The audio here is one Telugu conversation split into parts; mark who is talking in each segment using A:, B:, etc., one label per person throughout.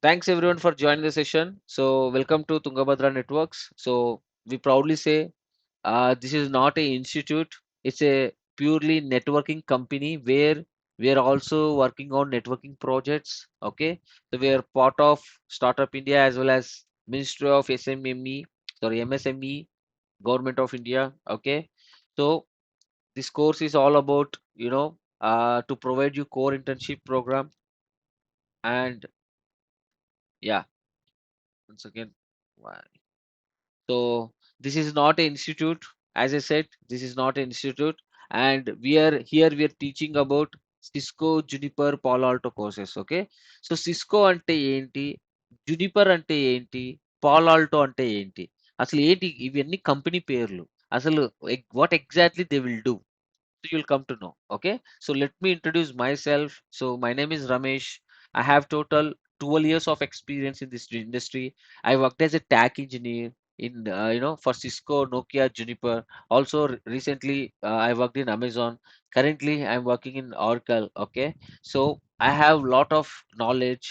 A: Thanks everyone for joining the session. So, welcome to Tungabhadra Networks. So, we proudly say this is not a institute; it's a purely networking company where we are also working on networking projects. Okay, so we are part of Startup India as well as Ministry of MSME, Government of India. Okay, so this course is all about to provide you core internship program and yeah, once again. So this is not an institute, as I said, this is not an institute, and we are here. We are teaching about Cisco, Juniper, Palo Alto courses. Okay, so Cisco ante enti, Juniper ante enti, Palo Alto ante enti. అసలు ఏంటి ఇవన్నీ కంపెనీ పేర్లు అసలు what exactly they will do, so you'll come to know. Okay, so let me introduce myself. So my name is Ramesh. I have total 12 years of experience in this industry. I worked as a tech engineer in for Cisco, Nokia, Juniper. Also recently I worked in Amazon. Currently I'm working in Oracle. Okay, so I have lot of knowledge.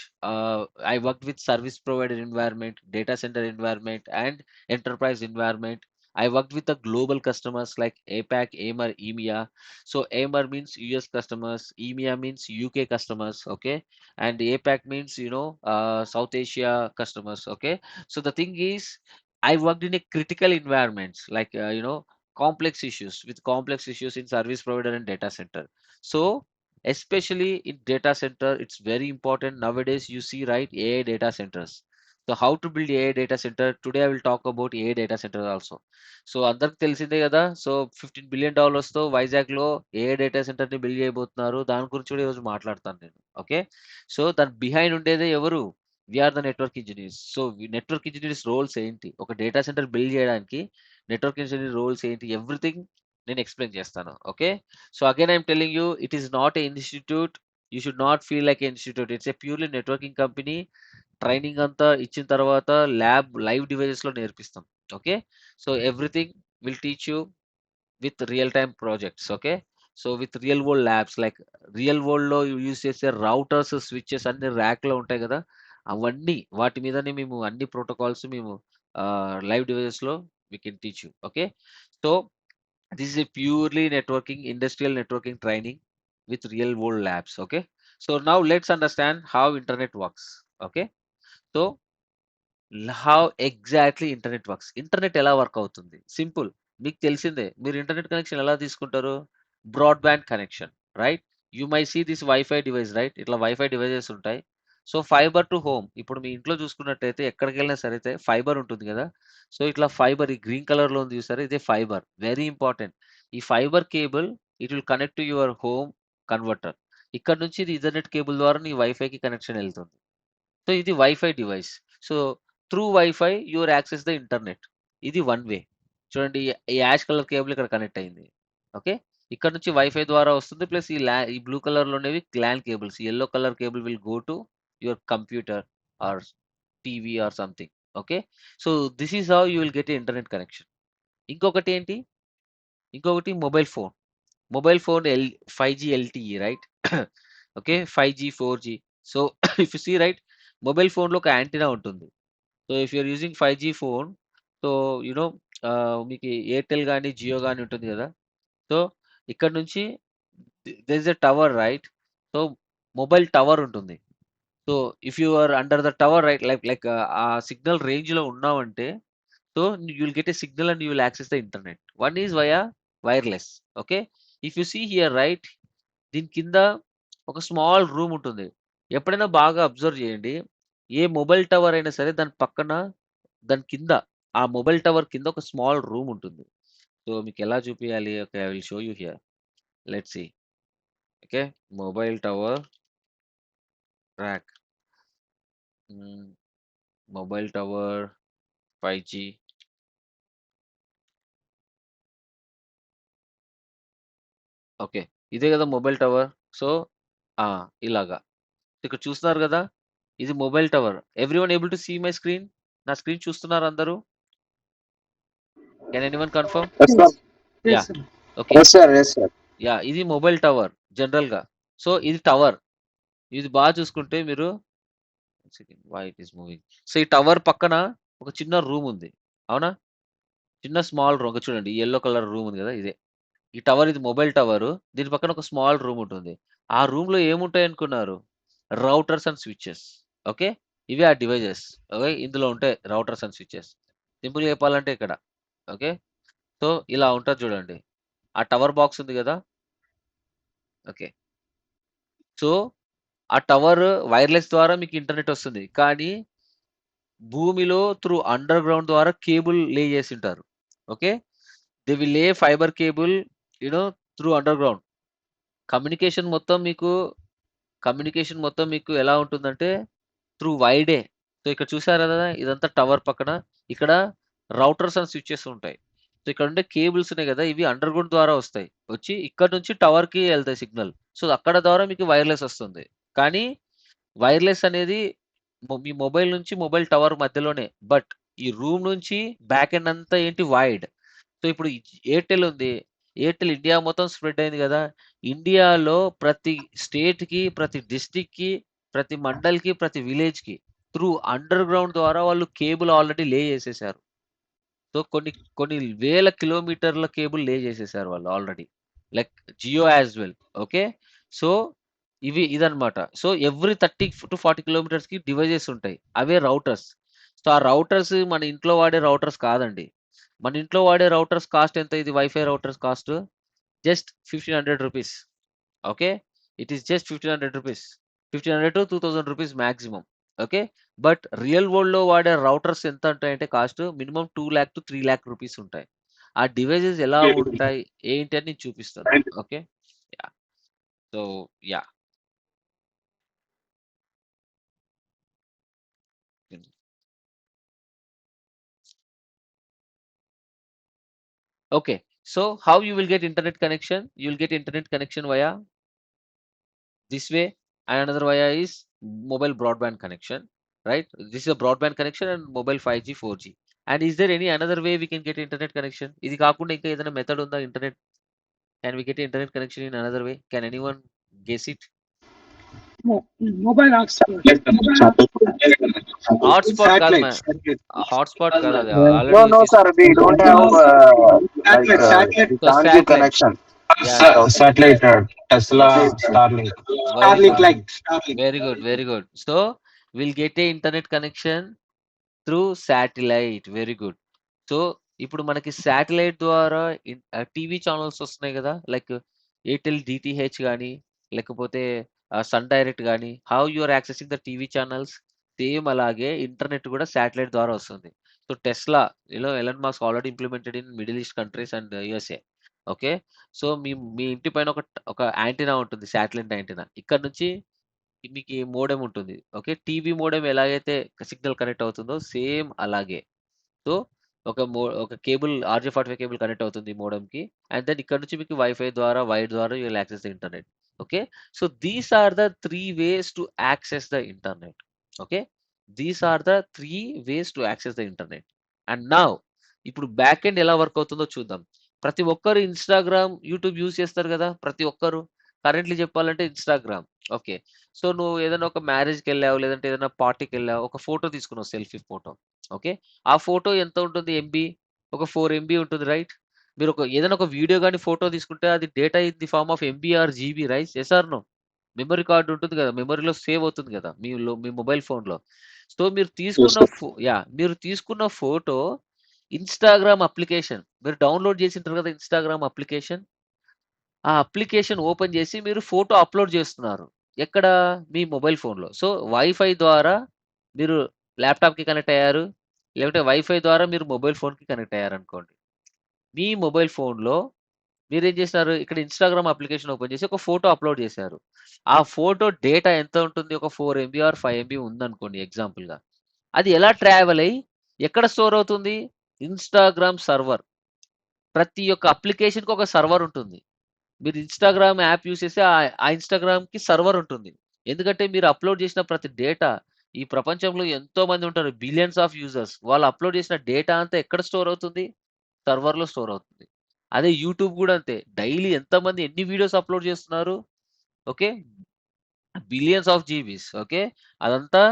A: I worked with service provider environment, data center environment, and enterprise environment. I worked with the global customers like APAC, AMER, EMEA. So AMER means US customers, EMEA means UK customers, okay, and APAC means South Asia customers, okay. So the thing is, I worked in a critical environments like complex issues in service provider and data center. So especially in data center, it's very important nowadays. You see, right, AI data centers. So how to build AI data center? Today I will talk about AI data center also. So అందరికి తెలిసిందే కదా. సో $15 బిలియన్ వైజాగ్లో ఏ డేటా సెంటర్ని బిల్డ్ చేయబోతున్నారు. దాని గురించి కూడా ఈరోజు మాట్లాడతాను నేను. ఓకే, సో దాని బిహైండ్ ఉండేదే ఎవరు? We are the network engineers. So network engineers roles ఏంటి, ఒక డేటా సెంటర్ బిల్డ్ చేయడానికి నెట్వర్క్ ఇంజనీర్ రోల్స్ ఏంటి, ఎవ్రీథింగ్ నేను ఎక్స్ప్లెయిన్ చేస్తాను. Okay, so again I'm telling you, it is not a institute. You should not feel like a institute. It's a purely networking company. Training అంతా ఇచ్చిన తర్వాత ల్యాబ్ లైవ్ డివైజెస్ లో నేర్పిస్తాం. Okay, so everything will teach you with real time projects. Okay, so with real world labs, like real world లో యూజ్ చేసే రౌటర్స్, స్విచ్చెస్ అన్ని ర్యాక్ లో ఉంటాయి కదా, అవన్నీ వాటి మీదనే మేము అన్ని ప్రోటోకాల్స్ మేము లైవ్ డివైజెస్ లో we can teach you. Okay, so this is a purely networking, industrial networking training with real world labs. Okay, so now let's understand how internet works. Okay, so how exactly internet works. Internet ఎలా వర్క్ అవుతుంది? సింపుల్, మీకు తెలిసిందే. మీరు ఇంటర్నెట్ కనెక్షన్ ఎలా తీసుకుంటారు? Broadband connection, right? You may see this wifi device, right? ఇట్లా వైఫై డివైజెస్ ఉంటాయి. సో ఫైబర్ టు హోమ్, ఇప్పుడు మీ ఇంట్లో చూసుకున్నట్టయితే ఎక్కడికి వెళ్ళినా సరే అయితే ఫైబర్ ఉంటుంది కదా. సో ఇట్లా ఫైబర్ ఈ గ్రీన్ కలర్ లో ఉంది చూసారా, ఇదే ఫైబర్. Very important. ఈ fibre cable it will connect to your home converter. ఇక్కడ నుంచి ఇది ఇథర్నెట్ కేబుల్ ద్వారా నీ వైఫైకి కనెక్షన్ వెళ్తుంది. సో ఇది wifi device. So through wifi your access the internet. ఇది వన్ వే. చూడండి, ఈ యాష్ కలర్ కేబుల్ ఇక్కడ కనెక్ట్ అయింది. ఓకే, ఇక్కడ నుంచి వైఫై ద్వారా వస్తుంది. ప్లస్ ఈ బ్లూ కలర్ లోనేవి LAN cables. Yellow colour cable will go to your computer are TV or something. Okay, so this is how you will get internet connection. ఇంకొకటి ఏంటి? ఇంకొకటి mobile phone. Mobile phone 5G LTE, right? Okay, 5G 4G. So if you see, right, mobile ఫోన్లో ఒక యాంటీనా ఉంటుంది. So if you're using 5G phone, so you know మీకు ఎయిర్టెల్ కానీ జియో కానీ ఉంటుంది కదా. సో ఇక్కడ నుంచి there is a tower, right? So mobile tower ఉంటుంది. So if you are under the tower, right, like ఆ సిగ్నల్ రేంజ్ లో ఉన్నామంటే, so you will get a signal and you will access the internet. One is via wireless. Okay, if you see here, right, దీని కింద ఒక స్మాల్ రూమ్ ఉంటుంది. ఎప్పుడైనా బాగా అబ్జర్వ్ చేయండి, ఏ మొబైల్ టవర్ అయినా సరే దాని పక్కన, దాని కింద, ఆ మొబైల్ టవర్ కింద ఒక స్మాల్ రూమ్ ఉంటుంది. సో మీకు ఎలా చూపియాలి? Okay, I will show you here. Let's see. Okay, mobile tower rack, mobile tower 5G. Okay, ఇదే కదా మొబైల్ టవర్. సో ఇలాగా ఇక్కడ చూస్తున్నారు కదా, ఇది mobile tower. Everyone able to see my screen? నా స్క్రీన్ చూస్తున్నారు అందరూ? Can anyone confirm?
B: Yes, sir.
A: Yeah,
C: Yes, sir.
A: Okay,
B: Yes, sir. Yes, sir.
A: Yeah, ఇది మొబైల్ టవర్ జనరల్ గా. సో ఇది టవర్. ఇది బాగా చూసుకుంటే మీరు, second why it is moving. So ఈ టవర్ పక్కన ఒక చిన్న రూమ్ ఉంది. అవునా? చిన్న స్మాల్ రూమ్ చూడండి. ఈ యెల్లో కలర్ రూమ్ ఉంది కదా, ఇదే. ఈ టవర్ ఇది మొబైల్ టవర్. దీని పక్కన ఒక స్మాల్ రూమ్ ఉంటుంది. ఆ రూమ్ లో ఏముంటాయి అనుకున్నారు? Routers and switches. ఓకే, ఇవి ఆ డివైజెస్. ఓకే, ఇందులో ఉంటాయి రౌటర్స్ అండ్ స్విచెస్. సింపుల్ చెప్పాలంటే ఇక్కడ. ఓకే, సో ఇలా ఉంటుంది చూడండి. ఆ టవర్ బాక్స్ ఉంది కదా. ఓకే, సో ఆ టవర్ వైర్లెస్ ద్వారా మీకు ఇంటర్నెట్ వస్తుంది. కానీ భూమిలో త్రూ అండర్ గ్రౌండ్ ద్వారా కేబుల్ లే చేసి ఉంటారు. ఓకే, దే విల్ లే fibre cable you know through under ground. Communication మొత్తం మీకు కమ్యూనికేషన్ మొత్తం మీకు ఎలా ఉంటుందంటే త్రూ వైడే. సో ఇక్కడ చూసారు కదా, ఇదంతా టవర్ పక్కన. ఇక్కడ రౌటర్స్ అండ్ స్విచెస్ ఉంటాయి. సో ఇక్కడ ఉండే కేబుల్స్ ఉన్నాయి కదా, ఇవి అండర్ గ్రౌండ్ ద్వారా వస్తాయి. వచ్చి ఇక్కడ నుంచి టవర్ కి వెళ్తాయి సిగ్నల్. సో అక్కడ ద్వారా మీకు వైర్లెస్ వస్తుంది. కానీ వైర్లెస్ అనేది మీ మొబైల్ నుంచి మొబైల్ టవర్ మధ్యలోనే. బట్ ఈ రూమ్ నుంచి బ్యాక్ ఎండ్ అంతా ఏంటి, వైడ్. సో ఇప్పుడు ఎయిర్టెల్ ఉంది. ఎయిర్టెల్ ఇండియా మొత్తం స్ప్రెడ్ అయింది కదా. ఇండియాలో ప్రతి స్టేట్ కి, ప్రతి డిస్ట్రిక్ట్ కి, ప్రతి మండల్ కి, ప్రతి విలేజ్ కి త్రూ అండర్ గ్రౌండ్ ద్వారా వాళ్ళు కేబుల్ ఆల్రెడీ లే చేసేసారు. సో కొన్ని కొన్ని వేల కిలోమీటర్ల కేబుల్ లే చేసేసారు వాళ్ళు already. Like Jio as well. Okay, so ఇదన్నమాట. సో ఎవ్రీ 30 to 40 కిలోమీటర్స్ కి డివైజెస్ ఉంటాయి. అవే రౌటర్స్. సో ఆ రౌటర్స్ మన ఇంట్లో వాడే రౌటర్స్ కాదండి. మన ఇంట్లో వాడే రౌటర్స్ కాస్ట్ ఎంత? ఇది wifi routers cost just 1500 rupees. Okay, it is just 1500 rupees. 1500 to 2000 rupees maximum. Okay, but real world లో వాడే రౌటర్స్ ఎంత ఉంటాయంటే cost minimum 2 lakh to 3 lakh rupees ఉంటాయి. ఆ డివైజెస్ ఎలా ఉంటాయి ఏంటి అని నేను చూపిస్తాను. Okay, yeah. So yeah. Okay, so how you will get internet connection? You will get internet connection via this way, and another via is mobile broadband connection, right? This is a broadband connection and mobile 5G, 4G. And is there any another way we can get internet connection? ఇది కాకుండా ఇంకా ఏదైనా మెథడ్ ఉందా internet? Can we get internet connection in another way? Can anyone guess it?
B: Mobile hotspot.
A: Hotspot కాదు మా,
B: Satellite.
A: హాట్స్పాట్ కాదు, అది
C: No,
A: already
C: no, sir. We don't have like
B: Satellite.
C: we
A: so
C: can't give
A: satellite.
C: connection.
A: Yeah yeah,
C: Okay.
D: Satellite, Tesla,
C: Okay.
D: Starlink.
A: Very
B: Starlink
A: good,
B: like Starlink.
A: Very good, very good. So will get a internet connection through satellite. Very good. So ఇప్పుడు మనకి శాటిలైట్ ద్వారా టీవీ ఛానల్స్ వస్తున్నాయి కదా, లైక్ ఎయిర్టెల్ డిటిహెచ్ కానీ, లేకపోతే సన్ డైరెక్ట్ కానీ. How you are accessing the TV channels, same అలాగే ఇంటర్నెట్ కూడా శాటిలైట్ ద్వారా వస్తుంది. So Tesla, Elon Musk already implemented in Middle East countries and USA. Okay, so మీ మీ ఇంటి పైన ఒక యాంటీనా ఉంటుంది, శాటిలైట్ యాంటీనా. ఇక్కడ నుంచి మీకు ఈ మోడెం ఉంటుంది. ఓకే, టీవీ మోడెం ఎలాగైతే సిగ్నల్ కనెక్ట్ అవుతుందో సేమ్ అలాగే. సో ఒక కేబుల్ RJ45 కేబుల్ కనెక్ట్ అవుతుంది మోడెంకి. అండ్ దెన్ ఇక్కడ నుంచి మీకు వైఫై ద్వారా, వైర్ ద్వారా you will access the internet. Okay, so these are the 3 ways to access the internet. Okay, these are the 3 ways to access the internet. And now ఇప్పుడు బ్యాక్ ఎండ్ ఎలా వర్క్ అవుతుందో చూద్దాం. ప్రతి ఒక్కరు ఇన్స్టాగ్రామ్, యూట్యూబ్ యూజ్ చేస్తారు కదా, ప్రతి ఒక్కరు. కరెంట్లీ చెప్పాలంటే ఇన్స్టాగ్రామ్. ఓకే, సో నువ్వు ఏదైనా ఒక మ్యారేజ్కి వెళ్ళావు, లేదంటే ఏదైనా పార్టీకి వెళ్ళావు, ఒక ఫోటో తీసుకున్నావు, సెల్ఫీ ఫోటో. ఓకే, ఆ ఫోటో ఎంత ఉంటుంది ఎంబీ? ఒక 4 MB ఉంటుంది, రైట్? మీరు ఏదైనా ఒక వీడియో కానీ ఫోటో తీసుకుంటే అది data in the form of MB or GB, right? Yes or no? Memory card ఉంటుంది కదా, మెమరీలో సేవ్ అవుతుంది కదా మీ మొబైల్ ఫోన్లో. సో మీరు తీసుకున్న ఫోటో ఇన్స్టాగ్రామ్ అప్లికేషన్, మీరు డౌన్లోడ్ చేసి ఉంటారు కదా ఇన్స్టాగ్రామ్ అప్లికేషన్. ఆ అప్లికేషన్ ఓపెన్ చేసి మీరు ఫోటో అప్లోడ్ చేస్తున్నారు. ఎక్కడ? మీ మొబైల్ ఫోన్లో. సో వైఫై ద్వారా మీరు ల్యాప్టాప్కి కనెక్ట్ అయ్యారు, లేకపోతే వైఫై ద్వారా మీరు మొబైల్ ఫోన్కి కనెక్ట్ అయ్యారు అనుకోండి. మీ మొబైల్ ఫోన్లో మీరేం చేస్తారు, ఇక్కడ ఇన్స్టాగ్రామ్ అప్లికేషన్ ఓపెన్ చేసి ఒక ఫోటో అప్లోడ్ చేశారు. ఆ ఫోటో డేటా ఎంత ఉంటుంది? ఒక 4 MB ఆర్ 5 MB ఉందనుకోండి ఎగ్జాంపుల్గా. అది ఎలా ట్రావెల్ అయ్యి ఎక్కడ స్టోర్ అవుతుంది? Instagram server. ప్రతి ఒక్క అప్లికేషన్కి ఒక సర్వర్ ఉంటుంది. మీరు ఇన్స్టాగ్రామ్ యాప్ యూస్ చేస్తే ఆ ఇన్స్టాగ్రామ్కి సర్వర్ ఉంటుంది. ఎందుకంటే మీరు అప్లోడ్ చేసిన ప్రతి డేటా, ఈ ప్రపంచంలో ఎంతో మంది ఉంటారు, బిలియన్స్ ఆఫ్ యూజర్స్. వాళ్ళు అప్లోడ్ చేసిన డేటా అంతా ఎక్కడ స్టోర్ అవుతుంది? సర్వర్లో స్టోర్ అవుతుంది. అదే యూట్యూబ్ కూడా అంతే. డైలీ ఎంతమంది ఎన్ని వీడియోస్ అప్లోడ్ చేస్తున్నారు? Okay, billions of GBs. Okay, అదంతా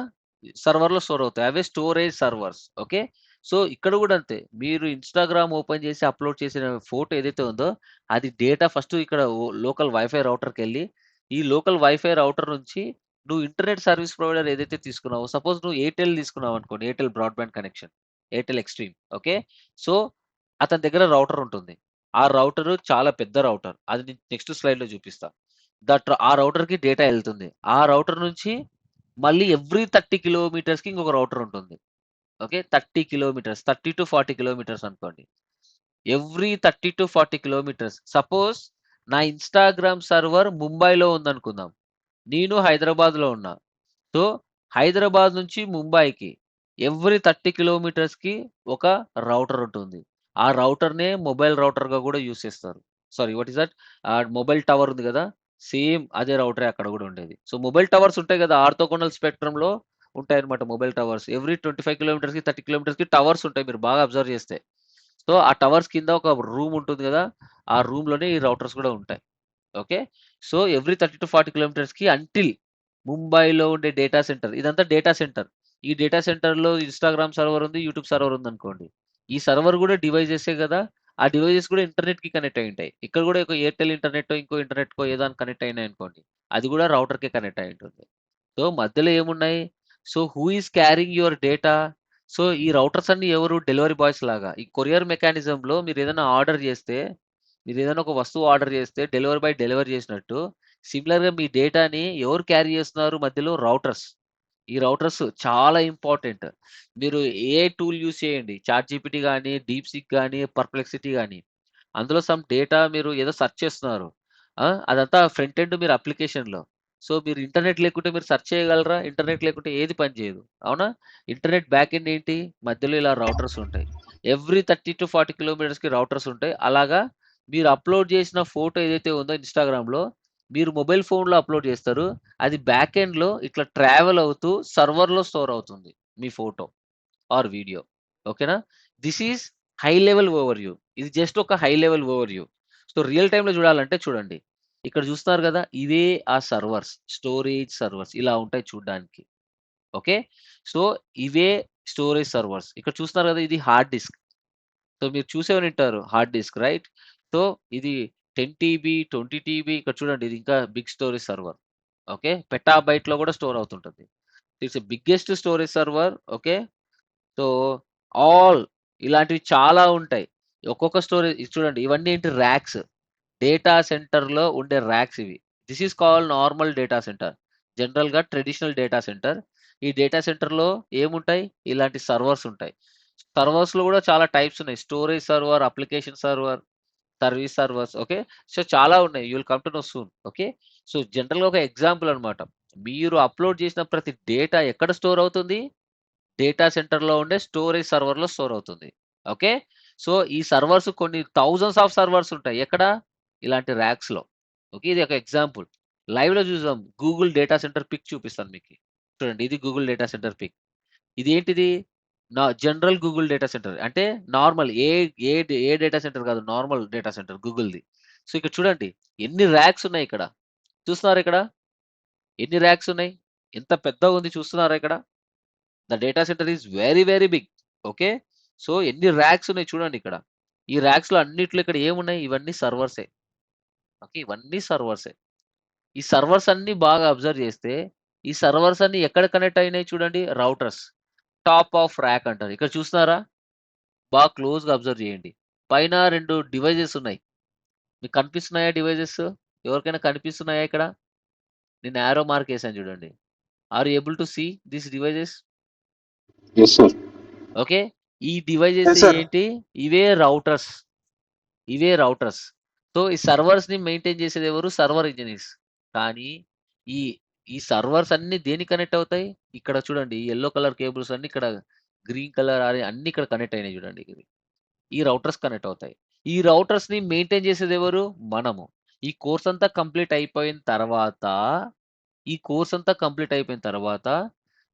A: సర్వర్‌లో స్టోర్ అవుతాయి. అవే స్టోరేజ్ సర్వర్స్. ఓకే. సో, ఇక్కడ గూడా అంతే. మీరు ఇన్‌స్టాగ్రామ్ ఓపెన్ చేసి అప్‌లోడ్ చేసిన ఫోటో ఏదైతే ఉందో, అది డేటా ఫస్ట్ ఇక్కడ లోకల్ వైఫై రౌటర్‌కెళ్ళి, ఈ లోకల్ వైఫై రౌటర్ నుంచి నువ్వు ఇంటర్నెట్ సర్వీస్ ప్రొవైడర్ ఏదైతే తీసుకున్నావో, సపోజ్ నువ్వు ఎయిర్‌టెల్ తీసుకున్నావనుకోండి. Airtel broadband connection. Airtel Xstream. Okay. So, అతని దగ్గర రౌటర్ ఉంటుంది. ఆ రౌటరు చాలా పెద్ద రౌటర్. అది నేను నెక్స్ట్ స్లైడ్‌లో చూపిస్తా. ఆ రౌటర్‌కి డేటా ఎళ్తుంది. ఆ రౌటర్ నుంచి మళ్ళీ ఎవ్రీ 30 కిలోమీటర్స్‌కి ఇంకొక రౌటర్ ఉంటుంది. ఓకే. 30 కిలోమీటర్స్. 30-40 కిలోమీటర్స్ అనుకోండి. Every 30-40 kilometres. సపోజ్ నా ఇన్‌స్టాగ్రామ్ సర్వర్ ముంబైలో ఉందనుకుందాం. నేను హైదరాబాద్‌లో ఉన్నా. సో, హైదరాబాద్ నుంచి ముంబైకి ఎవ్రీ 30 కిలోమీటర్స్‌కి ఒక రౌటర్ ఉంటుంది. ఆ రౌటర్‌నే మొబైల్ రౌటర్‌గా గూడా యూజ్ చేస్తారు. Sorry what is that? Mobile tower ఉంది గదా! సేమ్ అదే రౌటరే అక్కడ గూడా ఉండేది. సో, మొబైల్ టవర్స్ ఉంటాయి గదా! ఆర్తోగోనల్ స్పెక్ట్రమ్‌లో ఉంటాయన్నమాట మొబైల్ టవర్స్. ఎవ్రీ 25 కిలోమీటర్స్‌కి, 30 కిలోమీటర్స్‌కి టవర్స్ ఉంటాయి మీరు బాగా అబ్జర్వ్ చేస్తే. సో, ఆ టవర్స్ కింద ఒక రూమ్ ఉంటుంది గదా! ఆ రూమ్‌లోనే ఈ రౌటర్స్ గూడా ఉంటాయి. ఓకే. సో, ఎవ్రీ 30-40 కిలోమీటర్స్‌కి అంటిల్ ముంబైలో ఉండే డేటా సెంటర్. ఇదంతా డేటా సెంటర్. ఈ డేటా సెంటర్‌లో ఇన్‌స్టాగ్రామ్ సర్వర్ ఉంది. యూట్యూబ్ సర్వర్ ఉందనుకోండి. ఈ సర్వర్ గూడా డివైసెసే గదా! ఆ డివైసెస్ కూడా ఇంటర్నెట్‌కి కనెక్ట్ అయ్యి ఉంటాయి. ఇక్కడ గూడా ఒక ఎయిర్‌టెల్ ఇంటర్నెట్టో, ఇంకో ఇంటర్నెట్‌కో ఏదానికి కనెక్ట్ అయినాయనుకోండి. అది గూడా రౌటర్‌కే కనెక్ట్ అయ్యి ఉంటుంది. సో, మధ్యలో ఏమున్నాయి? So, who is carrying your data? So, ఈ రౌటర్స్ అన్నీ ఎవరు? డెలివరీ బాయ్స్ లాగా. ఈ కొరియర్ మెకానిజంలో మీరేదైనా ఆర్డర్ జేస్తే, మీరేదైనా ఒక వస్తువు ఆర్డర్ జేస్తే డెలివరీ బాయ్ డెలివర్ జేసినట్టు, సిమిలర్‌గా మీ డేటాని ఎవరు క్యారీ జేస్తున్నారు మధ్యలో? రౌటర్స్. ఈ రౌటర్స్ చాలా ఇంపార్టెంట్. మీరు ఏ టూల్ యూజ్ చేయండి. చాట్‌జీపీటీ గాని, డీప్‌సీక్ గాని, పర్‌ప్లెక్సిటీ గాని. అందులో సమ్ డేటా మీరు ఏదో సెర్చ్ చేస్తున్నారు. అదంతా ఫ్రంట్ ఎండ్ మీరు అప్లికేషన్‌లో. సో, మీరు ఇంటర్నెట్ లేకుంటే మీరు సెర్చ్ చేయగలరా? ఇంటర్నెట్ లేకుంటే ఏది పని చేయదు. అవునా? ఇంటర్నెట్ బ్యాక్ ఎండ్ ఏంటి? మధ్యలో ఇలా రౌటర్స్ ఉంటాయి. ఎవ్రీ 30-40 కిలోమీటర్స్‌కి రౌటర్స్ ఉంటాయి. అలాగా మీరు అప్‌లోడ్ చేసిన ఫోటో ఏదైతే ఉందో ఇన్‌స్టాగ్రామ్‌లో, మీరు మొబైల్ ఫోన్‌లో అప్‌లోడ్ చేస్తారు. అది బ్యాక్ ఎండ్‌లో ఇట్లా ట్రావెల్ అవుతూ సర్వర్‌లో స్టోర్ అవుతుంది మీ ఫోటో. Or video. ఓకేనా? This is high level overview. ఇది జస్ట్ ఒక high level overview. So, real టైమ్‌లో చూడాలంటే చూడండి. ఇక్కడ చూస్తున్నారు గదా! ఇవే ఆ సర్వర్స్. స్టోరేజ్ సర్వర్స్ ఇలా ఉంటాయి చూడ్డానికి. ఓకే. సో, ఇవే స్టోరేజ్ సర్వర్స్. ఇక్కడ చూస్తున్నారు గదా! ఇది హార్డ్ డిస్క్. సో, మీరు చూసే ఉంటారు హార్డ్ డిస్క్ రైట్? సో, ఇది 10 టీబీ, 20 టీబీ ఇక్కడ చూడండి ఇది ఇంకా బిగ్ స్టోరేజ్ సర్వర్. ఓకే. పెటాబైట్‌లో గూడా స్టోర్ అవుతుంటది. It's a biggest storage server. Okay. So, all ఇలాంటివి చాలా ఉంటాయి. ఒక్కొక్క స్టోరేజ్ ఇది చూడండి ఇవన్నీ ఏంటి ర్యాక్స్. డేటా సెంటర్‌లో ఉండే ర్యాక్స్ ఇవి. This is called normal data centre. జనరల్‌గా ట్రెడిషనల్ డేటా సెంటర్. ఈ డేటా సెంటర్‌లో ఏముంటాయి? ఇలాంటి సర్వర్స్ ఉంటాయి. సర్వర్స్‌లో గూడా చాలా టైప్స్ ఉన్నాయి. Storage server, application server, service servers. Okay. So, చాలా ఉన్నాయి. You will come to know soon. Okay. So, జనరల్‌గా ఒక ఎగ్జాంపుల్ అన్నమాట. మీరు అప్‌లోడ్ చేసిన ప్రతి డేటా ఎక్కడ స్టోర్ అవుతుంది? డేటా సెంటర్‌లో ఉండే స్టోరేజ్ సర్వర్‌లో స్టోర్ అవుతుంది. ఓకే. సో, ఈ సర్వర్స్ కొన్ని థౌసండ్స్ ఆఫ్ సర్వర్స్ ఉంటాయి. ఎక్కడ? ఇలాంటి ర్యాక్స్‌లో. ఓకే. ఇది ఒక ఎగ్జాంపుల్. లైవ్‌లో చూసాం. గూగుల్ డేటా సెంటర్ పిక్ చూపిస్తాను మీకి. చూడండి ఇది గూగుల్ డేటా సెంటర్ పిక్. ఇదేంటిది? General Google data centre. అంటే నార్మల్ ఏ డేటా సెంటర్ కాదు. నార్మల్ డేటా సెంటర్ గూగుల్‌ది. సో, ఇక్కడ చూడండి ఎన్ని ర్యాక్స్ ఉన్నాయి ఇక్కడ. చూస్తున్నారా ఇక్కడ? ఎన్ని ర్యాక్స్ ఉన్నాయి? ఎంత పెద్దగుంది చూస్తున్నారా ఇక్కడ? The data centre is very very big. Okay. So, ఎన్ని ర్యాక్స్ ఉన్నాయి చూడండి ఇక్కడ. ఈ ర్యాక్స్‌లో అన్నిట్లో ఇక్కడ ఏమున్నాయి? ఇవన్నీ సర్వర్సే. ఓకే. ఇవన్నీ సర్వర్సే. ఈ సర్వర్స్ అన్నీ బాగా అబ్జర్వ్ చేస్తే, ఈ సర్వర్స్ అన్నీ ఎక్కడ కనెక్ట్ అయినాయి చూడండి రౌటర్స్. టాప్ ఆఫ్ ర్యాక్ అంటారు. ఇక్కడ చూస్తున్నారా? బాగా క్లోజ్‌గా అబ్జర్వ్ చేయండి. పైన 2 డివైసెస్ ఉన్నాయి. మీకు కనిపిస్తున్నాయా డివైసెస్? ఎవరికైనా కనిపిస్తున్నాయా ఇక్కడ? నేను యారో మార్క్ ఏసాను చూడండి. Are you able to see these devices?
C: Yes, sir.
A: Okay. ఈ డివైసెస్
C: Yes, sir.
A: ఏంటి? ఇవే రౌటర్స్. ఇవే రౌటర్స్. సో, ఈ సర్వర్స్‌ని మెయింటైన్ చేసేది ఎవరు? Server engineers. కానీ ఈ, ఈ సర్వర్స్ అన్నీ దేనికి కనెక్ట్ అవుతాయి? ఇక్కడ చూడండి. ఈ యెల్లో కలర్ కేబుల్స్ అన్నీ ఇక్కడ గ్రీన్ కలర్ అన్నీ ఇక్కడ కనెక్ట్ అయినాయి చూడండి. ఇవి. ఈ రౌటర్స్ కనెక్ట్ అవుతాయి. ఈ రౌటర్స్‌ని మెయింటైన్ చేసేది ఎవరు? మనము. ఈ కోర్స్ అంతా కంప్లీట్ అయిపోయిన తర్వాత, ఈ కోర్స్ అంతా కంప్లీట్ అయిపోయిన తర్వాత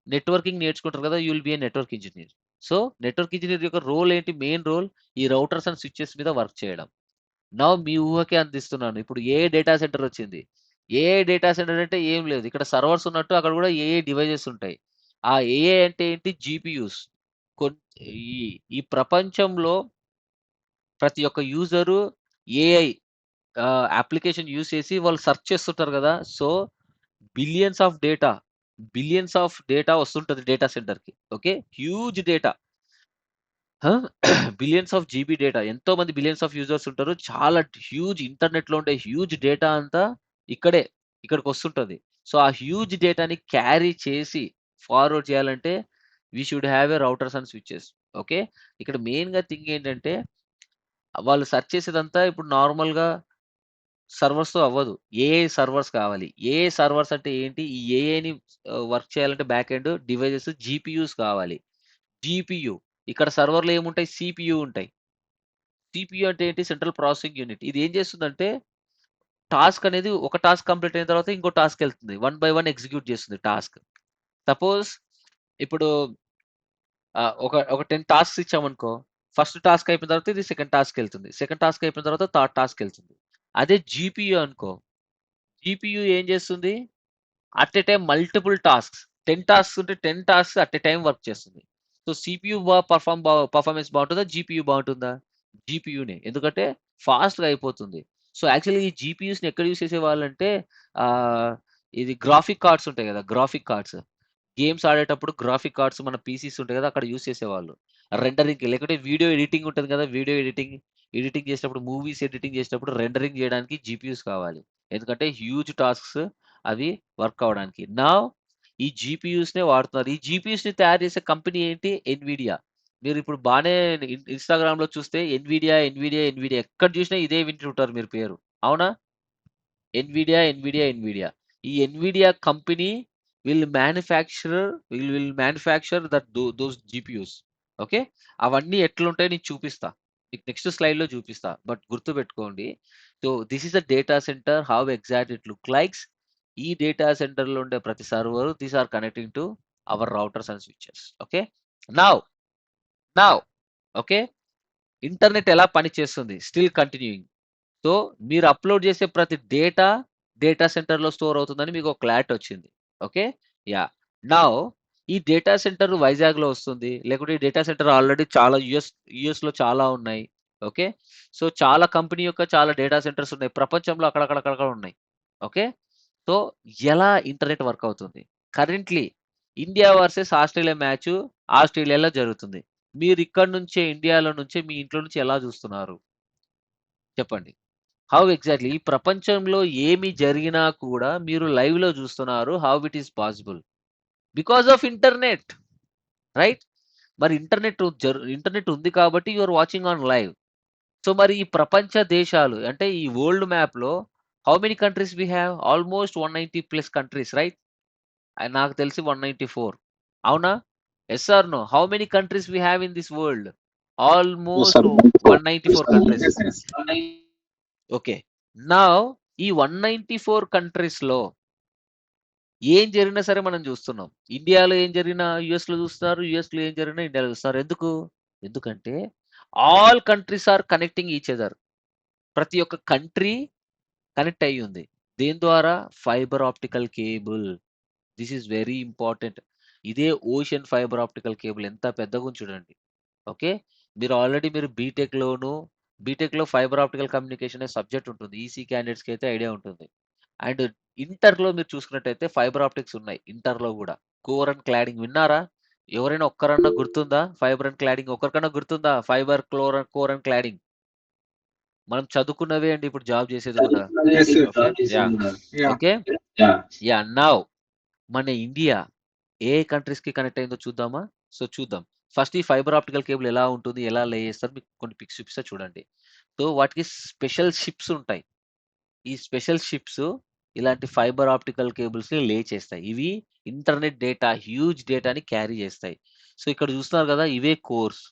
A: నెట్వర్కింగ్ నేర్చుకుంటారు కదా! You will be a network engineer. So, network engineer యొక్క రోల్ ఏంటి? మెయిన్ రోల్ ఈ రౌటర్స్ అండ్ స్విచెస్ మీద వర్క్ చేయడం. మీ ఊహకే అందిస్తున్నాను. ఇప్పుడు ఏఐ డేటా సెంటర్ వచ్చింది. ఏఐ డేటా సెంటర్ అంటే ఏం లేదు. ఇక్కడ సర్వర్స్ ఉన్నట్టు అక్కడ కూడా ఏఐ డివైసెస్ ఉంటాయి. ఆ ఏఐ అంటే ఏంటి? జీపీయూస్. కొన్ ఈ ఈ ప్రపంచంలో ప్రతి ఒక్క యూజరు ఏఐ అప్లికేషన్ యూజ్ చేసి వాళ్ళు సెర్చ్ చేస్తుంటారు గదా! So, billions of data, billions of data వస్తుంటది డేటా సెంటర్‌కి. ఓకే. Huge data. ఆ! Billions of GB data. ఎంతోమంది బిలియన్స్ ఆఫ్ యూజర్స్ ఉంటారు. చాలా హ్యూజ్ ఇంటర్నెట్‌లో ఉండే హ్యూజ్ డేటా అంతా ఇక్కడే, ఇక్కడికొస్తుంటది. సో, ఆ హ్యూజ్ డేటాని క్యారీ చేసి ఫార్వర్డ్ చేయాలంటే we should have a routers and switches. Okay. ఇక్కడ మెయిన్‌గా థింగ్ ఏంటంటే వాళ్ళు సెర్చ్ చేసేదంతా ఇప్పుడు నార్మల్‌గా సర్వర్స్‌తో అవ్వదు. ఏఐ సర్వర్స్ కావాలి. ఏఐ సర్వర్స్ అంటే ఏంటి? ఈ ఏఐని వర్క్ చేయాలంటే బ్యాక్ ఎండ్ డివైసెస్ జీపీయూస్ కావాలి. జీపీయూ. ఇక్కడ సర్వర్‌లో ఏముంటాయి? సీపీయూ ఉంటాయి. సీపీయూ అంటే ఏంటి? Central processing unit. ఇది ఏం చేస్తుందంటే టాస్క్ అనేది ఒక టాస్క్ కంప్లీట్ అయిన తర్వాత ఇంకో టాస్క్‌కెళ్తుంది. వన్ బై వన్ ఎగ్జిక్యూట్ చేస్తుంది టాస్క్. సపోజ్ ఇప్పుడు ఒక 10 టాస్క్స్ ఇచ్చామనుకో. ఫస్ట్ టాస్క్ అయిపోయిన తర్వాత ఇది సెకండ్ టాస్క్‌కెళ్తుంది. సెకండ్ టాస్క్ అయిపోయిన తర్వాత థర్డ్ టాస్క్‌కెళ్తుంది. అదే జీపీయూ అనుకో. జీపీయూ ఏం చేస్తుంది? At a time multiple tasks 10 tasks ఉంటే 10 tasks at a time work చేస్తుంది. సో సిపియు పర్ఫార్మెన్స్ బాగుంటుందా? జీపీయూ బాగుంటుందా? జీపీయూనే. ఎందుకంటే ఫాస్ట్‌గా అయిపోతుంది. సో యాక్చువల్లీ ఈ జీపీయూస్‌ని ఎక్కడ యూజ్ చేసేవాళ్ళంటే ఆహ్, ఇది గ్రాఫిక్ కార్డ్స్ ఉంటాయి కదా! Graphic cards. గేమ్స్ ఆడేటప్పుడు గ్రాఫిక్ కార్డ్స్ మన పీసీస్ ఉంటాయి కదా! అక్కడ యూజ్ చేసేవాళ్ళు. రెండరింగ్‌కి లేకపోతే వీడియో ఎడిటింగ్ ఉంటది కదా! వీడియో ఎడిటింగ్, ఎడిటింగ్ చేసేటప్పుడు మూవీస్ ఎడిటింగ్ చేసేటప్పుడు రెండరింగ్ చేయడానికి జీపీయూస్ కావాలి. ఎందుకంటే హ్యూజ్ టాస్క్స్ అవి వర్క్ అవ్వడానికి. నౌ ఈ జీపీయూస్‌నే వాడుతున్నారు. ఈ జీపీయూస్‌ని తయారు చేసే కంపెనీ ఏంటి? ఎన్విడియా. మీరిప్పుడు బానే ఇన్‌స్టాగ్రామ్‌లో చూస్తే ఎన్విడియా, ఎన్విడియా, ఎన్విడియా ఎక్కడ చూసినా ఇదే వింటుంటారు మీరు పేరు. అవునా? ఎన్విడియా. ఈ Nvidia company will manufacture those GPUs. Okay. అవన్నీ ఎట్లుంటాయో నేను చూపిస్తా. మీకు నెక్స్ట్ స్లైడ్‌లో చూపిస్తా. బట్ గుర్తుపెట్టుకోండి. So this is the data centre. How exact it look likes. ఈ డేటా సెంటర్‌లో ఉండే ప్రతి server these are connecting to our routers and switches. Okay. Now, now okay. Internet ఎలా పనిచేస్తుంది? Still continuing. సో, మీరు అప్‌లోడ్ చేసే ప్రతి డేటా, డేటా సెంటర్‌లో స్టోర్ అవుతుందని మీకు ఒక క్లారిటీ వచ్చింది. ఓకే. యాహ్! నౌ ఈ డేటా సెంటర్ వైజాగ్‌లో వస్తుంది. లేకుంటే ఈ డేటా సెంటర్ ఆల్రెడీ చాలా యూఎస్‌లో చాలా ఉన్నాయి. ఓకే. సో, చాలా కంపెనీ యొక్క చాలా డేటా సెంటర్స్ ఉన్నాయి. ప్రపంచంలో అక్కడక్కడ ఉన్నాయి. ఓకే. సో, ఎలా ఇంటర్నెట్ వర్క్ అవుతుంది? Currently India versus Australia match ఆస్ట్రేలియాలో జరుగుతుంది. మీరు ఇక్కడి నుంచే ఇండియాలో నుంచే మీ ఇంట్లో నుంచి ఎలా చూస్తున్నారు? చెప్పండి. హౌ ఎగ్జాక్ట్‌లీ ఈ ప్రపంచంలో ఏమి జరిగినా కూడా మీరు లైవ్‌లో చూస్తున్నారు. How it is possible? Because of internet. Right? మరి ఇంటర్నెట్ ఉంది కాబట్టి you are watching on live. So, మరి ఈ ప్రపంచ దేశాలు అంటే ఈ వరల్డ్ మ్యాప్‌లో how many countries we have? Almost 190 plus countries right? నాకు తెలిసి 194. అవునా? Yes or no? How many countries we have in this world?
C: Yes,
A: almost
C: sir. 94. Yes,
A: 194
C: sir.
A: Countries.
C: Yes, yes.
A: Okay. Now ఈ 194 కంట్రీస్‌లో ఏం జరిగినా సరే మనం చూస్తున్నాం. ఇండియాలో ఏం జరిగినా యూఎస్‌లో చూస్తున్నారు. యూఎస్‌లో ఏం జరిగినా ఇండియాలో చూస్తున్నారు. ఎందుకు? ఎందుకంటే all countries are connecting each other. ప్రతి ఒక్క కంట్రీ కనెక్ట్ అయ్యి ఉంది. దేని ద్వారా? Fibre optical cable. This is very important. ఇదే ఓషన్ ఫైబర్ ఆప్టికల్ కేబుల్ ఎంత పెద్దగుంది చూడండి. ఓకే. మీరు బీటెక్‌లో ఫైబర్ ఆప్టికల్ కమ్యూనికేషన్ అనే సబ్జెక్ట్ ఉంటుంది. ఈసీ క్యాండిడేట్స్‌కి అయితే ఐడియా ఉంటుంది. అండ్ ఇంటర్‌లో మీరు చూసుకున్నట్టయితే ఫైబర్ ఆప్టిక్స్ ఉన్నాయి. ఇంటర్‌లో గూడా. కోర్ అండ్ క్లాడింగ్ విన్నారా? ఎవరైనా ఒక్కరన్నా గుర్తుందా? ఫైబర్ అండ్ క్లాడింగ్ ఒక్కరికన్నా గుర్తుందా? Core and cladding. మనం చదువుకున్నవే అండి ఇప్పుడు జాబ్ చేసేది గూడా.
C: Yes, sir.
A: Okay. Yeah!
C: Yeah.
A: Okay. Yeah! Now మన ఇండియా ఏ కంట్రీస్‌కి కనెక్ట్ అయిందో చూద్దామా? సో, చూద్దాం. ఫస్ట్ ఈ ఫైబర్ ఆప్టికల్ కేబుల్ ఎలా ఉంటుంది? ఎలా లే చేస్తారు? మీకు కొన్ని పిక్స్ చూపిస్తా చూడండి. సో, వాటికి స్పెషల్ షిప్స్ ఉంటాయి. ఈ స్పెషల్ షిప్స్ ఇలాంటి ఫైబర్ ఆప్టికల్ కేబుల్స్‌ని లే చేస్తాయి. ఇవి ఇంటర్నెట్ డేటా, హ్యూజ్ డేటాని క్యారీ చేస్తాయి. సో, ఇక్కడ చూస్తున్నారు కదా! ఇవే కోర్స్.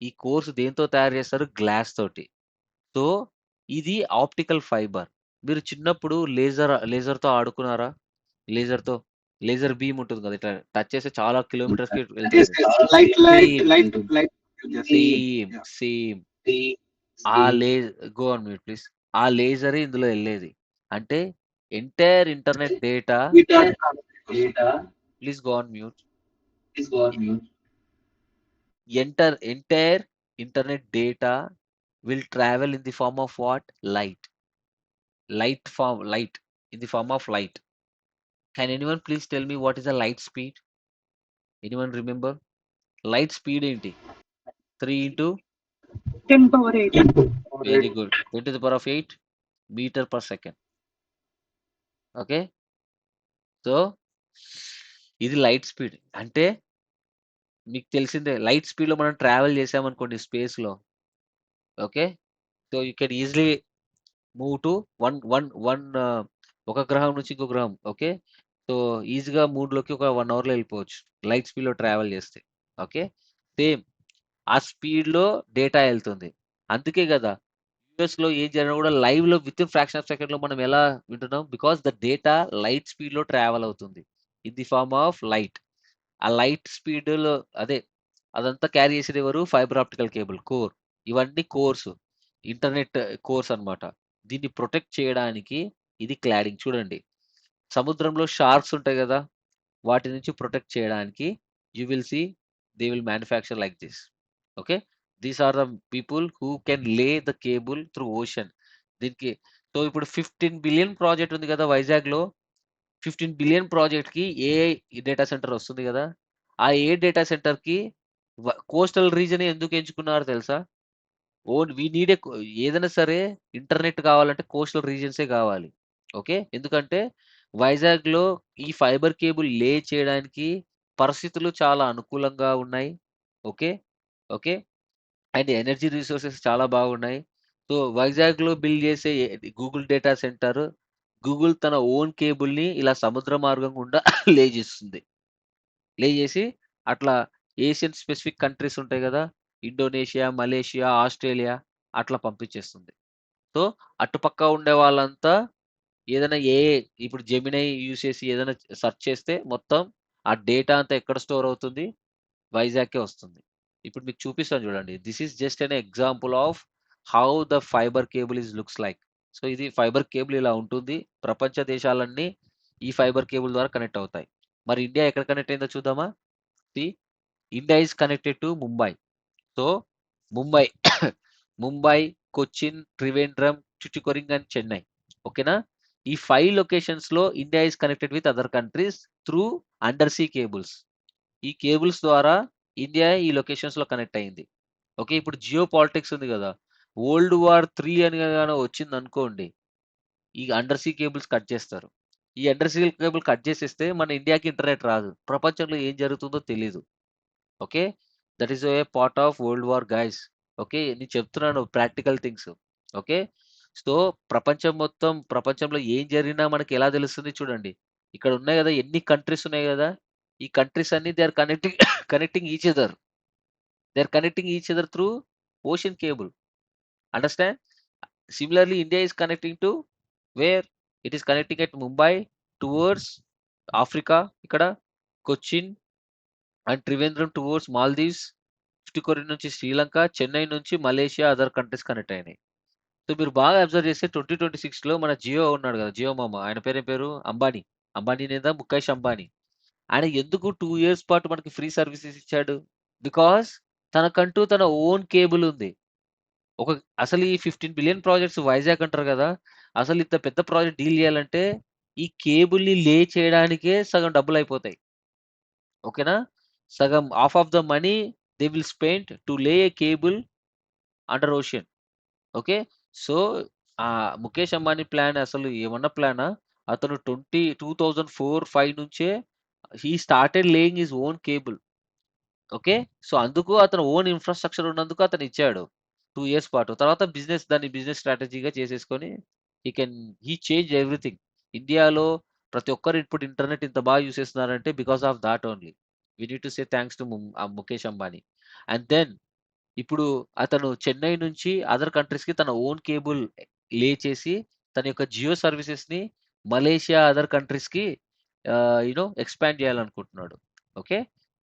A: ఈ కోర్స్ దేనితో తయారు చేస్తారు? గ్లాస్ తోటి. సో, ఇది ఆప్టికల్ ఫైబర్. మీరు చిన్నప్పుడు లేజర్‌తో ఆడుకున్నారా? లేజర్‌తో లేజర్ బీమ్ ఉంటుంది కదా! ఇట్లా టచ్ చేస్తే చాలా కిలోమీటర్స్‌కి
C: Yes,
A: వెళ్తది.
C: yes.
A: Same,
C: Light. Yes.
A: Same,
C: Yeah.
A: Same. ఆ లే గో ఆన్ మ్యూట్ ప్లీజ్. ఆ లేజరే ఇందులో ఎళ్ళేది. అంటే entire internet data
C: Data.
A: Please go on mute.
C: Please go on mute.
A: Entire internet data will travel in the form of what? Light in the form of light. Can anyone please tell me what is the light speed? Anyone remember? Light speed ఏంటి? 3 into
B: 10 power 8.
A: very good. 10 to the power of 8 meter per second. Okay? So ఇది లైట్ స్పీడ్. అంటే మీకు తెలిసిందే లైట్ స్పీడ్‌లో మనం ట్రావెల్ చేసామనుకోండి స్పేస్‌లో. Okay? So you can easily move to one one one ఒక గ్రహం నుంచి ఇంకో గ్రహం. ఓకే? సో ఈజీగా మూన్‌లోకి ఒక 1 అవర్‌లో వెళ్ళిపోవచ్చు. లైట్ స్పీడ్‌లో ట్రావెల్ చేస్తే. ఓకే? సేమ్ ఆ స్పీడ్‌లో డేటా ఎళ్తుంది. అందుకే గదా! యూఎస్‌లో ఏం జరిగినా కూడా లైవ్‌లో వితిన్ ఫ్రాక్షన్ ఆఫ్ సెకండ్‌లో మనం ఎలా వింటున్నాం? బికాస్ ద డేటా లైట్ స్పీడ్‌లో ట్రావెల్ అవుతుంది. In the form of light. ఆ లైట్ స్పీడ్‌లో అదే అదంతా క్యారీ చేసేది ఎవరు? Fibre optical cable core. ఇవన్నీ కోర్స్. ఇంటర్నెట్ కోర్స్ అన్నమాట. దీన్ని ప్రొటెక్ట్ చేయడానికి ఇది క్లాడింగ్. చూడండి. సముద్రంలో షార్క్స్ ఉంటాయి గదా! వాటి నుంచి ప్రొటెక్ట్ చేయడానికి you will see they will manufacture like this. Okay. These are the people who can lay the cable through ocean. దీనికి సో ఇప్పుడు 15 బిలియన్ ప్రాజెక్ట్ ఉంది కదా వైజాగ్‌లో. 15 బిలియన్ ప్రాజెక్ట్‌కి ఏఐ డేటా సెంటర్ వస్తుంది గదా! ఆ ఏ డేటా సెంటర్‌కి కోస్టల్ రీజియనే ఎందుకు ఎంచుకున్నారో తెలుసా? ఓన్ వి నీడ్ ఎ ఏదైనా సరే ఇంటర్నెట్ కావాలంటే కోస్టల్ రీజియన్సే కావాలి. ఓకే. ఎందుకంటే వైజాగ్‌లో ఈ ఫైబర్ కేబుల్ లే చేయడానికి పరిస్థితులు చాలా అనుకూలంగా ఉన్నాయి. Okay. Okay. And energy resources చాలా బాగున్నాయి. సో వైజాగ్‌లో బిల్డ్ చేసే గూగుల్ డేటా సెంటర్ గూగుల్ తన ఓన్ కేబుల్‌ని ఇలా సముద్ర మార్గం గుండా లే చేస్తుంది. లే చేసి అట్లా ఏషియన్ స్పెసిఫిక్ కంట్రీస్ ఉంటాయి గదా! ఇండోనేషియా, మలేషియా, ఆస్ట్రేలియా అట్లా పంపించేస్తుంది. సో, అటుపక్క ఉండే వాళ్ళంతా ఏదైనా ఏఐ ఇప్పుడు జెమినై యూజ్ చేసి ఏదైనా సెర్చ్ చేస్తే మొత్తం ఆ డేటా అంతా ఎక్కడ స్టోర్ అవుతుంది? వైజాగ్‌కే వస్తుంది. ఇప్పుడు మీకు చూపిస్తాను చూడండి. This is just an example of how the fibre cable looks like. So, ఇది ఫైబర్ కేబుల్ ఇలా ఉంటుంది. ప్రపంచ దేశాలన్నీ ఈ ఫైబర్ కేబుల్ ద్వారా కనెక్ట్ అవుతాయి. మరి ఇండియా ఎక్కడ కనెక్ట్ అయిందో చూద్దామా? See India is connected to Mumbai. So, Mumbai, Mumbai, Cochin, Trivandrum, Tuticorin and Chennai. ఓకేనా? ఈ 5 లొకేషన్స్‌లో India is connected with other countries through under sea cables. ఈ కేబుల్స్ ద్వారా ఇండియా ఈ లొకేషన్స్‌లో కనెక్ట్ అయింది. ఓకే. ఇప్పుడు జియో పాలిటిక్స్ ఉంది గదా! వరల్డ్ వార్ 3 అని గాని వచ్చిందనుకోండి, ఈ అండర్ సీ కేబుల్స్ కట్ చేస్తారు. ఈ అండర్ సీ కేబుల్ కట్ చేసేస్తే మన ఇండియాకి ఇంటర్నెట్ రాదు. ప్రపంచంలో ఏం జరుగుతుందో తెలీదు. Okay. That is a part of world war guys. Okay. నేను చెప్తున్నాను ప్రాక్టికల్ థింగ్స్. ఓకే. సో, ప్రపంచంలో ఏం జరిగినా మనకి ఎలా తెలుస్తుంది చూడండి. ఇక్కడ ఉన్నాయి గదా! ఎన్ని కంట్రీస్ ఉన్నాయి గదా! ఈ కంట్రీస్ అన్నీ they are connecting connecting each other. They are connecting each other through ocean cable. Understand? Similarly, India is connecting to where? It is connecting at Mumbai towards Africa, ఇక్కడ కొచ్చిన్ అండ్ త్రివేంద్రం టువర్డ్స్ మాల్దీవ్స్, టుటికోరిన్ నుంచి శ్రీలంక, చెన్నై నుంచి మలేషియా, అదర్ కంట్రీస్ కనెక్ట్ అయినాయి. సో మీరు బాగా అబ్జర్వ్ చేస్తే 2026లో మన జియో ఉన్నాడు కదా! జియో మామ. ఆయన పేరేం పేరు? అంబానీ. అంబానీ లేదా ముఖేష్ అంబానీ. ఆయన ఎందుకు 2 ఇయర్స్ పాటు మనకి ఫ్రీ సర్వీసెస్ ఇచ్చాడు? బికాస్ తనకంటూ తన ఓన్ కేబుల్ ఉంది. ఒక అసలు ఈ 15 బిలియన్ ప్రాజెక్ట్స్ వైజాగ్ అంటారు కదా! అసలు ఇంత పెద్ద ప్రాజెక్ట్ డీల్ చేయాలంటే ఈ కేబుల్‌ని లే చేయడానికే సగం డబ్బులయిపోతాయి. ఓకేనా? సగం half of the money they will spend to lay a cable under ocean. Okay. So, Mukesh Ambani plan అసలు ఏమన్నా ప్లానా? అతను 2004, 5 నుంచే he started laying his own cable. Okay. So, అందుకు అతను ఓన్ ఇన్‌ఫ్రాస్ట్రక్చర్ ఉన్నందుకు అతనిచ్చాడు. 2 ఇయర్స్ పాటు. తర్వాత దాన్ని బిజినెస్ స్ట్రాటజీగా చేసేసుకొని he can he change everything. ఇండియాలో ప్రతి ఒక్కరు ఇప్పుడు ఇంటర్నెట్ ఇంత బాగా యూజ్ చేస్తున్నారంటే because of thought only. We need to say thanks to Mukesh Ambani. And then ఇప్పుడు అతను చెన్నై నుంచి అదర్ కంట్రీస్‌కి తన ఓన్ కేబుల్ లే చేసి, తన యొక్క జియో సర్వీసెస్‌ని మలేషియా, అదర్ కంట్రీస్‌కి ఎక్స్‌పాండ్ చేయాలనుకుంటున్నాడు. ఓకే.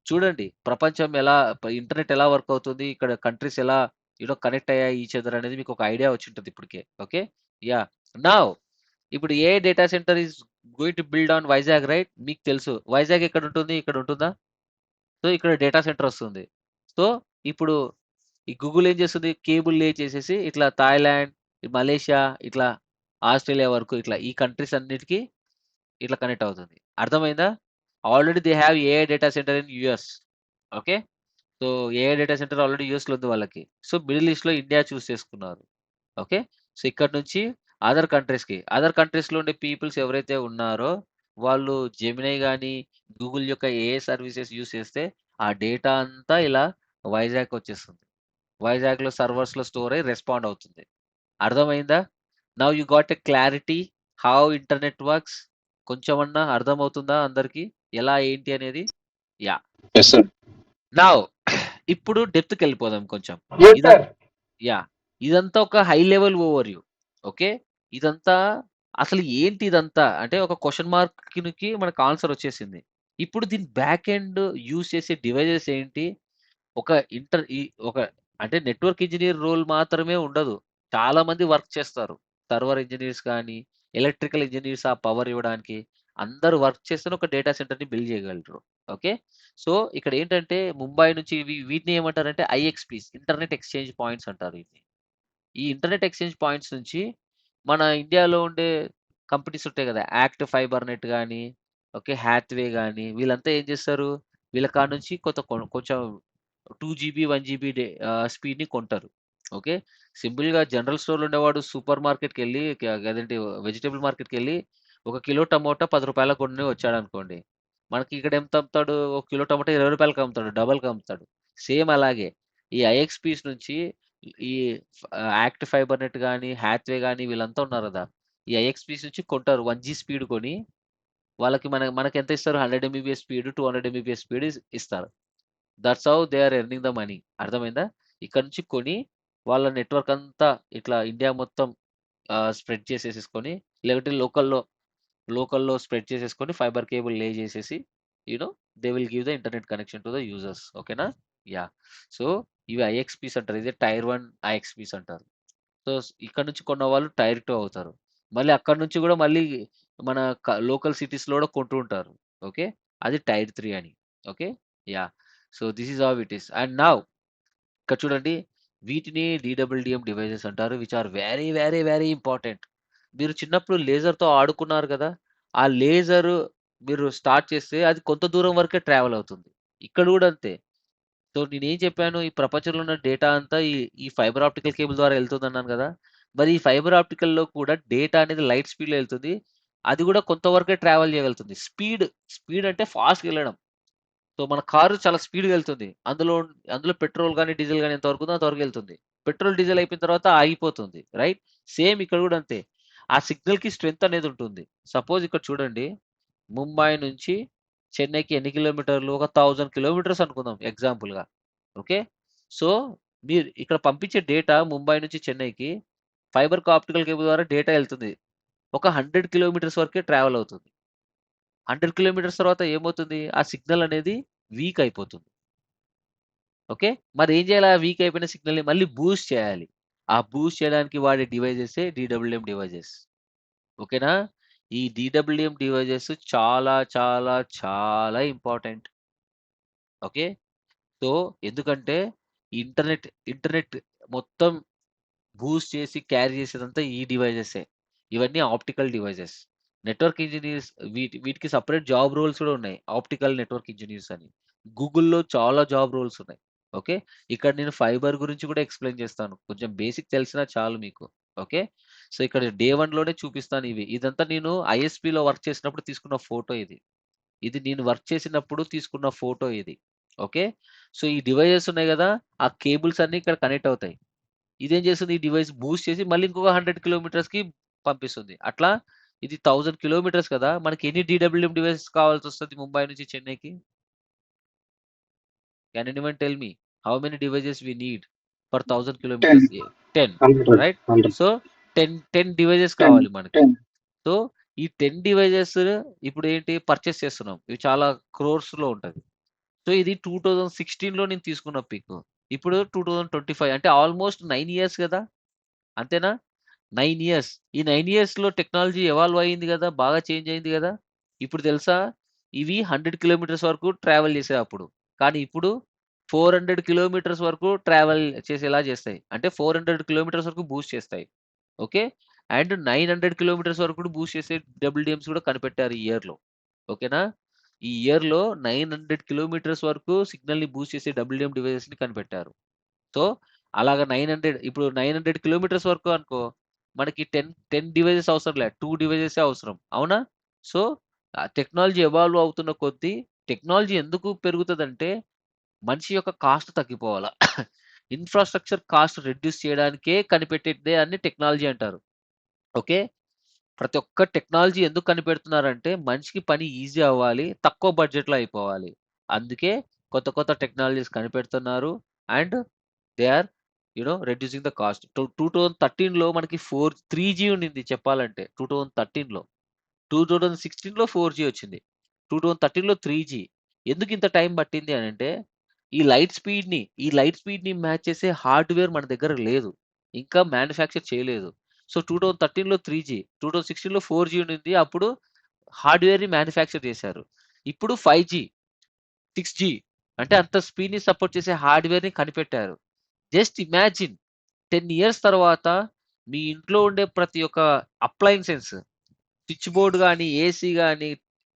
A: చూడండి ప్రపంచం ఎలా ఇంటర్నెట్ ఎలా వర్క్ అవుతుంది. ఇక్కడ కంట్రీస్ ఎలా కనెక్ట్ అయ్యాయి ఈచ్ అదర్ అనేది మీకు ఒక ఐడియా వచ్చుంటది ఇప్పటికే. ఓకే. యాహ్! నౌ ఇప్పుడు a data centre is going to build on Vizag right? మీకు తెలుసు. వైజాగ్ ఎక్కడుంటుంది? ఇక్కడ ఉంటుందా? సో ఇక్కడ డేటా సెంటర్ వస్తుంది. సో ఇప్పుడు ఈ గూగుల్ ఏం చేస్తుంది, కేబుల్ లే చేసేసి ఇట్లా థాయిలాండ్, మలేషియా, ఇట్లా ఆస్ట్రేలియా వరకు ఇట్లా ఈ కంట్రీస్ అన్నిటికీ ఇట్లా కనెక్ట్ అవుతుంది. అర్థమైందా? Already they have AI data centre in US. Okay, so AI data centre already యూఎస్లో ఉంది వాళ్ళకి. సో మిడిల్ ఈస్ట్లో ఇండియా చూస్ చేసుకున్నారు. ఓకే, సో ఇక్కడ నుంచి అదర్ కంట్రీస్లో ఉండే పీపుల్స్ ఎవరైతే ఉన్నారో వాళ్ళు జెమినై కానీ గూగుల్ యొక్క ఏఐ సర్వీసెస్ యూస్ చేస్తే ఆ డేటా అంతా ఇలా వైజాగ్ వచ్చేస్తుంది. వైజాగ్లో సర్వర్స్లో స్టోర్ అయ్యి రెస్పాండ్ అవుతుంది. అర్థమైందా? Now you got a clarity how internet works. కొంచెమన్నా అర్థమవుతుందా అందరికి ఎలా ఏంటి అనేది? యా.
C: Yes, sir.
A: నౌ ఇప్పుడు డెప్త్కి వెళ్ళిపోదాం కొంచెం.
D: Yes,
A: ఇదంతా
D: sir.
A: యా, ఇదంతా ఒక high level over view. Okay, ఇదంతా అసలు ఏంటి ఇదంతా అంటే ఒక క్వశ్చన్ మార్క్కి మనకు ఆన్సర్ వచ్చేసింది. ఇప్పుడు దీని బ్యాక్ ఎండ్ యూస్ చేసే డివైజెస్ ఏంటి? ఒక ఒక అంటే నెట్వర్క్ ఇంజనీర్ రోల్ మాత్రమే ఉండదు. చాలా మంది వర్క్ చేస్తారు. సర్వర్ ఇంజనీర్స్ కానీ, ఎలక్ట్రికల్ ఇంజనీర్స్ ఆ పవర్ ఇవ్వడానికి అందరూ వర్క్ చేస్తేనే ఒక డేటా సెంటర్‌ని బిల్డ్ చేయగలరు. ఓకే, సో ఇక్కడ ఏంటంటే ముంబై నుంచి వీటిని ఏమంటారంటే ఐఎక్స్‌పీస్, ఇంటర్నెట్ ఎక్స్‌చేంజ్ పాయింట్స్ అంటారు వీటిని. ఈ ఇంటర్నెట్ ఎక్స్‌చేంజ్ పాయింట్స్ నుంచి మన ఇండియాలో ఉండే కంపెనీస్ ఉంటాయి కదా! యాక్ట్ ఫైబర్ నెట్ గాని, ఓకే, హ్యాత్వే గాని వీళ్ళంతా ఏం చేస్తారు? వీళ్ళ కాడ నుంచి కొంచెం 2 జీబీ, 1 జీబీ స్పీడ్‌ని కొంటారు. ఓకే, సింపుల్‌గా జనరల్ స్టోర్‌లో ఉండేవాడు సూపర్ మార్కెట్‌కెళ్ళి అదేంటి వెజిటబుల్ మార్కెట్‌కెళ్ళి ఒక కిలో టమోటా రూ. 10 కొని వచ్చాడనుకోండి. మనకి ఇక్కడ ఎంత అమ్ముతాడు? ఒక కిలో టమాటా రూ. 20కి అమ్ముతాడు. డబల్‌కి అమ్ముతాడు. సేమ్ అలాగే ఈ ఐఎక్స్‌పీస్ నుంచి ఈ యాక్ట్ ఫైబర్ నెట్ గాని, హ్యాత్వే గాని వీళ్ళంతా ఉన్నారు కదా! ఈ ఐఎక్స్‌పీస్ నుంచి కొంటారు. 1 జీ స్పీడ్ కొని వాళ్ళకి మనకెంత ఇస్తారు? 100 ఎంబీపీఎస్ స్పీడ్, 200 ఎంబీపీఎస్ స్పీడ్ ఇస్తారు. That's how they are earning the money. అర్థమైందా? ఇక్కడ నుంచి కొని వాళ్ళ నెట్వర్క్ అంతా ఇట్లా ఇండియా మొత్తం స్ప్రెడ్ చేసేసేసుకొని, లేకపోతే లోకల్‌లో స్ప్రెడ్ చేసేసుకొని ఫైబర్ కేబుల్ లే చేసేసి they will give the internet connection to the users. ఓకేనా? యాహ్! సో ఇవి ఐఎక్స్‌పీస్ అంటారు. ఇదే టైర్ 1 ఐఎక్స్‌పీస్ అంటారు. సో ఇక్కడ నుంచి కొన్నవాళ్ళు టైర్ 2 అవుతారు. మళ్ళీ అక్కడి నుంచి కూడా మళ్ళీ మన లోకల్ సిటీస్‌లో కూడా కొంటూ ఉంటారు. ఓకే, అది టైర్ 3 అని. Okay, yeah! So this is how it is. And now ఇక్కడ చూడండి, వీటిని డీడబ్ల్యూడీఎం డివైసెస్ అంటారు. Which are very very very important. మీరు చిన్నప్పుడు లేజర్‌తో ఆడుకున్నారు కదా! ఆ లేజర్ మీరు స్టార్ట్ చేస్తే అది కొంత దూరం వరకే ట్రావెల్ అవుతుంది. ఇక్కడ కూడా అంతే. సో నేనేం చెప్పాను? ఈ ప్రపంచంలో ఉన్న డేటా అంతా ఈ ఫైబర్ ఆప్టికల్ కేబుల్ ద్వారా వెళ్తుందన్నాను కదా! మరి ఈ ఫైబర్ ఆప్టికల్‌లో కూడా డేటా అనేది లైట్ స్పీడ్‌లో వెళ్తుంది. అది కూడా కొంత వరకే ట్రావెల్ చేయగలుగుతుంది. స్పీడ్ అంటే ఫాస్ట్‌గా వెళ్ళడం. సో మన కారు చాలా స్పీడ్‌గా వెళ్తుంది. అందులో పెట్రోల్ గాని, డీజిల్ గాని ఎంత వరకు ఉందో అంతవరకు వెళ్తుంది. పెట్రోల్, డీజిల్ అయిపోయిన తర్వాత ఆగిపోతుంది. రైట్? సేమ్ ఇక్కడ కూడా అంతే. ఆ సిగ్నల్‌కి స్ట్రెంత్ అనేది ఉంటుంది. సపోజ్ ఇక్కడ చూడండి, ముంబై నుంచి చెన్నైకి ఎన్ని కిలోమీటర్లు? ఒక 1000 కిలోమీటర్స్ అనుకుందాం ఎగ్జాంపుల్‌గా. ఓకే, సో మీరు ఇక్కడ పంపించే డేటా ముంబై నుంచి చెన్నైకి ఫైబర్ ఆప్టికల్ కేబుల్ ద్వారా డేటా వెళ్తుంది. ఒక 100 కిలోమీటర్స్ వరకే ట్రావెల్ అవుతుంది. 100 కిలోమీటర్స్ తర్వాత ఏమవుతుంది? ఆ సిగ్నల్ అనేది వీక్ అయిపోతుంది. ఓకే, మరి ఏం చేయాలి? ఆ వీక్ అయిపోయిన సిగ్నల్‌ని మళ్ళీ బూస్ట్ చేయాలి. ఆ బూస్ట్ చేయడానికి వాడే డివైజెసే డీడబ్ల్యూఎం డివైజెస్. ఓకేనా? ఈ డీడబ్ల్యూఎం డివైజెస్ చాలా చాలా చాలా ఇంపార్టెంట్. ఓకే, సో ఎందుకంటే ఇంటర్నెట్ మొత్తం బూస్ట్ చేసి క్యారీ చేసేదంతా ఈ డివైజెసే. ఇవన్నీ ఆప్టికల్ డివైజెస్. నెట్వర్క్ ఇంజినీర్స్ వీటికి సెపరేట్ జాబ్ రోల్స్ కూడా ఉన్నాయి. ఆప్టికల్ నెట్వర్క్ ఇంజినీర్స్ అని. గూగుల్‌లో చాలా జాబ్ రోల్స్ ఉన్నాయి. ఓకే, ఇక్కడ నేను ఫైబర్ గురించి కూడా ఎక్స్‌ప్లెయిన్ చేస్తాను. కొంచెం బేసిక్ తెలిసినా చాలు మీకు. ఓకే, సో ఇక్కడ డే 1లోనే చూపిస్తాను ఇవి. ఇదంతా నేను ఐఎస్‌పీలో వర్క్ చేసినప్పుడు తీసుకున్న ఫోటో ఇది. ఇది నేను వర్క్ చేసినప్పుడు తీసుకున్న ఫోటో ఇది. ఓకే, సో ఈ డివైజెస్ ఉన్నాయి గదా! ఆ కేబుల్స్ అన్నీ ఇక్కడ కనెక్ట్ అవుతాయి. ఇదేం చేస్తుంది? ఈ డివైస్ బూస్ట్ చేసి మళ్ళీ ఇంకొక 100 కిలోమీటర్స్‌కి పంపిస్తుంది. అట్లా ఇది 1000 కిలోమీటర్స్ కదా! మనకి ఎన్ని డీడబ్ల్యూఎం డివైసెస్ కావాల్సొస్తది ముంబై నుంచి చెన్నైకి? Can anyone tell me? How many devices we need for 1000
C: 10,
A: kilometres? 10.
C: 100,
A: right?
C: 100,
A: so 10 devices
C: 10,
A: కావాలి మనకి.
C: 10.
A: సో ఈ 10 డివైసెస్ ఇప్పుడు ఏంటి పర్చేస్ చేస్తున్నాం. ఇవి చాలా క్రోర్స్‌లో ఉంటది. సో ఇది 2016లో నేను తీసుకున్న పిక్. ఇప్పుడు 2025 అంటే ఆల్‌మోస్ట్ 9 ఇయర్స్ గదా! అంతేనా? 9 ఇయర్స్. ఈ 9 ఇయర్స్‌లో టెక్నాలజీ ఎవాల్వ్ అయింది గదా! బాగా చేంజ్ అయింది గదా! ఇప్పుడు తెలుసా? ఇవి 100 కిలోమీటర్స్ వరకు ట్రావెల్ చేసాయి అప్పుడు. కానీ ఇప్పుడు 400 కిలోమీటర్స్ వరకు ట్రావెల్ చేసేలా చేస్తాయి. అంటే 400 కిలోమీటర్స్ వరకు బూస్ట్ చేస్తాయి. ఓకే. అండ్ 900 కిలోమీటర్స్ వరకు కూడా బూస్ట్ చేసే డబ్ల్యూడిఎమ్స్ కూడా కనిపెట్టారు ఈ ఇయర్‌లో. ఓకేనా? ఈ ఇయర్‌లో 900 కిలోమీటర్స్ వరకు సిగ్నల్‌ని బూస్ట్ చేసే డబ్ల్యూడిఎం డివైసెస్‌ని కనిపెట్టారు. సో, అలాగా 900 ఇప్పుడు 900 కిలోమీటర్స్ వరకు అనుకో, మనకి 10 డివైసెస్ అవసరం లే. 2 డివైసెసే అవసరం. అవునా? సో, టెక్నాలజీ ఎవాల్వ్ అవుతున్న కొద్దీ టెక్నాలజీ ఎందుకు పెరుగుతదంటే, మనిషి యొక్క కాస్ట్ తగ్గిపోవాల. ఇన్‌ఫ్రాస్ట్రక్చర్ కాస్ట్ రెడ్యూస్ చేయడానికే కనిపెట్టిద్దే అని టెక్నాలజీ అంటారు. ఓకే. ప్రతి ఒక్క టెక్నాలజీ ఎందుకు కనిపెడుతున్నారంటే, మనిషికి పని ఈజీ అవ్వాలి. తక్కువ బడ్జెట్‌లో అయిపోవాలి. అందుకే కొత్త కొత్త టెక్నాలజీస్ కనిపెడుతున్నారు. And they are reducing the cost. 2013లో మనకి 3G ఉండింది చెప్పాలంటే 2013లో. 2016లో 4G వచ్చింది. 2013లో 3G. ఎందుకు ఇంత టైం పట్టింది అనంటే, ఈ లైట్ స్పీడ్‌ని మ్యాచ్ చేసే హార్డ్‌వేర్ మన దగ్గర లేదు. ఇంకా మ్యానుఫ్యాక్చర్ చేయలేదు. సో, 2013లో 3G, 2016లో 4G ఉండింది. అప్పుడు హార్డ్‌వేర్‌ని మ్యానుఫ్యాక్చర్ చేశారు. ఇప్పుడు 5G, 6G అంటే అంత స్పీడ్‌ని సపోర్ట్ చేసే హార్డ్‌వేర్‌ని కనిపెట్టారు. జస్ట్ ఇమాజిన్ 10 ఇయర్స్ తర్వాత మీ ఇంట్లో ఉండే ప్రతి ఒక్క అప్లయెన్సెస్, స్విచ్ బోర్డ్ గాని, ఏసీ గాని,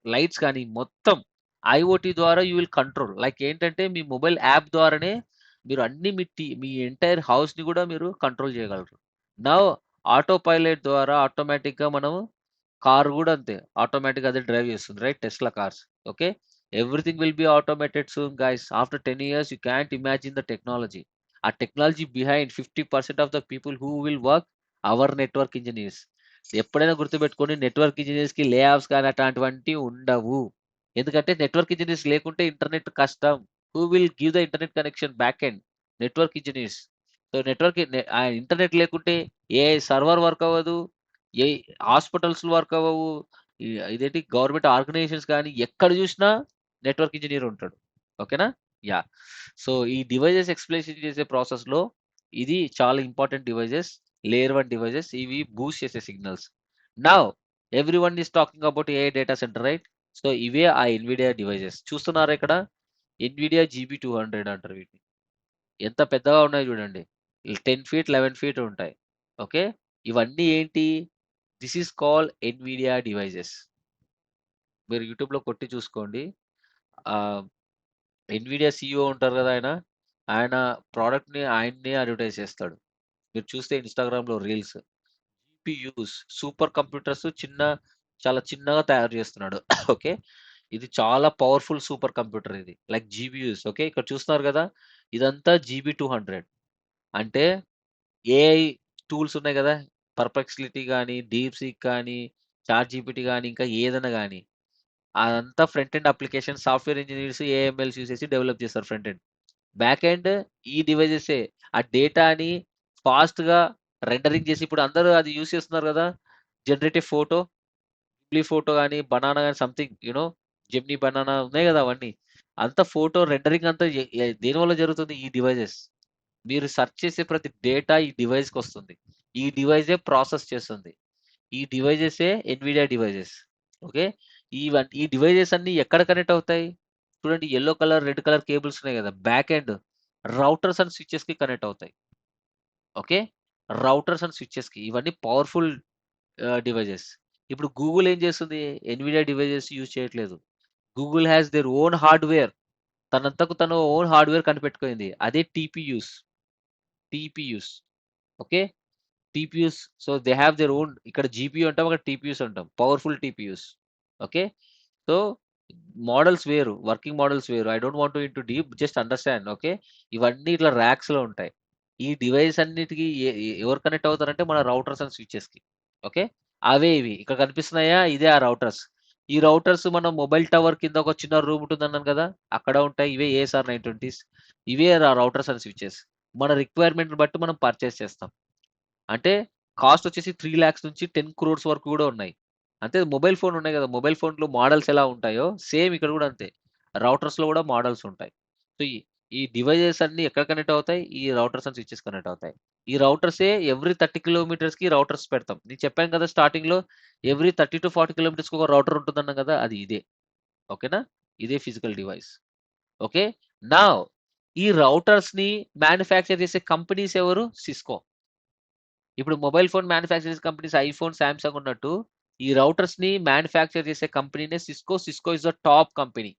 A: లైట్స్ గాని మొత్తం ఐఓటీ ద్వారా యూ విల్ కంట్రోల్. లైక్ ఏంటంటే మీ మొబైల్ యాప్ ద్వారానే మీరు అన్ని మీ ఎంటైర్ హౌస్‌ని కూడా మీరు కంట్రోల్ చేయగలరు. నౌ ఆటో పైలట్ ద్వారా ఆటోమేటిక్‌గా మనం కార్ కూడా అంతే. ఆటోమేటిక్‌గా అదే డ్రైవ్ చేస్తుంది. Right? Tesla cars. Okay. Everything will be automated soon guys. After 10 years you can't imagine the technology. ఆ technology behind 50% of the people who will work our network engineers. ఎప్పుడైనా గుర్తుపెట్టుకోండి, నెట్వర్క్ ఇంజినీర్స్‌కి లే ఆఫ్స్ కానీ అట్లాంటివంటివి ఉండవు. ఎందుకంటే నెట్వర్క్ ఇంజినీర్స్ లేకుంటే ఇంటర్నెట్ కష్టం. Who will give the internet connection back end? Network engineers. So, internet లేకుంటే ఏ సర్వర్ వర్క్ అవ్వదు. ఏ హాస్పిటల్స్‌లో వర్క్ అవ్వవు. ఇదేంటి గవర్నమెంట్ ఆర్గనైజేషన్స్ గాని ఎక్కడ చూసినా నెట్వర్క్ ఇంజినీర్ ఉంటాడు. ఓకేనా? యాహ్! సో, ఈ డివైసెస్ ఎక్స్‌ప్లనేషన్ చేసే ప్రాసెస్‌లో ఇది చాలా ఇంపార్టెంట్ డివైసెస్. Layer 1 devices. ఇవి బూస్ట్ చేసే signals. Now everyone is talking about AI data centre right? So, ఇవే ఆ ఎన్విడియా డివైసెస్. చూస్తున్నారా ఇక్కడ? ఎన్విడియా జీబీ200 అంటారు వీటిని. ఎంత పెద్దగా ఉన్నాయో చూడండి. 10 ఫీట్, 11 ఫీట్ ఉంటాయి. ఓకే. ఇవన్నీ ఏంటి? This is called Nvidia devices. మీరు యూట్యూబ్‌లో కొట్టి చూసుకోండి. ఆహ్, ఎన్విడియా సీఈఓ ఉంటారు కదా ఆయన. ఆయన ప్రొడక్ట్‌ని ఆయన్నే అడ్వర్టైజ్ చేస్తాడు. మీరు చూస్తే ఇన్‌స్టాగ్రామ్‌లో రీల్స్. జీపీయూస్ సూపర్ కంప్యూటర్స్ చాలా చిన్నగా తయారు చేస్తున్నాడు. ఓకే. ఇది చాలా పవర్‌ఫుల్ సూపర్ కంప్యూటర్ ఇది. Like GPUs. ఓకే. ఇక్కడ చూస్తున్నారు కదా! ఇదంతా జీబీ200. అంటే ఏఐ టూల్స్ ఉన్నాయి గదా! పర్‌ప్లెక్సిటీ గాని, డీప్‌సీక్ కానీ, చాట్‌జీపీటీ గాని, ఇంకా ఏదైనా గాని, అదంతా front end application software engineers AMLs use చేసి డెవలప్ చేస్తారు ఫ్రంట్ ఎండ్. బ్యాక్ ఎండ్ ఈ డివైసెసే. ఆ డేటాని ఫాస్ట్‌గా రెండరింగ్ చేసి ఇప్పుడు అందరూ అది యూజ్ చేస్తున్నారు గదా! జనరేటివ్ ఫోటో, గిబ్లీ ఫోటో గాని, బనానా గాని సంథింగ్ జెమినీ బనానా ఉన్నాయి గదా! అవన్నీ. అంతా ఫోటో రెండరింగ్ అంతా దేనివల్ల జరుగుతుంది? ఈ డివైసెస్. మీరు సెర్చ్ చేసే ప్రతి డేటా ఈ డివైస్‌కొస్తుంది. ఈ డివైసే ప్రాసెస్ చేస్తుంది. ఈ డివైజెసే ఎన్విడియా డివైజెస్. ఓకే. ఈ డివైజెస్ అన్నీ ఎక్కడ కనెక్ట్ అవుతాయి? చూడండి yellow colour, red colour cables ఉన్నాయి గదా! బ్యాక్ ఎండ్ రౌటర్స్ అండ్ స్విచెస్‌కి కనెక్ట్ అవుతాయి. ఓకే. రౌటర్స్ అండ్ స్విచెస్‌కి ఇవన్నీ పవర్‌ఫుల్ డివైజెస్. ఇప్పుడు గూగుల్ ఏం చేస్తుంది? ఎన్విడియా డివైజెస్ యూజ్ చేయట్లేదు. Google has their own hardware. తనంతకు తను ఓన్ హార్డ్‌వేర్ కనిపెట్టుకుంది. అదే TPUs. Okay. TPUs. So, they have their own ఇక్కడ జీపీయూ అంటాం. అక్కడ టీపీయూస్ అంటాం. పవర్‌ఫుల్ టీపీయూస్. ఓకే. సో, మోడల్స్ వేరు. వర్కింగ్ మోడల్స్ వేరు. I don't want to into deep just understand. Okay. ఇవన్నీ ఇట్లా ర్యాక్స్‌లో ఉంటాయి. ఈ డివైస్ అన్నిటికి ఎవరు కనెక్ట్ అవుతారంటే మన రౌటర్స్ అండ్ స్విచెస్‌కి. ఓకే. అవే ఇవి. ఇక్కడ కనిపిస్తున్నాయా? ఇదే ఆ రౌటర్స్. ఈ రౌటర్స్ మన మొబైల్ టవర్ కింద ఒక చిన్న రూమ్ ఉంటుందన్నాను కదా! అక్కడ ఉంటాయి. ఇవే ఏఎస్ఆర్ 920స్. ఇవే రౌటర్స్ అండ్ స్విచెస్. మన రిక్వైర్మెంట్‌ని బట్టి మనం పర్చేస్ చేస్తాం. అంటే కాస్ట్ వచ్చేసి 3,00,000 నుంచి 10 క్రోర్స్ వరకు కూడా ఉన్నాయి. అంతే మొబైల్ ఫోన్ ఉన్నాయి గదా! మొబైల్ ఫోన్‌లో మోడల్స్ ఎలా ఉంటాయో సేమ్ ఇక్కడ గూడా అంతే. రౌటర్స్‌లో గూడా మోడల్స్ ఉంటాయి. సో, ఈ డివైజెస్ అన్నీ ఎక్కడ కనెక్ట్ అవుతాయి? ఈ రౌటర్స్ అండ్ స్విచెస్ కనెక్ట్ అవుతాయి. ఈ రౌటర్సే ఎవ్రీ 30 కిలోమీటర్స్‌కి రౌటర్స్ పెడతాం. నేను చెప్పాను కదా! స్టార్టింగ్‌లో ఎవ్రీ 30-40 కిలోమీటర్స్‌కి ఒక రౌటర్ ఉంటుందన్నాను గదా! అది ఇదే. ఓకేనా? ఇదే ఫిజికల్ డివైస్. ఓకే. నా ఈ రౌటర్స్ ని మ్యానుఫ్యాక్చర్ చేసే కంపెనీస్ ఎవరు? సిస్కో. ఇప్పుడు మొబైల్ ఫోన్ మ్యానుఫ్యాక్చర్ చేసే కంపెనీస్ ఐఫోన్, సామ్సంగ్ ఉన్నట్టు ఈ రౌటర్స్ ని మ్యానుఫ్యాక్చర్ చేసే కంపెనీనే Cisco. Cisco is the top company.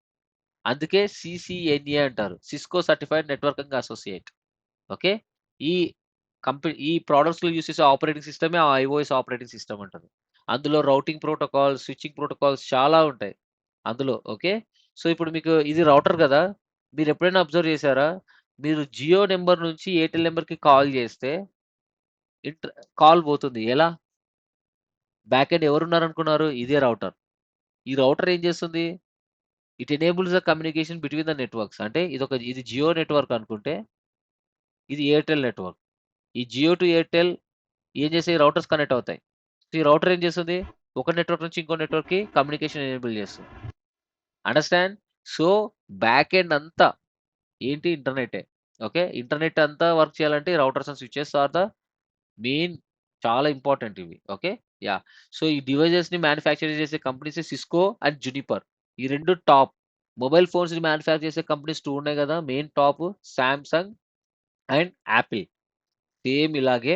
A: అందుకే సిసిఎన్ఏ అంటారు, Cisco certified networking associate. Okay, ఈ కంపెనీ ఈ ప్రోడక్ట్స్ లో యూస్ చేసే ఆపరేటింగ్ సిస్టమే ఐఓఎస్ ఆపరేటింగ్ సిస్టమ్ అంటారు. అందులో రౌటింగ్ ప్రోటోకాల్స్, స్విచ్చింగ్ ప్రోటోకాల్స్ చాలా ఉంటాయి అందులో. ఓకే, సో ఇప్పుడు మీకు ఇది రౌటర్ కదా, మీరు ఎప్పుడైనా అబ్జర్వ్ చేశారా? మీరు జియో నెంబర్ నుంచి ఎయిర్టెల్ నెంబర్ కి కాల్ చేస్తే కాల్ పోతుంది ఎలా? బ్యాక్ ఎండ్ ఎవరున్నారు అనుకున్నారు? ఇదే రౌటర్. ఈ రౌటర్ ఏం చేస్తుంది? It enables the communication between the networks. అంటే ఇది జియో నెట్వర్క్ అనుకుంటే ఇది ఎయిర్టెల్ నెట్వర్క్. ఈ జియో టు ఎయిర్టెల్ ఏం చేసే రౌటర్స్ కనెక్ట్ అవుతాయి. ఈ రౌటర్ ఏం చేస్తుంది? ఒక నెట్వర్క్ నుంచి ఇంకో నెట్వర్క్ కి కమ్యూనికేషన్ ఎనేబుల్ చేస్తుంది. అండర్స్టాండ్? సో బ్యాక్ ఎండ్ అంతా ఏంటి? ఇంటర్నెటే. ఓకే, ఇంటర్నెట్ అంతా వర్క్ చేయాలంటే routers and switches are the main, చాలా ఇంపార్టెంట్ ఇవి. Okay, yeah. సో ఈ డివైజెస్ ని మ్యానుఫ్యాక్చర్ చేసే కంపెనీస్ సిస్కో అండ్ జునిపర్. ఈ రెండు టాప్. మొబైల్ ఫోన్స్ ని మ్యానుఫ్యాక్చర్ చేసే కంపెనీస్ 2 ఉన్నాయి కదా, main top Samsung and Apple. Same ఇలాగే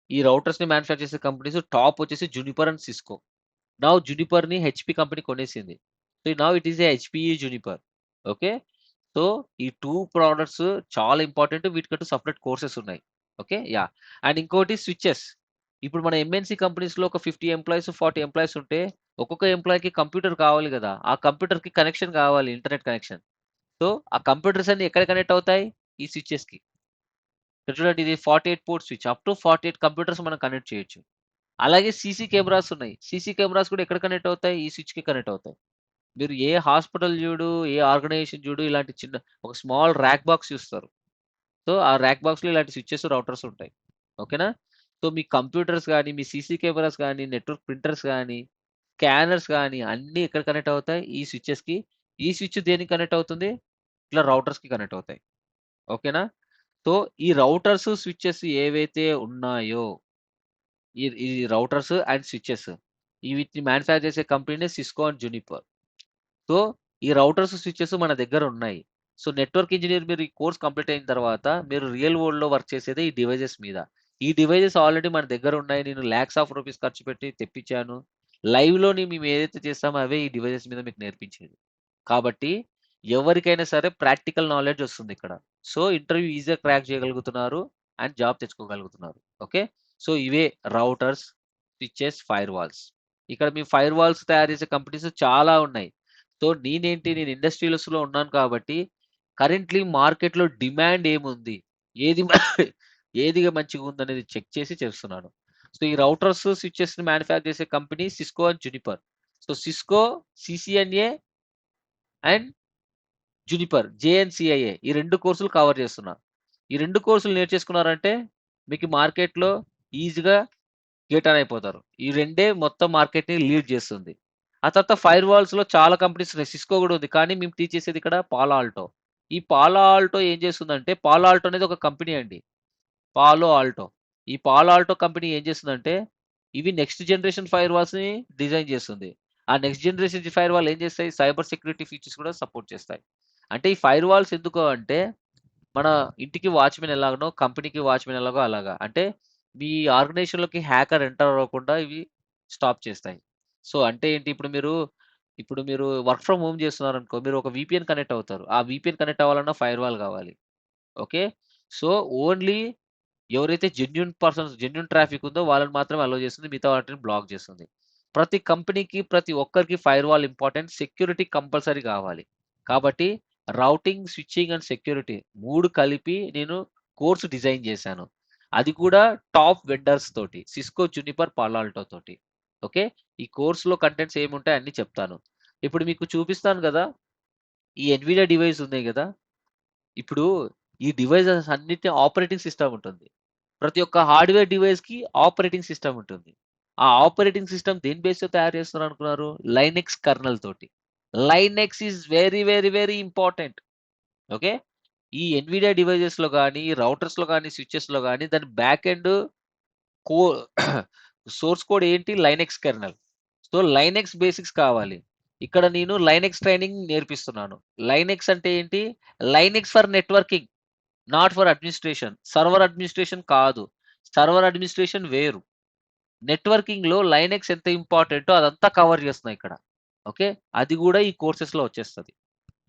A: ఈ రౌటర్స్ ని మ్యానుఫ్యాక్చర్ చేసే కంపెనీస్ టాప్ వచ్చేసి Juniper and Cisco. Now Juniper ని హెచ్పి కంపెనీ కొనేసింది. So now it is a HPE Juniper. Okay, so ఈ 2 ప్రోడక్ట్స్ చాలా ఇంపార్టెంట్. వీటికంటూ సపరేట్ కోర్సెస్ ఉన్నాయి. Okay, yeah. అండ్ ఇంకోటి స్విచెస్. ఇప్పుడు మన ఎంఎన్సి కంపెనీస్ లో ఒక 50 ఎంప్లాయీస్, 40 ఎంప్లాయీస్ ఉంటే ఒక్కొక్క ఎంప్లాయీకి కంప్యూటర్ కావాలి కదా, ఆ కంప్యూటర్ కి కనెక్షన్ కావాలి, ఇంటర్నెట్ కనెక్షన్. సో ఆ కంప్యూటర్స్ అన్ని ఎక్కడ కనెక్ట్ అవుతాయి? ఈ స్విచెస్ కి. ఇక్కడ చూడండి, ఇది 48 port switch. Up to 48 computers మనం కనెక్ట్ చేయొచ్చు. అలాగే సీసీ కెమెరాస్ ఉన్నాయి. సీసీ కెమెరాస్ కూడా ఎక్కడ కనెక్ట్ అవుతాయి? ఈ స్విచ్ కి కనెక్ట్ అవుతాయి. మీరు ఏ హాస్పిటల్ చూడు, ఏ ఆర్గనైజేషన్ చూడు, ఇలాంటి చిన్న ఒక స్మాల్ ర్యాక్ బాక్స్ చూస్తారు. సో ఆ ర్యాక్ బాక్స్ లో ఇలాంటి స్విచెస్, రౌటర్స్ ఉంటాయి. ఓకేనా? సో మీ కంప్యూటర్స్ కానీ, మీ సీసీ కెమెరాస్ కానీ, నెట్వర్క్ ప్రింటర్స్ కానీ, స్కానర్స్ కానీ అన్నీ ఎక్కడ కనెక్ట్ అవుతాయి? ఈ స్విచెస్ కి. ఈ స్విచ్ దేనికి కనెక్ట్ అవుతుంది? ఇట్లా రౌటర్స్ కి కనెక్ట్ అవుతాయి. ఓకేనా? సో ఈ రౌటర్స్, స్విచెస్ ఏవైతే ఉన్నాయో, ఈ రౌటర్స్ అండ్ స్విచెస్, వీటిని మ్యానుఫ్యాక్చర్ చేసే company Cisco and Juniper. So ఈ రౌటర్స్, స్విచెస్ మన దగ్గర ఉన్నాయి. సో నెట్వర్క్ ఇంజనీర్ మీరు ఈ కోర్స్ కంప్లీట్ అయిన తర్వాత మీరు రియల్ వరల్డ్ లో వర్క్ చేసేది ఈ డివైజెస్ మీద. ఈ డివైజెస్ ఆల్రెడీ మన దగ్గర ఉన్నాయి. నేను లాక్స్ ఆఫ్ రూపీస్ ఖర్చు పెట్టి తెప్పించాను. లైవ్ లోని మేము ఏదైతే చేస్తామో అవే ఈ డివైజెస్ మీద మీకు నేర్పించేది. కాబట్టి ఎవరికైనా సరే ప్రాక్టికల్ నాలెడ్జ్ వస్తుంది ఇక్కడ. సో ఇంటర్వ్యూ ఈజీగా క్రాక్ చేయగలుగుతున్నారు అండ్ జాబ్ తెచ్చుకోగలుగుతున్నారు. ఓకే, సో ఇవే రౌటర్స్, స్విచెస్, ఫైర్ వాల్స్. ఇక్కడ మీ ఫైర్ వాల్స్ తయారు చేసే కంపెనీస్ చాలా ఉన్నాయి. సో నేను ఇండస్ట్రియల్స్లో ఉన్నాను కాబట్టి కరెంట్లీ మార్కెట్లో డిమాండ్ ఏముంది, ఏది ఏదిగా మంచిగా ఉందనేది చెక్ చేసి చేస్తున్నాను. సో ఈ రౌటర్స్, స్విచెస్ ని మ్యానుఫ్యాక్చర్ చేసే company Cisco and Juniper. So Cisco, CCNA and Juniper, JNCIA, ఈ 2 కోర్సులు కవర్ చేస్తున్నా. ఈ 2 కోర్సులు నేర్చేసుకున్నారంటే మీకు మార్కెట్లో ఈజీగా గెట్ ఆన్ అయిపోతారు. ఈ రెండే మొత్తం మార్కెట్ ని లీడ్ చేస్తుంది. ఆ తర్వాత ఫైర్ వాల్స్ లో చాలా కంపెనీస్ ఉన్నాయి. సిస్కో కూడా ఉంది, కానీ మేము టీచ్ చేసేది ఇక్కడ పాలో ఆల్టో. ఈ పాలో ఆల్టో ఏం చేస్తుందంటే, పాలో ఆల్టో అనేది ఒక కంపెనీ అండి. పాలో ఆల్టో. ఈ పాలో ఆల్టో కంపెనీ ఏం చేస్తుందంటే, ఇవి నెక్స్ట్ జనరేషన్ ఫైర్ వాల్స్ ని డిజైన్ చేస్తుంది. ఆ నెక్స్ట్ జనరేషన్ ఫైర్ వాల్ ఏం చేస్తాయి? సైబర్ సెక్యూరిటీ ఫీచర్స్ కూడా సపోర్ట్ చేస్తాయి. అంటే ఈ ఫైర్ వాల్స్ ఎందుకు అంటే, మన ఇంటికి వాచ్మెన్ ఎలాగనో, కంపెనీకి వాచ్మెన్ ఎలాగో అలాగా. అంటే మీ ఆర్గనైజేషన్‌లోకి హ్యాకర్ ఎంటర్ అవ్వకుండా ఇవి స్టాప్ చేస్తాయి. సో అంటే ఏంటి? ఇప్పుడు మీరు వర్క్ ఫ్రమ్ హోమ్ చేస్తున్నారనుకో, మీరు ఒక వీపీఎన్ కనెక్ట్ అవుతారు. ఆ వీపీఎన్ కనెక్ట్ అవ్వాలన్నా ఫైర్‌వాల్ కావాలి. ఓకే. సో ఓన్లీ ఎవరైతే జెన్యూన్ పర్సన్స్, జెన్యూన్ ట్రాఫిక్ ఉందో వాళ్ళని మాత్రమే అలో చేస్తుంది. మిగతా వాటిని బ్లాక్ చేస్తుంది. ప్రతి కంపెనీకి, ప్రతి ఒక్కరికి ఫైర్‌వాల్ ఇంపార్టెంట్. సెక్యూరిటీ కంపల్సరీ కావాలి. కాబట్టి రౌటింగ్, స్విచ్చింగ్ అండ్ సెక్యూరిటీ 3 కలిపి నేను కోర్స్ డిజైన్ చేశాను. అది కూడా టాప్ వెండర్స్ తోటి. సిస్కో, జునిపర్, పాలో ఆల్టో తోటి. ఓకే. ఈ కోర్స్‌లో కంటెంట్స్ ఏముంటాయి అన్నీ చెప్తాను. ఇప్పుడు మీకు చూపిస్తాను కదా! ఈ ఎన్విడియా డివైస్ ఉన్నాయి కదా! ఇప్పుడు ఈ డివైసెస్ అన్నిటి ఆపరేటింగ్ సిస్టమ్ ఉంటుంది. ప్రతి ఒక్క హార్డ్‌వేర్ డివైస్‌కి ఆపరేటింగ్ సిస్టమ్ ఉంటుంది. ఆ ఆపరేటింగ్ సిస్టమ్ దేని బేస్‌తో తయారు చేస్తున్నారు అనుకున్నారు? లైనెక్స్ కర్నల్ తోటి. Linux is very, very, very important. Okay. ఈ ఎన్విడియా డివైసెస్‌లో గాని, రౌటర్స్‌లో గాని, స్విచెస్‌లో గాని దాని బ్యాక్ ఎండ్ కో సోర్స్ కోడ్ ఏంటి? Linux kernel. So, Linux basics కావాలి. ఇక్కడ నేను లైనెక్స్ ట్రైనింగ్ నేర్పిస్తున్నాను. లైనెక్స్ అంటే ఏంటి? Linux for networking, not for administration. Server administration కాదు. సర్వర్ అడ్మినిస్ట్రేషన్ వేరు. నెట్వర్కింగ్‌లో లైనెక్స్ ఎంత ఇంపార్టెంటో అదంతా కవర్ చేస్తున్నా ఇక్కడ. ఓకే. అది కూడా ఈ కోర్సెస్‌లో వచ్చేస్తది.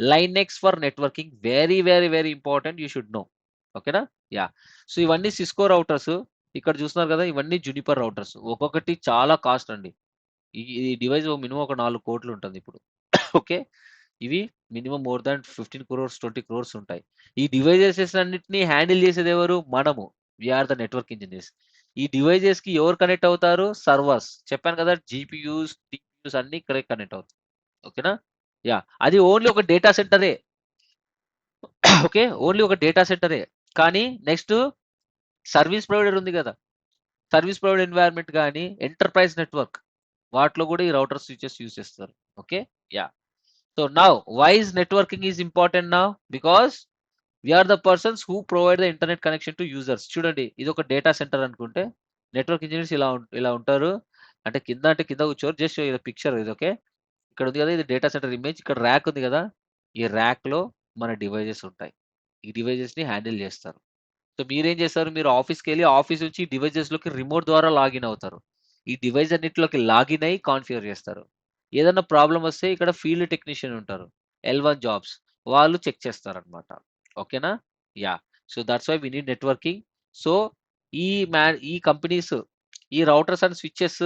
A: Linux for networking very, very, very important. You should know. ఓకేనా? యాహ్! సో ఇవన్నీ సిస్కో రౌటర్స్. ఇక్కడ చూస్తున్నారు కదా! ఇవన్నీ జునిపర్ రౌటర్స్. ఒక్కొక్కటి చాలా కాస్ట్ అండి. ఈ డివైస్ మినిమమ్ ఒక 4,00,00,000 ఉంటుంది ఇప్పుడు. ఓకే. ఇవి minimum more than 15 crores, 20 crores ఉంటాయి. ఈ డివైజెస్ అన్నిటిని హ్యాండిల్ చేసేది ఎవరు? మనము. We are the network engineers. ఈ డివైజెస్‌కి ఎవరు కనెక్ట్ అవుతారు? సర్వర్స్. చెప్పాను కదా! జీపీయూస్, టీపీయూస్ అన్నీ ఇక్కడే కనెక్ట్ అవుతాయి. ఓకేనా? యాహ్! అది ఓన్లీ ఒక డేటా సెంటరే. ఓకే. ఓన్లీ ఒక డేటా సెంటరే. కానీ నెక్స్ట్ సర్వీస్ ప్రొవైడర్ ఉంది కదా! సర్వీస్ ప్రొవైడర్ ఎన్వైర్న్మెంట్ గాని, ఎంటర్ప్రైజ్ నెట్వర్క్ వాటిలో కూడా ఈ రౌటర్ స్విచెస్ యూజ్ చేస్తారు. Okay. Yeah! So now why is networking is important now? Because we are the persons who provide the internet connection to users. చూడండి ఇది ఒక డేటా సెంటర్ అనుకుంటే నెట్వర్క్ ఇంజనీర్స్ ఇలా ఉంటారు. అంటే కింద కూర్చోరు. జస్ట్ ఇది పిక్చర్ ఇది. ఓకే. ఇక్కడ ఉంది కదా! ఇది డేటా సెంటర్ ఇమేజ్. ఇక్కడ ర్యాక్ ఉంది కదా! ఈ ర్యాక్‌లో మన డివైజెస్ ఉంటాయి. ఈ డివైజెస్‌ని హ్యాండిల్ చేస్తారు. సో మీరేం చేస్తారు? మీరు ఆఫీస్‌కెళ్ళి ఆఫీస్ నుంచి డివైజెస్‌లోకి రిమోట్ ద్వారా లాగిన్ అవుతారు. ఈ డివైస్ అన్నిటిలోకి లాగిన్ అయ్యి కాన్ఫిగర్ చేస్తారు. ఏదన్నా ప్రాబ్లమ్ వస్తే ఇక్కడ ఫీల్డ్ టెక్నీషియన్ ఉంటారు. L1 jobs. వాళ్ళు చెక్ చేస్తారనమాట. ఓకేనా? Yeah! So that's why we need networking. So ఈ ఈ కంపెనీస్, ఈ రౌటర్స్ అండ్ స్విచెస్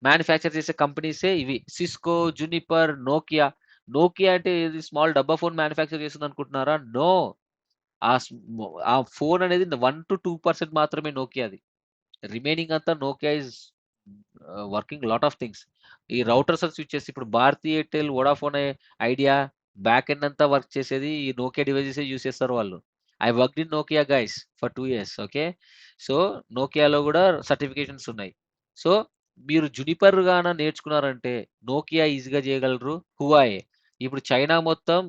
A: మ్యానుఫ్యాక్చర్ చేసే కంపెనీసే ఇవి. Cisco, Juniper, Nokia. నోకియా అంటే ఇది స్మాల్ డబ్బా ఫోన్ మ్యానుఫ్యాక్చర్ చేస్తుంది అనుకుంటున్నారా? నో. ఆ ఫోన్ అనేది 1-2% మాత్రమే నోకియాది. రిమైనింగ్ అంతా Nokia is working lot of things. ఈ రౌటర్స్ అండ్ స్విచెస్ ఇప్పుడు Bharti Airtel, Vodafone Idea back end అంతా వర్క్ చేసేది ఈ నోకియా డివైజెస్ యూజ్ చేస్తారు వాళ్ళు. I worked in Nokia guys for 2 years. Okay. So నోకియాలో కూడా సర్టిఫికేషన్స్ ఉన్నాయి. సో మీరు జునిపర్ గాన నేర్చుకున్నారంటే నోకియా ఈజీగా చేయగలరు. హువాయే. ఇప్పుడు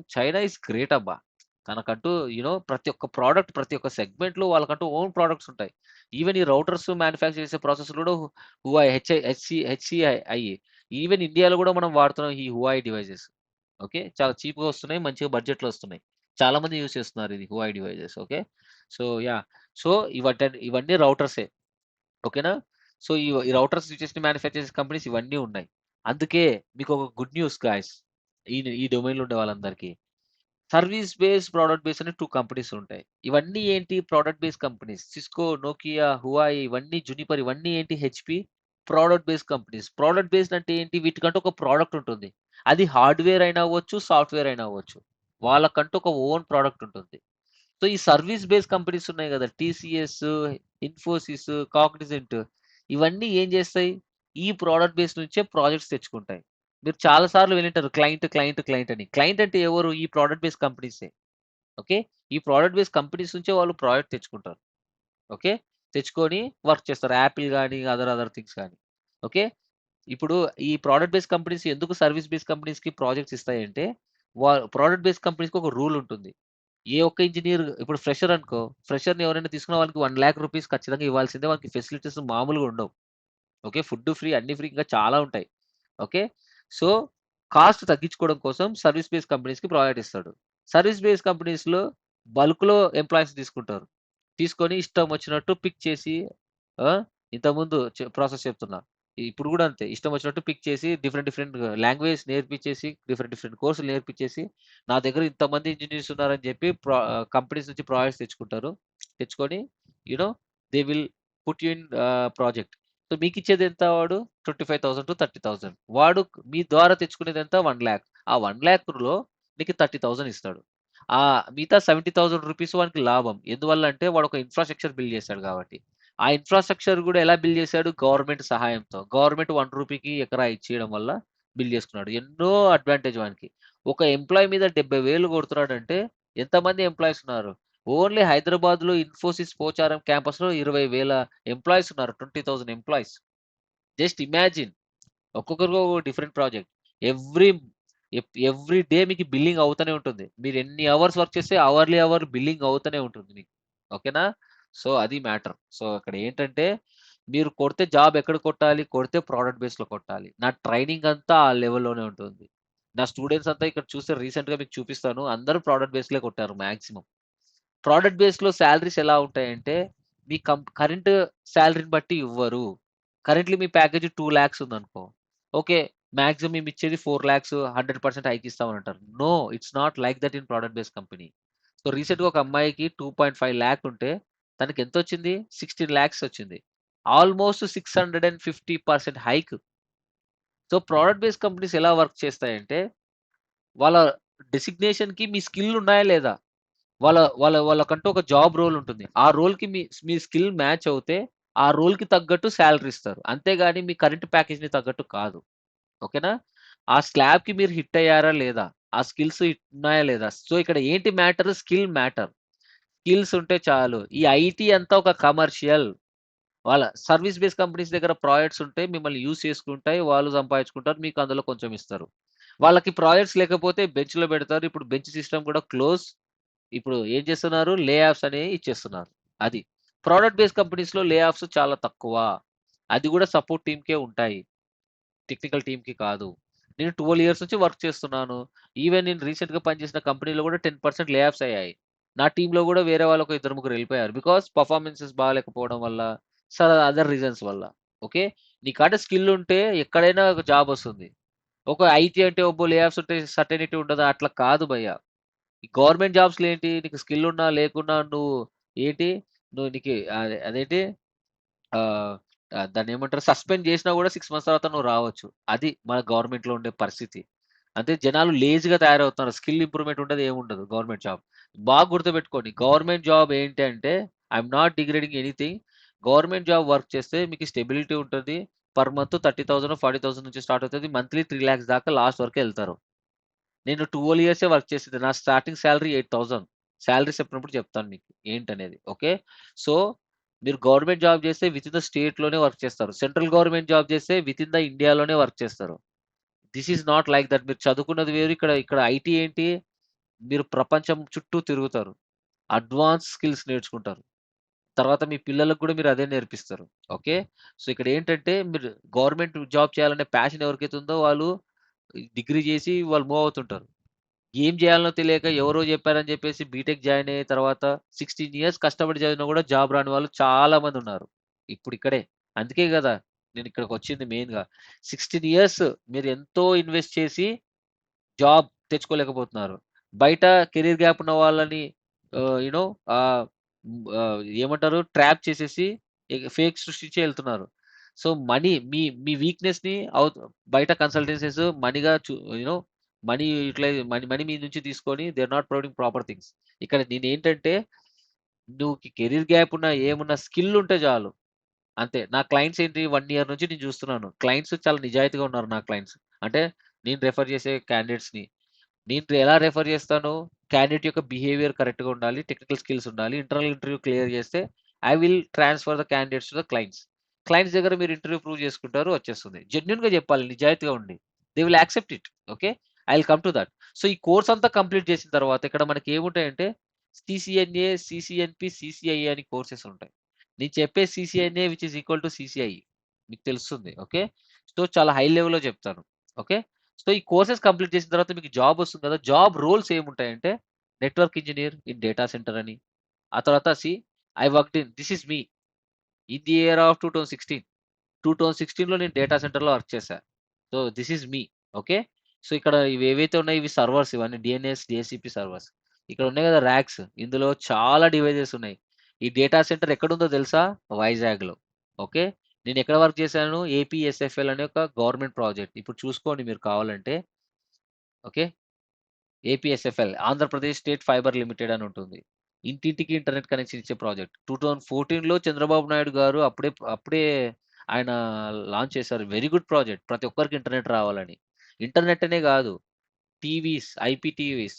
A: చైనా ఇస్ గ్రేట్ అబ్బా! తనకంటూ ప్రతి ఒక్క ప్రోడక్ట్, ప్రతి ఒక్క సెగ్మెంట్‌లో వాళ్ళకంటూ ఓన్ ప్రొడక్ట్స్ ఉంటాయి. ఈవెన్ ఈ రౌటర్స్ మ్యానుఫ్యాక్చర్ చేసే ప్రాసెస్‌లో కూడా హువాయ్ హెచ్‌సిఐ. ఈవెన్ ఇండియాలో కూడా మనం వాడుతున్నాం ఈ హువాయ్ డివైసెస్. ఓకే. చాలా చీప్‌గా వస్తున్నాయి. మంచిగా బడ్జెట్‌లో వస్తున్నాయి. చాలా మంది యూజ్ చేస్తున్నారు ఇది Huawei devices. Okay. So yeah! So ఇవన్నీ రౌటర్సే. ఓకేనా? సో ఈ రౌటర్స్ స్విచెస్‌ని మ్యానుఫ్యాక్చర్ చేసే కంపెనీస్ ఇవన్నీ ఉన్నాయి. అందుకే మీకు ఒక గుడ్ న్యూస్ గైస్. ఈ డొమైన్‌లో ఉండే వాళ్ళందరికీ. సర్వీస్ బేస్డ్, ప్రొడక్ట్ బేస్డ్ అని 2 కంపెనీస్ ఉంటాయి. ఇవన్నీ ఏంటి? Product based companies. Cisco, Nokia, Huawei ఇవన్నీ జునిపర్ ఇవన్నీ ఏంటి? HP product based companies. Product based అంటే ఏంటి? వీటికంటూ ఒక ప్రొడక్ట్ ఉంటుంది. అది హార్డ్‌వేర్ అయినా అవ్వచ్చు, సాఫ్ట్‌వేర్ అయినా అవ్వచ్చు. వాళ్ళకంటూ ఒక ఓన్ ప్రొడక్ట్ ఉంటుంది. సో ఈ సర్వీస్ బేస్డ్ కంపెనీస్ ఉన్నాయి కదా! టీసీఎస్, ఇన్ఫోసిస్, కాగ్నిజెంట్ ఇవన్నీ ఏం చేస్తాయి? ఈ ప్రొడక్ట్ బేస్ నుంచే ప్రాజెక్ట్స్ తెచ్చుకుంటాయి. మీరు చాలా సార్లు వినుంటారు క్లయింట్, క్లయింట్, క్లయింట్ అని. క్లయింట్ అంటే ఎవరు? ఈ ప్రొడక్ట్ బేస్డ్ కంపెనీసే. ఓకే. ఈ ప్రొడక్ట్ బేస్డ్ కంపెనీస్ నుంచే వాళ్ళు ప్రాజెక్ట్ తెచ్చుకుంటారు. ఓకే. తెచ్చుకొని వర్క్ చేస్తారు. యాపిల్ గాని, అదర్ థింగ్స్ గాని. ఓకే. ఇప్పుడు ఈ ప్రొడక్ట్ బేస్డ్ కంపెనీస్ ఎందుకు సర్వీస్ బేస్డ్ కంపెనీస్‌కి ప్రాజెక్ట్స్ ఇస్తాయంటే, ప్రొడక్ట్ బేస్డ్ కంపెనీస్‌కి ఒక రూల్ ఉంటుంది. ఏ ఒక్క ఇంజినీర్ ఇప్పుడు ఫ్రెషర్ అనుకో, ఫ్రెషర్‌ని ఎవరైనా తీసుకున్న వాళ్ళకి ₹1,00,000 ఖచ్చితంగా ఇవ్వాల్సిందే. వాళ్ళకి ఫెసిలిటీస్ మామూలుగా ఉండవు. ఓకే. ఫుడ్ ఫ్రీ, అన్నీ ఫ్రీ ఇంకా చాలా ఉంటాయి. ఓకే. సో, కాస్ట్ తగ్గించుకోవడం కోసం సర్వీస్ బేస్డ్ కంపెనీస్‌కి ప్రొవైడ్ ఇస్తాడు. సర్వీస్ బేస్డ్ కంపెనీస్‌లో బల్క్‌లో ఎంప్లాయీస్ తీసుకుంటారు. తీసుకొని ఇష్టం వచ్చినట్టు పిక్ చేసి ఆ! ఇంతకుముందు ప్రాసెస్ చెప్తున్నా. ఇప్పుడు గూడా అంతే. ఇష్టం వచ్చినట్టు పిక్ చేసి డిఫరెంట్ డిఫరెంట్ లాంగ్వేజ్ నేర్పించేసి, డిఫరెంట్ డిఫరెంట్ కోర్సులు నేర్పించేసి, నా దగ్గర ఇంతమంది ఇంజినీర్స్ ఉన్నారని చెప్పి కంపెనీస్ నుంచి ప్రాజెక్ట్స్ తెచ్చుకుంటారు. తెచ్చుకొని you know they will put you in project. So మీకిచ్చేది ఎంత వాడు? 25,000-30,000. వాడు మీ ద్వారా తెచ్చుకునేది ఎంత? 1,00,000. ఆ 1,00,000లో నీకు 30,000 ఇస్తాడు. మిగతా రూ. 70,000 వానికి లాభం. ఎందువల్ల అంటే వాడు ఒక ఇన్‌ఫ్రాస్ట్రక్చర్ బిల్డ్ చేశాడు కాబట్టి. ఆ ఇన్‌ఫ్రాస్ట్రక్చర్ గూడా ఎలా బిల్డ్ చేశాడు? గవర్నమెంట్ సహాయంతో. గవర్నమెంట్ రూ. 1కి ఎకరా ఇచ్చేయడం వల్ల బిల్డ్ చేసుకున్నాడు. ఎన్నో అడ్వాంటేజ్ వానికి. ఒక ఎంప్లాయీ మీద 70,000 కొడుతున్నాడంటే ఎంతమంది ఎంప్లాయీస్ ఉన్నారు? ఓన్లీ హైదరాబాద్‌లో ఇన్ఫోసిస్ పోచారం క్యాంపస్‌లో 20,000 ఎంప్లాయీస్ ఉన్నారు. 20,000 ఎంప్లాయీస్. Just imagine. ఒక్కొక్కరికి ఒక్కొక్క different project. Every every day మీకు బిల్లింగ్ అవుతూనే ఉంటుంది. మీరు ఎన్ని అవర్స్ వర్క్ చేస్తే అవర్ బిల్లింగ్ అవుతూనే ఉంటుంది మీకు. ఓకేనా? సో అది మ్యాటర్. సో అక్కడ ఏంటంటే మీరు కొడితే జాబ్ ఎక్కడ కొట్టాలి? కొడితే ప్రొడక్ట్ బేస్‌లో కొట్టాలి. నా ట్రైనింగ్ అంతా ఆ లెవెల్‌లోనే ఉంటుంది. నా స్టూడెంట్స్ అంతా ఇక్కడ చూస్తే రీసెంట్‌గా మీకు చూపిస్తాను. అందరూ ప్రోడక్ట్ బేస్‌లే కొట్టారు మాక్సిమం. ప్రోడక్ట్ బేస్‌లో సాలరీస్ ఎలా ఉంటాయంటే, మీ కరెంట్ సాలరీని బట్టి ఇవ్వరు. కరెంట్‌లీ మీ ప్యాకేజ్ 2,00,000 ఉందనుకో. ఓకే. మాక్సిమం మేమిచ్చేది 4,00,000 100% హైక్ ఇస్తామనంటారు. No, it's not like that in product based company. So, రీసెంట్‌గా ఒక అమ్మాయికి 2.5 ఉంటే తనకెంతొచ్చింది? 16,00,000 వచ్చింది. Almost 650% hike. So, product based companies ఎలా వర్క్ చేస్తాయంటే, వాళ్ళ డెసిగ్నేషన్‌కి మీ స్కిల్ ఉన్నాయా లేదా? వాళ్ళకంటూ ఒక జాబ్ రోల్ ఉంటుంది. ఆ రోల్‌కి మీ స్కిల్ మ్యాచ్ అవుతే, ఆ రోల్‌కి తగ్గట్టు సాలరీ ఇస్తారు. అంతేగాని మీ కరెంట్ ప్యాకేజ్‌ని తగ్గట్టు కాదు. ఓకేనా? ఆ స్లాబ్‌కి మీరు హిట్ అయ్యారా లేదా? ఆ స్కిల్స్ ఉన్నాయా లేదా? సో, ఇక్కడ ఏంటి మ్యాటర్? Skill matter. స్కిల్స్ ఉంటే చాలు. ఈ ఐటీ అంతా ఒక కమర్షియల్. వాళ్ళ సర్విస్ బేస్ కంపెనీస్ దగ్గర ప్రాజెక్ట్స్ ఉంటే మిమ్మల్ని యూజ్ చేసుకుంటాయి. వాళ్ళు సంపాదించుకుంటారు. మీకు అందులో కొంచెం ఇస్తారు. వాళ్ళకి ప్రాజెక్ట్స్ లేకపోతే బెంచ్‌లో పెడతారు. ఇప్పుడు బెంచ్ సిస్టమ్ కూడా క్లోజ్. ఇప్పుడు ఏం చేస్తున్నారు? లే ఆఫ్స్ అనేవి ఇచ్చేస్తున్నారు. అది. ప్రొడక్ట్ బేస్డ్ కంపెనీస్‌లో లే ఆఫ్స్ చాలా తక్కువ. అది కూడా సపోర్ట్ టీమ్‌కే ఉంటాయి. టెక్నికల్ టీమ్‌కి కాదు. నేను 12 ఇయర్స్ నుంచి వర్క్ చేస్తున్నాను. ఈవెన్ నేను రీసెంట్‌గా పనిచేసిన కంపెనీలో కూడా 10% లే ఆఫ్స్ అయ్యాయి. నా టీమ్‌లో కూడా వేరే వాళ్ళు ఒక ఇద్దరు ముగ్గురు వెళ్ళిపోయారు. బికాస్ పెర్ఫార్మన్సెస్ బాగాలేకపోవడం వల్ల, అదర్ రీజన్స్ వల్ల. ఓకే. నీకాడ స్కిల్ ఉంటే ఎక్కడైనా ఒక జాబ్ వస్తుంది. ఒక ఐటీ అంటే అబ్బో! లే ఆఫ్స్ ఉంటే సర్టెనిటీ ఉండదా? అట్లా కాదు భయ్యా. ఈ గవర్నమెంట్ జాబ్స్‌లో ఏంటి? నీకు స్కిల్ ఉన్నా, లేకున్నా నువ్వు ఏంటి? నువ్వు నీకు అదేంటి? ఆహ్, దాన్నేమంటారు? సస్పెండ్ చేసినా కూడా 6 మంత్స్ తర్వాత నువ్వు రావచ్చు. అది మన గవర్నమెంట్‌లో ఉండే పరిస్థితి. అంటే జనాలు లేజీగా తయారవుతున్నారు. స్కిల్ ఇంప్రూవ్‌మెంట్ ఉండదు, ఏముండదు గవర్నమెంట్ జాబ్. బాగా గుర్తుపెట్టుకోండి. గవర్నమెంట్ జాబ్ ఏంటి అంటే, I'm not degrading anything. Government job work చేస్తే మీకు స్టెబిలిటీ ఉంటది. పర్ మంత్ 30,000, 40,000 నుంచి స్టార్ట్ అవుతది. మంత్లీ 3,00,000 దాకా లాస్ట్ వరకు ఎళ్తారు. నేను 12 ఇయర్సే వర్క్ చేసింది. నా స్టార్టింగ్ సాలరీ 8,000. సాలరీస్ చెప్పినప్పుడు చెప్తాను మీకు ఏంటనేది. ఓకే. సో, మీరు గవర్నమెంట్ జాబ్ చేస్తే వితిన్ ద స్టేట్‌లోనే వర్క్ చేస్తారు. సెంట్రల్ గవర్నమెంట్ జాబ్ చేస్తే వితిన్ ద ఇండియాలోనే వర్క్ చేస్తారు. This is not like that. మీరు చదువుకున్నది వేరు. ఇక్కడ ఇక్కడ ఐటీ ఏంటి? మీరు ప్రపంచం చుట్టూ తిరుగుతారు. అడ్వాన్స్ స్కిల్స్ నేర్చుకుంటారు. తర్వాత మీ పిల్లలకు కూడా మీరు అదే నేర్పిస్తారు. ఓకే. సో, ఇక్కడ ఏంటంటే మీరు గవర్నమెంట్ జాబ్ చేయాలనే ప్యాషన్ ఎవరికైతే ఉందో వాళ్ళు డిగ్రీ చేసి వాళ్ళు మూవ్ అవుతుంటారు. ఏం జేయాలనో తెలియక ఎవరో జెప్పారని జెప్పేసి బీటెక్ జాయిన్ అయ్యి తర్వాత 16 ఇయర్స్ కష్టపడి చదివినా గూడా జాబ్ రాని వాళ్ళు చాలా మందున్నారు. ఇప్పుడిక్కడే. అందుకే గదా! నేనిక్కడికొచ్చింది మెయిన్‌గా. 16 ఇయర్స్ మీరెంతో ఇన్వెస్ట్ చేసి జాబ్ తెచ్చుకోలేకపోతున్నారు. బయట కెరియర్ గ్యాప్ ఉన్న వాళ్ళని యూ నో ఏమంటారు? ట్రాప్ చేసేసి ఫేక్ సృష్టించి ఎళ్తున్నారు. సో, మీ వీక్‌నెస్‌ని బయట కన్సల్టెన్సీస్ మనీగా యూ నో మనీ మీ నుంచి తీసుకొని they are not providing proper things. ఇక్కడ నేనేంటంటే నువ్వు కెరియర్ గ్యాప్ ఉన్నా, ఏమున్నా స్కిల్ ఉంటే చాలు. అంతే. నా క్లయింట్స్ ఏంటి 1 ఇయర్ నుంచి నేను చూస్తున్నాను. క్లయింట్స్ చాలా నిజాయితీగా ఉన్నారు నా క్లయింట్స్. అంటే నేను రిఫర్ చేసే క్యాండిడేట్స్‌ని. నేను ఎలా రిఫర్ చేస్తాను? క్యాండిడేట్ యొక్క బిహేవియర్ కరెక్ట్‌గా ఉండాలి. టెక్నికల్ స్కిల్స్ ఉండాలి. ఇంటర్నల్ ఇంటర్వ్యూ క్లియర్ చేస్తే I will transfer the candidates to the clients. Clients దగ్గర మీరు ఇంటర్వ్యూ ప్రూవ్ చేసుకుంటారు వచ్చేస్తుంది. జెన్యూన్‌గా చెప్పాలి నిజాయితీగా ఉండి. They will accept it. Okay. I will come to that. So, ఈ కోర్స్ అంతా కంప్లీట్ చేసిన తర్వాత ఇక్కడ మనకి ఏముంటాయంటే సీసీఎన్ఏ, సీసీఎన్‌పీ, సీసీఐఏ అని కోర్సెస్ ఉంటాయి. నేను చెప్పే CCNA which is equal to CCI మీకు తెలుస్తుంది. ఓకే. సో, చాలా హై లెవెల్‌లో చెప్తాను. ఓకే. సో, ఈ కోర్సెస్ కంప్లీట్ చేసిన తర్వాత మీకు జాబ్ వస్తుంది కదా! జాబ్ రోల్స్ ఏముంటాయంటే network engineer in data centre అని. ఆ తర్వాత I worked in this is me in the year of 2016. 2016లో నేను డేటా సెంటర్‌లో వర్క్ చేశా. So, this is me. Okay. So, ఇక్కడ ఇవేవైతే ఉన్నాయో ఇవి సర్వర్స్ ఇవన్నీ డీఎన్ఎస్, డీహెచ్‌సిపి సర్వర్స్. ఇక్కడ ఉన్నాయి కదా! రాక్స్ ఇందులో చాలా డివైసెస్ ఉన్నాయి. ఈ డేటా సెంటర్ ఎక్కడుందో తెలుసా? వైజాగ్‌లో. ఓకే. నేను ఎక్కడ వర్క్ చేశాను? ఏపీఎస్ఎఫ్ఎల్ అనే ఒక గవర్నమెంట్ ప్రాజెక్ట్. ఇప్పుడు చూసుకోండి మీరు కావాలంటే. Okay. APSFL Andhra Pradesh state fibre limited అని ఉంటుంది. ఇంటింటికి ఇంటర్నెట్ కనెక్షన్ ఇచ్చే ప్రాజెక్ట్. 2014లో చంద్రబాబు నాయుడు గారు అప్పుడే ఆయన లాంచ్ చేశారు. Very good project. ప్రతి ఒక్కరికి ఇంటర్నెట్ రావాలని. ఇంటర్నెట్ అనే కాదు. TVs, IP TVs,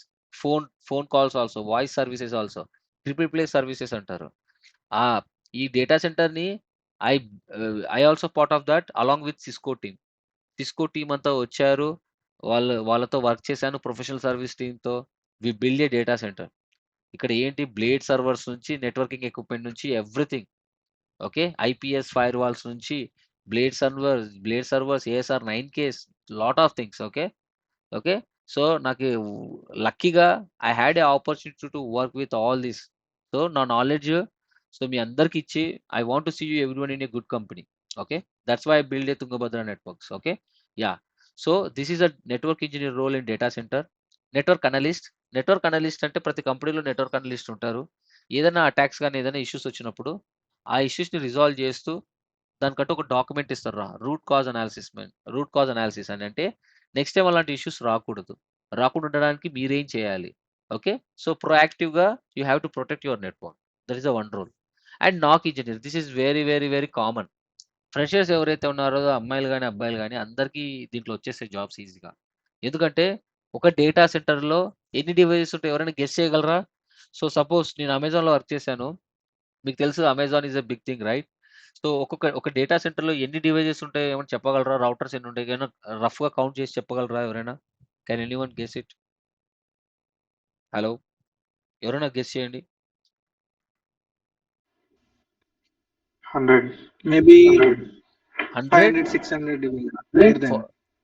A: phone calls also, voice services also. Triple play services అంటారు. ఆ! ఈ డేటా సెంటర్‌ని I I also part of that along with Cisco team. Cisco team అంతా వచ్చారు. వాళ్ళతో వర్క్ చేశాను ప్రొఫెషనల్ సర్వీస్ టీమ్‌తో. We build a data centre. ఇక్కడ ఏంటి బ్లేడ్ సర్వర్స్ నుంచి నెట్వర్కింగ్ ఎక్విప్‌మెంట్ నుంచి everything. Okay. IPS firewalls నుంచి blade servers, ASR 9 Ks lot of things. Okay. Okay. So నాకు లక్కీగా I had a opportunity to work with all this. So నా నాలెడ్జ్ సో మీ అందరికి ఇచ్చి I want to see you everyone in a good company. Okay. That's why I build a Tungabhadra networks. Okay. Yeah. So this is a network engineer role in data centre. Network analyst. Network analyst అంటే ప్రతి కంపెనీలో నెట్వర్క్ అనలిస్ట్ ఉంటారు. ఏదైనా అటాక్స్ కానీ ఏదైనా ఇష్యూస్ వచ్చినప్పుడు ఆ ఇష్యూస్ని రిజాల్వ్ చేస్తూ దానికంటే ఒక డాక్యుమెంట్ ఇస్తారు రా, రూట్ కాజ్ అనాలిసిస్ అని అంటే నెక్స్ట్ టైం అలాంటి ఇష్యూస్ రాకూడదు. రాకుండా ఉండడానికి మీరేం చేయాలి. ఓకే. సో ప్రొయాక్టివ్గా you have to protect your network. That is a one role. And NOC engineer, this is very very very common. Freshers ఎవరైతే ఉన్నారో అమ్మాయిలు కానీ అబ్బాయిలు కానీ అందరికీ దీంట్లో వచ్చేసే జాబ్స్ ఈజీగా. ఎందుకంటే ఒక డేటా సెంటర్లో ఎన్ని డివైజెస్ ఉంటాయి ఎవరైనా గెస్ చేయగలరా? సో సపోజ్ నేను అమెజాన్లో వర్క్ చేశాను. మీకు తెలుసు Amazon is a big thing, right? So ఒక డేటా సెంటర్లో ఎన్ని డివైజెస్ ఉంటాయి ఏమైనా చెప్పగలరా? రౌటర్స్ ఎన్ని ఉంటాయి? ఏమైనా రఫ్గా కౌంట్ చేసి చెప్పగలరా ఎవరైనా? Can anyone guess it? Hello, ఎవరైనా గెస్ చేయండి.
C: 100.
B: Maybe
A: 100?
B: 500, 600 more than.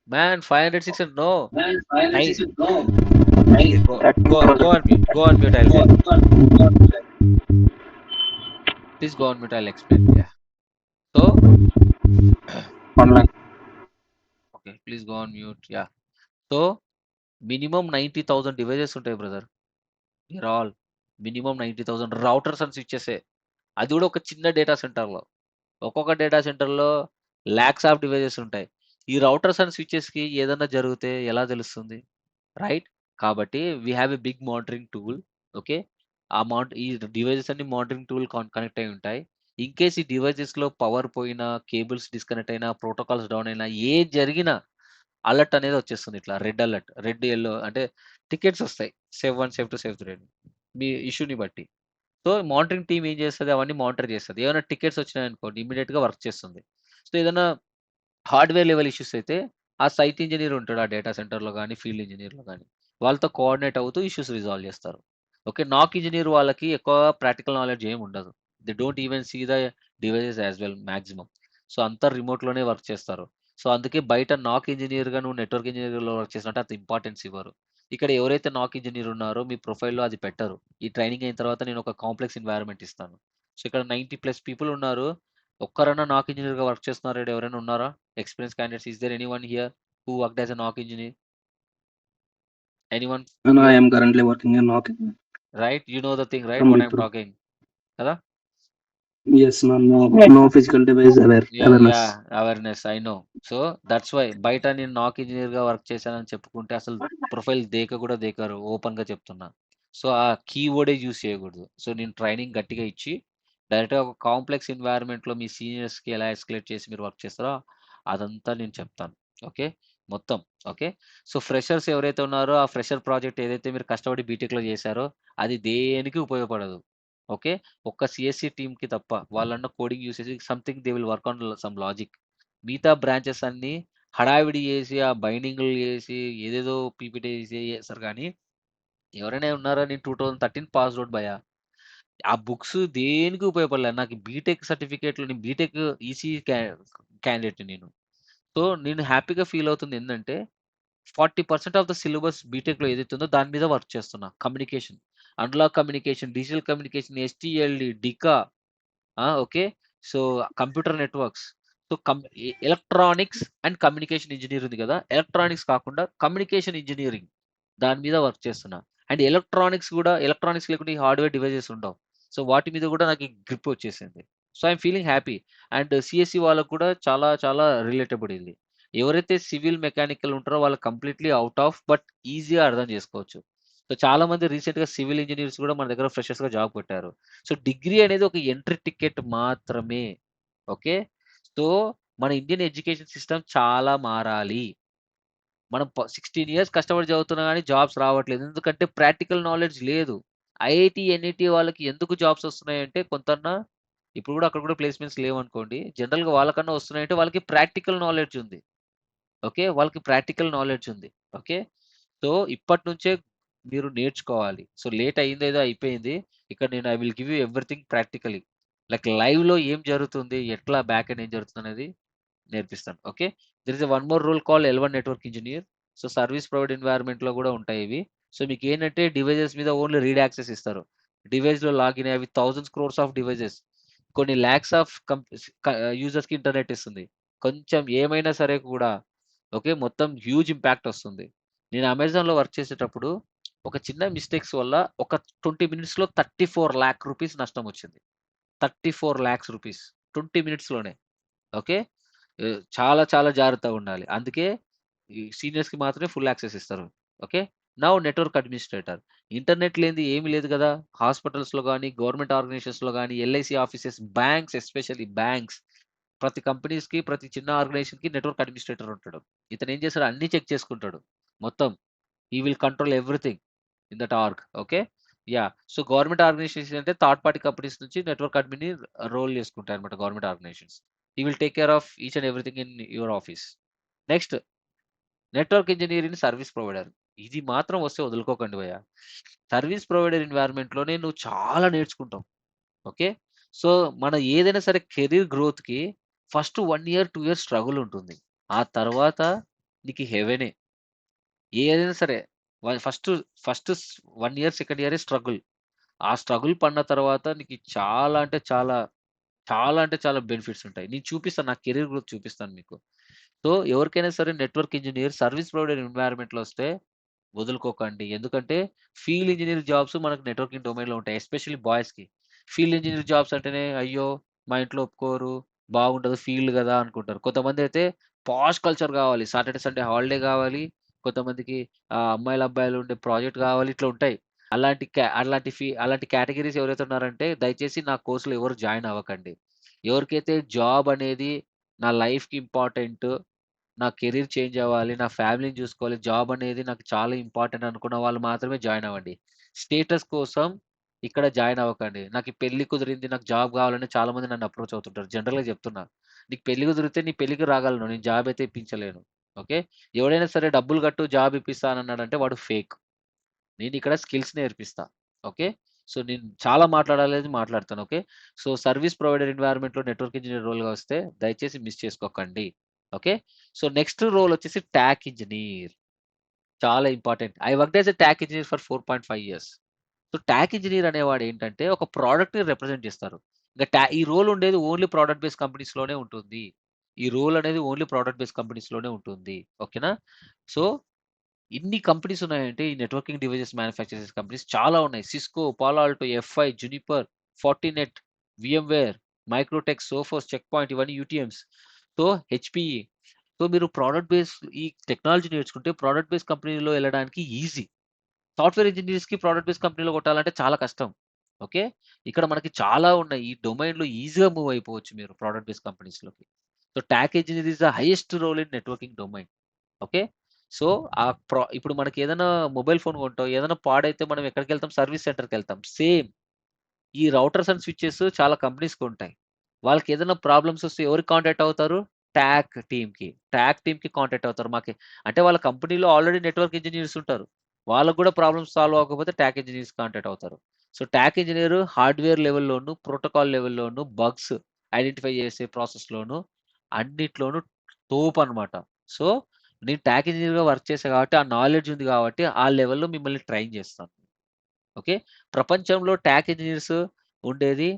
A: Man 500, 600? No. Nine. Go,
C: 30,000.
A: go on mute. Go on mute. I'll tell. Please go on mute. I'll explain. Yeah. So,
C: 1 lakh.
A: okay. Please go on mute. Yeah. So, minimum 90,000 devices ఉంటాయి brother. They're all minimum 90,000 routers and switches. అది కూడా ఒక చిన్న డేటా సెంటర్లో. ఒక్కొక్క డేటా సెంటర్లో ల్యాక్స్ ఆఫ్ డివైజెస్ ఉంటాయి. ఈ రౌటర్స్ అండ్ స్విచ్చెస్కి ఏదైనా జరిగితే ఎలా తెలుస్తుంది, రైట్? కాబట్టి we have a big monitoring tool. Okay. ఈ డివైజెస్ అన్ని మానిటరింగ్ టూల్ కనెక్ట్ అయి ఉంటాయి. ఇన్ కేస్ ఈ డివైజెస్లో పవర్ పోయినా, కేబుల్స్ డిస్కనెక్ట్ అయినా, ప్రోటోకాల్స్ డౌన్ అయినా, ఏ జరిగినా అలర్ట్ అనేది వచ్చేస్తుంది. ఇట్లా రెడ్ అలర్ట్, రెడ్ ఎల్లో అంటే టికెట్స్ వస్తాయి. సేవ్ 1, సేవ్ 2, సేవ్ 3 మీ ఇష్యూని బట్టి. సో మానిటరింగ్ టీమ్ ఏం చేస్తుంది, అవన్నీ మానిటర్ చేస్తుంది. ఏమైనా టికెట్స్ వచ్చినాయనుకోండి ఇమీడియట్గా వర్క్ చేస్తుంది. సో ఏదైనా హార్డ్వేర్ లెవెల్ ఇష్యూస్ అయితే ఆ సైట్ ఇంజనీర్ ఉంటాడు ఆ డేటా సెంటర్లో కానీ ఫీల్డ్ ఇంజనీర్లో కానీ, వాళ్ళతో కోఆర్డినేట్ అవుతూ ఇష్యూస్ రిజాల్వ్ చేస్తారు. ఓకే. నాక్ ఇంజనీర్ వాళ్ళకి ఎక్కువ ప్రాక్టికల్ నాలెడ్జ్ ఏమి ఉండదు. They don't even see the devices as well maximum. So అంతా రిమోట్లోనే వర్క్ చేస్తారు. సో అందుకే బయట నాక్ ఇంజనీర్గా నువ్వు నెట్వర్క్ ఇంజనీర్లో వర్క్ చేసినట్టు అంత ఇంపార్టెన్స్ ఇవ్వరు. ఇక్కడ ఎవరైతే నాక్ ఇంజనీర్ ఉన్నారో మీ ప్రొఫైల్లో అది పెట్టరు. ఈ ట్రైనింగ్ అయిన తర్వాత నేను ఒక కాంప్లెక్స్ ఎన్వైరన్మెంట్ ఇస్తాను. సో ఇక్కడ 90+ పీపుల్ ఉన్నారు. ఒక్కరన్నా నాక్ ఇంజనీర్గా వర్క్ చేస్తున్నారు ఎవరైనా ఉన్నారా? Experienced candidates. Is there anyone here who worked as a NOC engineer? Anyone
B: And I
A: here?
B: am currently working in NOC.
A: Right? You know the thing, right?
B: From
A: What I'm
B: Wipro.
A: talking. Kada?
B: Yes, no physical device awareness.
A: Awareness. I know. So that's why బయట నేను నాక్ ఇంజనీర్ గా వర్క్ చేశానని చెప్పుకుంటే అసలు ప్రొఫైల్ కూడా దేకరు, ఓపెన్ గా చెప్తున్నా. సో ఆ కీవర్డే యూస్ చేయకూడదు. సో నేను ట్రైనింగ్ గట్టిగా ఇచ్చి డైరెక్ట్గా ఒక కాంప్లెక్స్ ఎన్వైరన్మెంట్లో మీ సీనియర్స్కి ఎలా ఎస్కలేట్ చేసి మీరు వర్క్ చేస్తారో అదంతా నేను చెప్తాను. ఓకే. మొత్తం. ఓకే. సో ఫ్రెషర్స్ ఎవరైతే ఉన్నారో ఆ ఫ్రెషర్ ప్రాజెక్ట్ ఏదైతే మీరు కష్టపడి బీటెక్లో చేశారో అది దేనికి ఉపయోగపడదు. ఓకే. ఒక్క సిఎస్సి టీమ్కి తప్ప. వాళ్ళన్న కోడింగ్ యూస్ చేసి something they will work on some logic. మిగతా బ్రాంచెస్ అన్ని హడావిడి చేసి ఆ బైండింగ్లు చేసి ఏదేదో పీపీటీ చేస్తారు. కానీ ఎవరైనా ఉన్నారా? నేను 2013 పాస్ అవుట్ భయ. ఆ బుక్స్ దేనికి ఉపయోగపడలేదు. నాకు బీటెక్ సర్టిఫికేట్లు, నేను బీటెక్ ఈసీ క్యాండిడేట్ నేను. సో నేను హ్యాపీగా ఫీల్ అవుతుంది ఏంటంటే 40% ఆఫ్ ద సిలబస్ బీటెక్లో ఏదైతే ఉందో దాని మీద వర్క్ చేస్తున్నా. Communication, analog communication, digital communication, STLD, DICA, okay. So computer networks. So electronics and communication engineer ఉంది కదా, ఎలక్ట్రానిక్స్ కాకుండా కమ్యూనికేషన్ ఇంజనీరింగ్ దాని మీద వర్క్ చేస్తున్నా. అండ్ ఎలక్ట్రానిక్స్ లేకుండా ఈ హార్డ్వేర్ డివైజెస్ ఉండవు. సో వాటి మీద కూడా నాకు గ్రిప్ వచ్చేసింది. So I'm feeling happy. And CSC వాళ్ళకు కూడా చాలా చాలా రిలేటబుల్ ఇది. ఎవరైతే సివిల్ మెకానికల్ ఉంటారో వాళ్ళు కంప్లీట్లీ అవుట్ ఆఫ్, బట్ ఈజీగా అర్థం చేసుకోవచ్చు. సో చాలా మంది రీసెంట్గా సివిల్ ఇంజనీర్స్ కూడా మన దగ్గర ఫ్రెషర్స్గా జాబ్ కొట్టారు. సో డిగ్రీ అనేది ఒక ఎంట్రీ టికెట్ మాత్రమే. ఓకే. సో మన ఇండియన్ ఎడ్యుకేషన్ సిస్టమ్ చాలా మారాలి. మనం 16 ఇయర్స్ కష్టపడి చదువుతున్నా కానీ జాబ్స్ రావట్లేదు. ఎందుకంటే ప్రాక్టికల్ నాలెడ్జ్ లేదు. ఐఐటి, ఎన్ఐటి వాళ్ళకి ఎందుకు జాబ్స్ వస్తున్నాయంటే కొంతన్నా ఇప్పుడు కూడా అక్కడ కూడా ప్లేస్మెంట్స్ లేవనుకోండి. జనరల్‌గా వాళ్ళకన్నా వస్తున్నాయంటే వాళ్ళకి ప్రాక్టికల్ నాలెడ్జ్ ఉంది. ఓకే. వాళ్ళకి ప్రాక్టికల్ నాలెడ్జ్ ఉంది. ఓకే. సో ఇప్పటి నుంచే మీరు నేర్చుకోవాలి. సో లేట్ అయిందేదో అయిపోయింది. ఇక్కడ నేను I will give you everything practically. Like లైవ్‌లో ఏం జరుగుతుంది, ఎట్లా బ్యాక్ ఎండ్ ఏం జరుగుతుందనేది నేర్పిస్తాను. ఓకే. There is one more role called L1 network engineer. So service provide ఎన్వైరన్మెంట్లో కూడా ఉంటాయి ఇవి. సో మీకు ఏంటంటే డివైజెస్ మీద ఓన్లీ రీడ్ యాక్సెస్ ఇస్తారు. డివైస్లో లాగిన్ అవి థౌజండ్స్ క్రోర్స్ ఆఫ్ డివైజెస్, కొన్ని ల్యాక్స్ ఆఫ్ యూజర్స్కి ఇంటర్నెట్ ఇస్తుంది. కొంచెం ఏమైనా సరే కూడా ఓకే మొత్తం హ్యూజ్ ఇంపాక్ట్ వస్తుంది. నేను అమెజాన్లో వర్క్ చేసేటప్పుడు ఒక చిన్న మిస్టేక్స్ వల్ల ఒక 20 మినిట్స్లో 34 lakh రూపీస్ నష్టం వచ్చింది. 34 lakhs రూపీస్ 20 మినిట్స్లోనే. ఓకే చాలా చాలా జాగ్రత్తగా ఉండాలి. అందుకే ఈ సీనియర్స్కి మాత్రమే ఫుల్ యాక్సెస్ ఇస్తారు. Okay now network administrator. Internet లేనిది ఏమీ లేదు కదా. హాస్పిటల్స్లో కానీ, గవర్నమెంట్ ఆర్గనైజేషన్స్లో కానీ, LIC offices, banks, especially banks, ప్రతి కంపెనీస్కి, ప్రతి చిన్న ఆర్గనైజేషన్కి నెట్వర్క్ అడ్మినిస్ట్రేటర్ ఉంటాడు. ఇతను ఏం చేస్తాడు, అన్ని చెక్ చేసుకుంటాడు మొత్తం. He will control everything in that org. Okay so government organisation అంటే థర్డ్ పార్టీ కంపెనీస్ నుంచి నెట్వర్క్ అడ్మిన్ రోల్ చేసుకుంటాయి అనమాట government organisations. He will take care of each and everything in your office. Next network engineering service provider. ఇది మాత్రం వస్తే వదులుకోకండి భయ్య. సర్వీస్ ప్రొవైడర్ ఎన్వైరన్మెంట్లోనే నువ్వు చాలా నేర్చుకుంటావు. ఓకే సో మన ఏదైనా సరే కెరీర్ గ్రోత్కి ఫస్ట్ 1 year 2 years స్ట్రగుల్ ఉంటుంది. ఆ తర్వాత నీకు హెవెనే. ఏదైనా సరే first first 1 year 2nd year struggle. ఆ స్ట్రగుల్ పడిన తర్వాత నీకు చాలా అంటే చాలా చాలా అంటే చాలా బెనిఫిట్స్ ఉంటాయి. నేను చూపిస్తాను, నా కెరీర్ గ్రోత్ చూపిస్తాను మీకు. సో ఎవరికైనా సరే నెట్వర్క్ ఇంజనీర్ సర్వీస్ ప్రొవైడర్ ఎన్వైరన్మెంట్లో వస్తే వదులుకోకండి. ఎందుకంటే ఫీల్డ్ ఇంజనీర్ జాబ్స్ మనకు నెట్వర్కింగ్ డొమైన్లో ఉంటాయి, ఎస్పెషల్లీ బాయ్స్కి. ఫీల్డ్ ఇంజనీర్ జాబ్స్ అంటేనే అయ్యో మా ఇంట్లో ఒప్పుకోరు, బాగుంటుంది ఫీల్డ్ కదా అనుకుంటారు. కొంతమంది అయితే పాష్ కల్చర్ కావాలి, సాటర్డే సండే హాలిడే కావాలి, కొంతమందికి అమ్మాయిలు అబ్బాయిలు ఉండే ప్రాజెక్ట్ కావాలి, ఇట్లా ఉంటాయి. అలాంటి కేటగిరీస్ ఎవరైతే ఉన్నారంటే దయచేసి నా కోర్సులో ఎవరు జాయిన్ అవ్వకండి. ఎవరికైతే జాబ్ అనేది నా లైఫ్కి ఇంపార్టెంట్, నా కెరీర్ చేంజ్ అవ్వాలి, నా ఫ్యామిలీని చూసుకోవాలి, జాబ్ అనేది నాకు చాలా ఇంపార్టెంట్ అనుకున్న వాళ్ళు మాత్రమే జాయిన్ అవ్వండి. స్టేటస్ కోసం ఇక్కడ జాయిన్ అవ్వకండి. నాకు ఈ పెళ్లి కుదిరింది, నాకు జాబ్ కావాలని చాలా మంది నన్ను అప్రోచ్ అవుతుంటారు. జనరల్గా చెప్తున్నా, నీకు పెళ్లి కుదిరితే నీ పెళ్లికి రాగలను, నేను జాబ్ అయితే ఇప్పించలేను. ఓకే ఎవడైనా సరే డబ్బులు కట్టు జాబ్ ఇప్పిస్తానన్నాడంటే వాడు ఫేక్. నేను ఇక్కడ స్కిల్స్ నేర్పిస్తా. ఓకే సో నేను చాలా మాట్లాడాలని మాట్లాడతాను. ఓకే సో సర్వీస్ ప్రొవైడర్ ఎన్వైరన్మెంట్లో నెట్వర్క్ ఇంజనీర్ రోల్గా వస్తే దయచేసి మిస్ చేసుకోకండి. ఓకే సో నెక్స్ట్ రోల్ వచ్చేసి ట్యాక్ ఇంజనీర్. చాలా important. I work as a TAC engineer for 4.5 years. So TAC engineer అనేవాడు ఏంటంటే ఒక ప్రోడక్ట్ని రిప్రజెంట్ చేస్తారు. ఇంకా ఈ రోల్ ఉండేది ఓన్లీ ప్రోడక్ట్ బేస్డ్ కంపెనీస్లోనే ఉంటుంది. ఈ రోల్ అనేది ఓన్లీ ప్రోడక్ట్ బేస్డ్ కంపెనీస్లోనే ఉంటుంది. ఓకేనా సో ఇన్ని కంపెనీస్ ఉన్నాయంటే ఈ నెట్వర్కింగ్ డివైజెస్ మ్యానుఫ్యాక్చర్ చేసే కంపెనీస్ చాలా ఉన్నాయి. సిస్కో, పాలో ఆల్టో, ఎఫ్ఐ, Juniper, Fortinet, VMware, MikroTik, Sophos, Check Point, ఇవన్నీ యూటీఎంస్. So HPE. సో మీరు ప్రోడక్ట్ బేస్ ఈ టెక్నాలజీ నేర్చుకుంటే ప్రోడక్ట్ బేస్ కంపెనీలో వెళ్ళడానికి ఈజీ. సాఫ్ట్వేర్ ఇంజనీర్స్కి ప్రోడక్ట్ బేస్ కంపెనీలో కొట్టాలంటే చాలా కష్టం. ఓకే ఇక్కడ మనకి చాలా ఉన్నాయి, ఈ డొమైన్లో ఈజీగా మూవ్ అయిపోవచ్చు మీరు ప్రోడక్ట్ బేస్ కంపెనీస్లోకి. So TAC engineer is the highest role in networking domain. Okay so ఇప్పుడు మనకి ఏదైనా మొబైల్ ఫోన్ కొంటాం, ఏదైనా పాడైతే మనం ఎక్కడికి వెళ్తాం, సర్వీస్ సెంటర్కి వెళ్తాం. సేమ్ ఈ రౌటర్స్ అండ్ స్విచ్చెస్ చాలా కంపెనీస్కి ఉంటాయి. వాళ్ళకి ఏదైనా ప్రాబ్లమ్స్ వస్తే ఎవరికి కాంటాక్ట్ అవుతారు, ట్యాక్ టీమ్కి కాంటాక్ట్ అవుతారు. అంటే వాళ్ళ కంపెనీలో ఆల్రెడీ నెట్వర్క్ ఇంజనీర్స్ ఉంటారు, వాళ్ళకు కూడా ప్రాబ్లమ్స్ సాల్వ్ అవ్వకపోతే ట్యాక్ ఇంజనీర్స్ కాంటాక్ట్ అవుతారు. సో ట్యాక్ ఇంజనీర్ హార్డ్వేర్ లెవెల్లోను, ప్రోటోకాల్ లెవెల్లోను, బగ్స్ ఐడెంటిఫై చేసే ప్రాసెస్లోను అన్నిట్లోనూ తోపు అనమాట. సో నేను ట్యాక్ ఇంజనీర్గా వర్క్ చేశాను కాబట్టి ఆ నాలెడ్జ్ ఉంది కాబట్టి ఆ లెవెల్లో మిమ్మల్ని ట్రైన్ చేస్తాను. ఓకే ప్రపంచంలో ట్యాక్ ఇంజనీర్స్ ఉండేది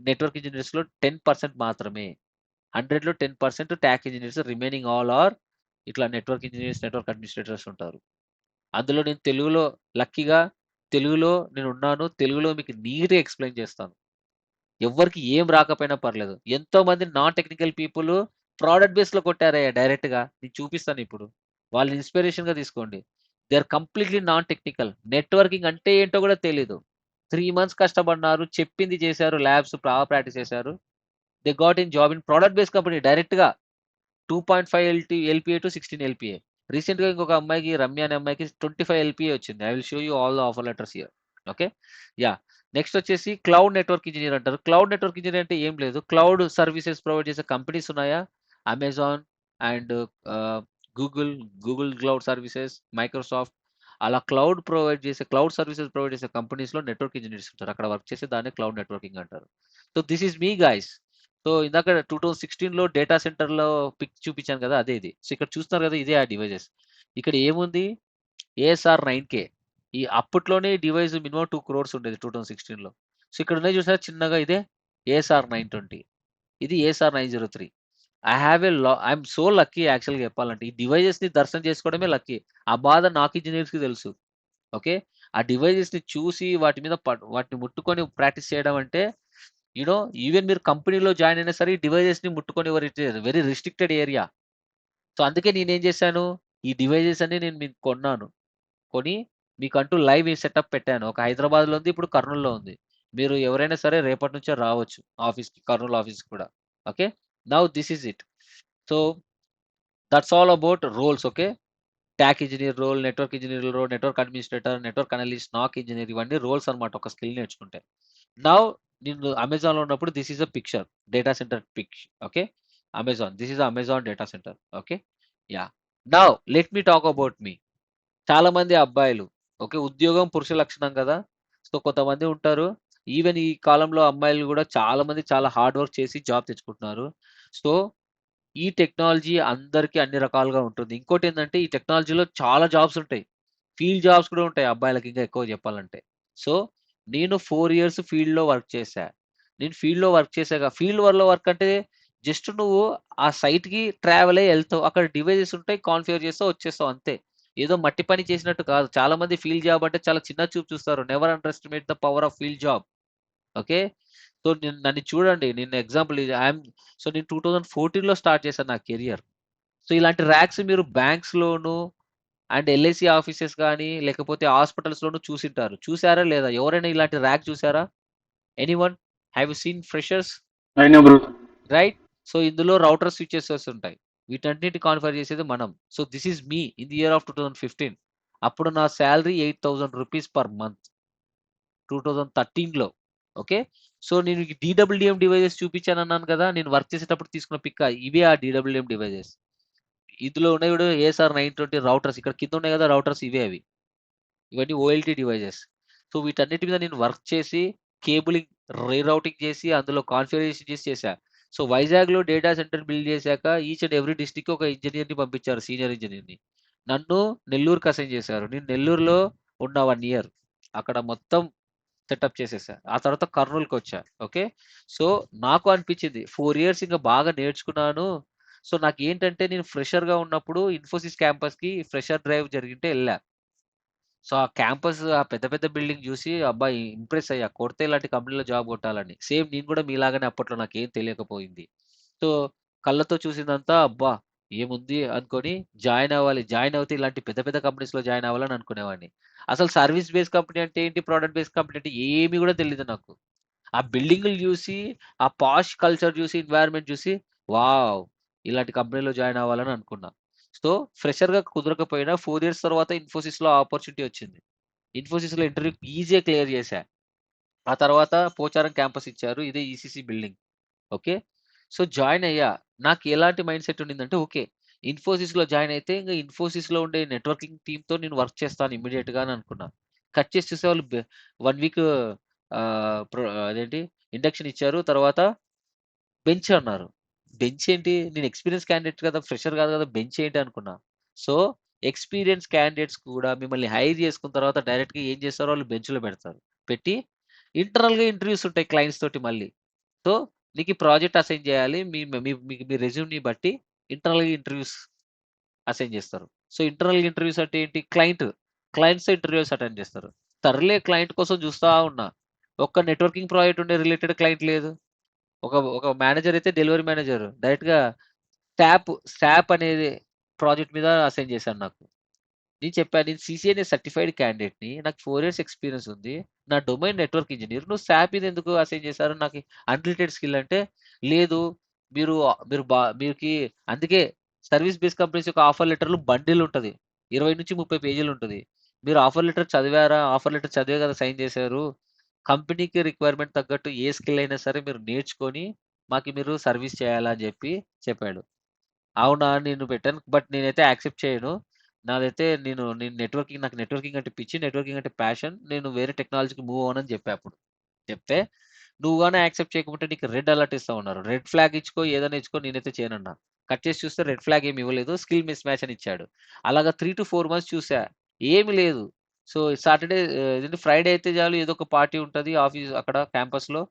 A: నెట్వర్క్ ఇంజనీర్స్లో 10% మాత్రమే. 100లో 10% ట్యాక్ ఇంజనీర్స్, రిమైనింగ్ ఆల్ ఆర్ ఇట్లా నెట్వర్క్ ఇంజనీర్స్, నెట్వర్క్ అడ్మినిస్ట్రేటర్స్ ఉంటారు. అందులో నేను తెలుగులో నేను ఉన్నాను. తెలుగులో మీకు నీట్గా ఎక్స్ప్లెయిన్ చేస్తాను. ఎవరికి ఏం రాకపోయినా పర్లేదు. ఎంతో మంది నాన్ టెక్నికల్ పీపుల్ ప్రోడక్ట్ బేస్లో కొట్టారయ్యా డైరెక్ట్గా. నేను చూపిస్తాను ఇప్పుడు, వాళ్ళు ఇన్స్పిరేషన్గా తీసుకోండి. They are completely non technical. Networking అంటే ఏంటో కూడా తెలీదు. 3 months కష్టపడినారు, చెప్పింది చేశారు, ల్యాబ్స్ బాగా ప్రాక్టీస్ చేశారు. They got in job in product based company డైరెక్ట్గా. 2.5 LPA టు 16 LPA. రీసెంట్గా ఇంకొక అమ్మాయికి, రమ్య అనే అమ్మాయికి 25 LPA వచ్చింది. I will show you all the offer letters here. Okay next వచ్చేసి క్లౌడ్ నెట్వర్క్ ఇంజనీర్ అంటారు. క్లౌడ్ నెట్వర్క్ ఇంజనీర్ అంటే ఏం లేదు, క్లౌడ్ సర్వీసెస్ ప్రొవైడ్ చేసే కంపెనీస్ ఉన్నాయా, Amazon and Google cloud services, Microsoft, అలా క్లౌడ్ సర్వీసెస్ ప్రొవైడ్ చేసే కంపెనీస్లో నెట్వర్క్ ఇంజనీర్స్ ఉంటారు. అక్కడ వర్క్ చేసే దాన్ని క్లౌడ్ నెట్వర్కింగ్ అంటారు. So this is me guys. So ఇందాక 2016లో డేటా సెంటర్లో పిక్ చూపించాను కదా, అదే ఇది. సో ఇక్కడ చూస్తున్నారు కదా, ఇదే ఆ డివైజెస్. ఇక్కడ ఏముంది ఏఎస్ఆర్ 9K. ఈ అప్పట్లోనే డివైస్ మినిమం 2 crores ఉండేది 2016లో. సో ఇక్కడ ఉన్నాయి చూసారా చిన్నగా ఇదే ఏఎస్ఆర్ 920, ఇది ఏఎస్ఆర్ 903. ఐఎమ్ సో లక్కీ యాక్చువల్గా చెప్పాలంటే ఈ డివైజెస్ ని దర్శనం చేసుకోవడమే లక్కీ. ఆ బాధ నాకు ఇంజనీర్స్ కి తెలుసు. ఓకే, ఆ డివైజెస్ ని చూసి వాటిని ముట్టుకొని ప్రాక్టీస్ చేయడం అంటే యూనో ఈవెన్ మీరు కంపెనీలో జాయిన్ అయినా సరే ఈ డివైజెస్ ని ముట్టుకొని వెరీ రిస్ట్రిక్టెడ్ ఏరియా. సో అందుకే నేనేం చేశాను, ఈ డివైజెస్ అన్ని నేను మీకు కొన్నాను. కొని మీకంటూ లైవ్ సెటప్ పెట్టాను. ఒక హైదరాబాద్లో ఉంది, ఇప్పుడు కర్నూలులో ఉంది. మీరు ఎవరైనా సరే రేపటి నుంచే రావచ్చు ఆఫీస్కి, కర్నూలు ఆఫీస్కి కూడా. Okay, now this is it. So that's all about roles. Okay, TAC engineer role, network engineer role, network administrator, network analyst, NOC engineer, ఇవన్నీ రోల్స్ అనమాట ఒక స్కిల్ నేర్చుకుంటే. నౌ నేను అమెజాన్లో ఉన్నప్పుడు this is a picture data centre pic. Okay, Amazon, this is Amazon data centre. Okay, yeah. Now let me talk about me. చాలా మంది అబ్బాయిలు, ఓకే, ఉద్యోగం పురుష లక్షణం కదా. సో కొంతమంది ఉంటారు, ఈవెన్ ఈ కాలంలో అమ్మాయిలు కూడా చాలా మంది చాలా హార్డ్ వర్క్ చేసి జాబ్ తెచ్చుకుంటున్నారు. సో ఈ టెక్నాలజీ అందరికీ అన్ని రకాలుగా ఉంటుంది. ఇంకోటి ఏంటంటే ఈ టెక్నాలజీలో చాలా జాబ్స్ ఉంటాయి, ఫీల్డ్ జాబ్స్ కూడా ఉంటాయి అబ్బాయిలకి ఇంకా ఎక్కువ చెప్పాలంటే. సో నేను 4 years ఫీల్డ్లో వర్క్ చేశా. నేను ఫీల్డ్లో వర్క్ చేశాక, ఫీల్డ్ వర్క్ అంటే జస్ట్ నువ్వు ఆ సైట్కి ట్రావెల్ అయ్యి వెళ్తావు, అక్కడ డివైజెస్ ఉంటాయి, కాన్ఫిగర్ చేస్తావు, వచ్చేస్తావు అంతే. ఏదో మట్టి పని చేసినట్టు కాదు. చాలా మంది ఫీల్డ్ జాబ్ అంటే చాలా చిన్న చూపు చూస్తారు. Never under estimate the power of field job. Okay, so నన్ను చూడండి, నేను ఎగ్జాంపుల్ సో నేను 2014లో స్టార్ట్ చేశాను నా కెరియర్. సో ఇలాంటి ర్యాక్స్ మీరు banks loan and LIC offices కానీ లేకపోతే హాస్పిటల్స్ లోను చూసింటారు. చూసారా లేదా? ఎవరైనా ఇలాంటి ర్యాక్ చూసారా? Anyone have you seen freshers?
C: అయినా బ్రో.
A: రైట్. సో ఇందులో రౌటర్ స్విచెస్ ఉంటాయి, వీటన్నిటి కాన్ఫిగర్ చేసేది మనం. So this is me in the year of 2015. అప్పుడు నా శాలరీ 8,000 రూపీస్ పర్ మంత్ 2013లో. ఓకే, సో నేను డిడబ్ల్యూఎం డివైజెస్ చూపించాను అన్నాను కదా, నేను వర్క్ చేసేటప్పుడు తీసుకున్న పిక్ ఇవే ఆ డిడబ్ల్యూఎం డివైజెస్. ఇందులో ఉన్నాయి కూడా ఏఎస్ఆర్ 920 రౌటర్స్, ఇక్కడ కింద ఉన్నాయి కదా రౌటర్స్, ఇవే అవి. ఇవన్నీ ఓఎల్టీ డివైజెస్. సో వీటన్నిటి మీద నేను వర్క్ చేసి కేబులింగ్ రీరౌటింగ్ చేసి అందులో కాన్ఫిగరేషన్ చేసి చేశా. సో వైజాగ్లో డేటా సెంటర్ బిల్డ్ చేశాక ఈచ్ అండ్ ఎవ్రీ డిస్ట్రిక్ట్ ఒక ఇంజనీర్ని పంపించారు, సీనియర్ ఇంజనీర్ని. నన్ను నెల్లూరుకి అసైన్ చేశారు. నేను నెల్లూరులో ఉన్న 1 year అక్కడ మొత్తం సెటప్ చేసేసా. ఆ తర్వాత కర్నూలుకి వచ్చా. ఓకే, సో నాకు అనిపించింది 4 years ఇంకా బాగా నేర్చుకున్నాను. సో నాకు ఏంటంటే నేను ఫ్రెషర్గా ఉన్నప్పుడు ఇన్ఫోసిస్ క్యాంపస్కి ఫ్రెషర్ డ్రైవ్ జరిగింటే వెళ్ళా. సో ఆ క్యాంపస్ ఆ పెద్ద పెద్ద బిల్డింగ్ చూసి అబ్బాయి ఇంప్రెస్ అయ్యా, కొడితే ఇలాంటి కంపెనీలో జాబ్ కొట్టాలని. సేమ్ నేను కూడా మీలాగానే అప్పట్లో నాకేం తెలియకపోయింది. సో కళ్ళతో చూసిందంతా అబ్బా ఏముంది అనుకొని జాయిన్ అవ్వాలి, జాయిన్ అవుతే ఇలాంటి పెద్ద పెద్ద కంపెనీస్లో జాయిన్ అవ్వాలని అనుకునేవాడిని. అసలు సర్వీస్ బేస్డ్ కంపెనీ అంటే ఏంటి, ప్రోడక్ట్ బేస్డ్ కంపెనీ అంటే ఏమీ కూడా తెలియదు నాకు. ఆ బిల్డింగ్లు చూసి, ఆ పాష్ కల్చర్ చూసి, ఎన్వైరన్మెంట్ చూసి వావ్ ఇలాంటి కంపెనీలో జాయిన్ అవ్వాలని అనుకున్నా. సో ఫ్రెషర్గా కుదరకపోయినా 4 years తర్వాత ఇన్ఫోసిస్లో ఆపర్చునిటీ వచ్చింది. ఇన్ఫోసిస్లో ఇంటర్వ్యూ ఈజీగా క్లియర్ చేశా. ఆ తర్వాత పోచారం క్యాంపస్ ఇచ్చారు, ఇదే ECC building. Okay, so join అయ్యా. నాకు ఎలాంటి మైండ్ సెట్ ఉండిందంటే ఓకే ఇన్ఫోసిస్లో జాయిన్ అయితే ఇంకా ఇన్ఫోసిస్లో ఉండే నెట్వర్కింగ్ టీంతో నేను వర్క్ చేస్తాను ఇమ్మీడియట్గా అని అనుకున్నా. కట్ చేసి చూసే వాళ్ళు 1 week అదేంటి ఇండక్షన్ ఇచ్చారు, తర్వాత బెంచ్ అన్నారు. బెంచ్ ఏంటి, నేను ఎక్స్పీరియన్స్ క్యాండిడేట్ కదా, ఫ్రెషర్ కాదు కదా, బెంచ్ ఏంటి అనుకున్నా. సో ఎక్స్పీరియన్స్ క్యాండిడేట్స్ కూడా మిమ్మల్ని హైర్ చేసుకున్న తర్వాత డైరెక్ట్గా ఏం చేస్తారో వాళ్ళు బెంచ్లో పెడతారు. పెట్టి ఇంటర్నల్గా ఇంటర్వ్యూస్ ఉంటాయి క్లయింట్స్ తోటి మళ్ళీ. సో నీకు ఈ ప్రాజెక్ట్ అసైన్ చేయాలి, మీ రెజ్యూమ్ని బట్టి ఇంటర్నల్గా ఇంటర్వ్యూస్ అసైన్ చేస్తారు. సో ఇంటర్నల్ ఇంటర్వ్యూస్ అంటే ఏంటి, క్లయింట్స్ ఇంటర్వ్యూస్ అటెండ్ చేస్తారు. సర్లే క్లయింట్ కోసం చూస్తా ఉన్నా, ఒక్క నెట్వర్కింగ్ ప్రాజెక్ట్ ఉండే రిలేటెడ్ క్లయింట్ లేదు. ఒక మేనేజర్ అయితే డెలివరీ మేనేజర్ డైరెక్ట్గా స్టాప్ అనేది ప్రాజెక్ట్ మీద అసైన్ చేశాను నాకు. నేను చెప్పాను నేను సిసిఎన్ఏ సర్టిఫైడ్ క్యాండిడేట్ని, నాకు 4 years ఎక్స్పీరియన్స్ ఉంది, నా డొమైన్ నెట్వర్క్ ఇంజనీర్, నువ్వు స్టాప్ ఇది ఎందుకు అసైన్ చేశారు, నాకు అన్రిలేటెడ్ స్కిల్ అంటే లేదు. మీరు మీరుకి అందుకే సర్వీస్ బేస్డ్ కంపెనీస్ యొక్క ఆఫర్ లెటర్లు బండిల్ ఉంటుంది, 20 నుంచి 30 పేజీలు ఉంటుంది. మీరు ఆఫర్ లెటర్ చదివారా, ఆఫర్ లెటర్ చదివే కదా సైన్ చేశారు. కంపెనీకి రిక్వైర్మెంట్ తగ్గట్టు ఏ స్కిల్ అయినా సరే మీరు నేర్చుకొని మాకు మీరు సర్వీస్ చేయాలని చెప్పాడు. అవునా నేను పెట్టాను, బట్ నేనైతే యాక్సెప్ట్ చేయను. నేను నాకు నెట్వర్కింగ్ అంటే పిచ్చి, నెట్వర్కింగ్ అంటే ప్యాషన్, నేను వేరే టెక్నాలజీకి మూవ్ అవ్వనని చెప్పా అప్పుడు. చెప్తే నువ్వు గానే యాక్సెప్ట్ చేయకపోతే నీకు రెడ్ అలర్ట్ ఇస్తా ఉన్నారు, రెడ్ ఫ్లాగ్ ఇచ్చుకో ఏదైనా ఇచ్చుకో, నేనైతే చేయనన్నా. కట్ చేసి చూస్తే రెడ్ ఫ్లాగ్ ఏమి ఇవ్వలేదు, స్కిల్ మిస్ మ్యాచ్ అని ఇచ్చాడు. అలాగా 3 to 4 మంత్స్ చూసా, ఏమి లేదు. సో సాటర్డే ఏంటి ఫ్రైడే అయితే చాలు ఏదో ఒక పార్టీ ఉంటది ఆఫీస్ అక్కడ క్యాంపస్‌లో.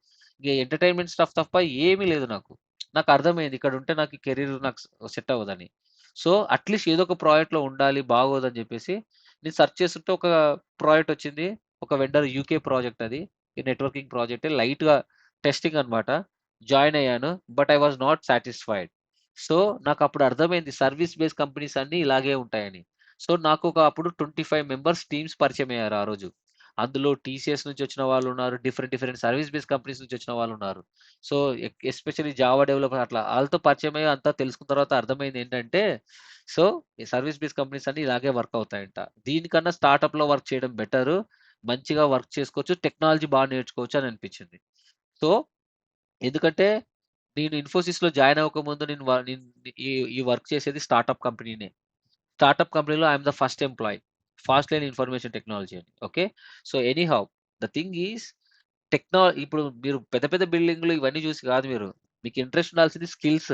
A: ఇగ ఎంటర్‌టైన్‌మెంట్ స్టఫ్ తప్ప ఏమీ లేదు నాకు. నాకు అర్థమైంది ఇక్కడ ఉంటే నాకు కెరీర్ నాకు సెట్ అవ్వదని. సో అట్‌లీస్ట్ ఏదో ఒక ప్రాజెక్ట్‌లో ఉండాలి బాగోదని చెప్పేసి నేను సెర్చ్ చేస్తుంటే ఒక ప్రాజెక్ట్ వచ్చింది. ఒక వెండర్ యూకే ప్రాజెక్ట్ అది. ఈ నెట్వర్కింగ్ ప్రాజెక్టే లైట్‌గా టెస్టింగ్ అన్నమాట. జాయిన్ అయ్యాను. But I was not satisfied. So నాకప్పుడు అర్థమైంది సర్వీస్ బేస్డ్ కంపెనీస్ అన్నీ ఇలాగే ఉంటాయని. సో నాకు అప్పుడు 25 మెంబర్స్ టీమ్స్ పరిచయం అయ్యారు ఆ రోజు. అందులో టీసీఎస్ నుంచి వచ్చిన వాళ్ళు ఉన్నారు. Different different service based companies నుంచి వచ్చిన వాళ్ళు ఉన్నారు. సో ఎస్పెషల్లీ జావా డెవలపర్ అట్లా ఆళ్ళతో పరిచయం అయ్యి అంతా తెలుసుకున్న తర్వాత అర్థమైంది ఏంటంటే, సో ఈ సర్వీస్ బేస్డ్ కంపెనీస్ అన్నీ ఇలాగే వర్క్ అవుతాయంట. దీనికన్నా స్టార్టప్‌లో వర్క్ చేయడం బెటరు. మంచిగా వర్క్ చేసుకోవచ్చు. టెక్నాలజీ నేర్చుకోవచ్చు అని అనిపించింది. సో ఎందుకంటే నేను ఇన్ఫోసిస్‌లో జాయిన్ అవ్వకముందు నేను ఈ ఈ వర్క్ చేసేది స్టార్టప్ కంపెనీనే. స్టార్టప్ కంపెనీలో I am the first employee. Fast Line Information Technology అని. Okay. So anyhow the thing is ఇప్పుడు మీరు పెద్ద పెద్ద బిల్డింగ్‌లు ఇవన్నీ చూసి కాదు మీరు. మీకు ఇంట్రెస్ట్ ఉండాల్సింది స్కిల్స్.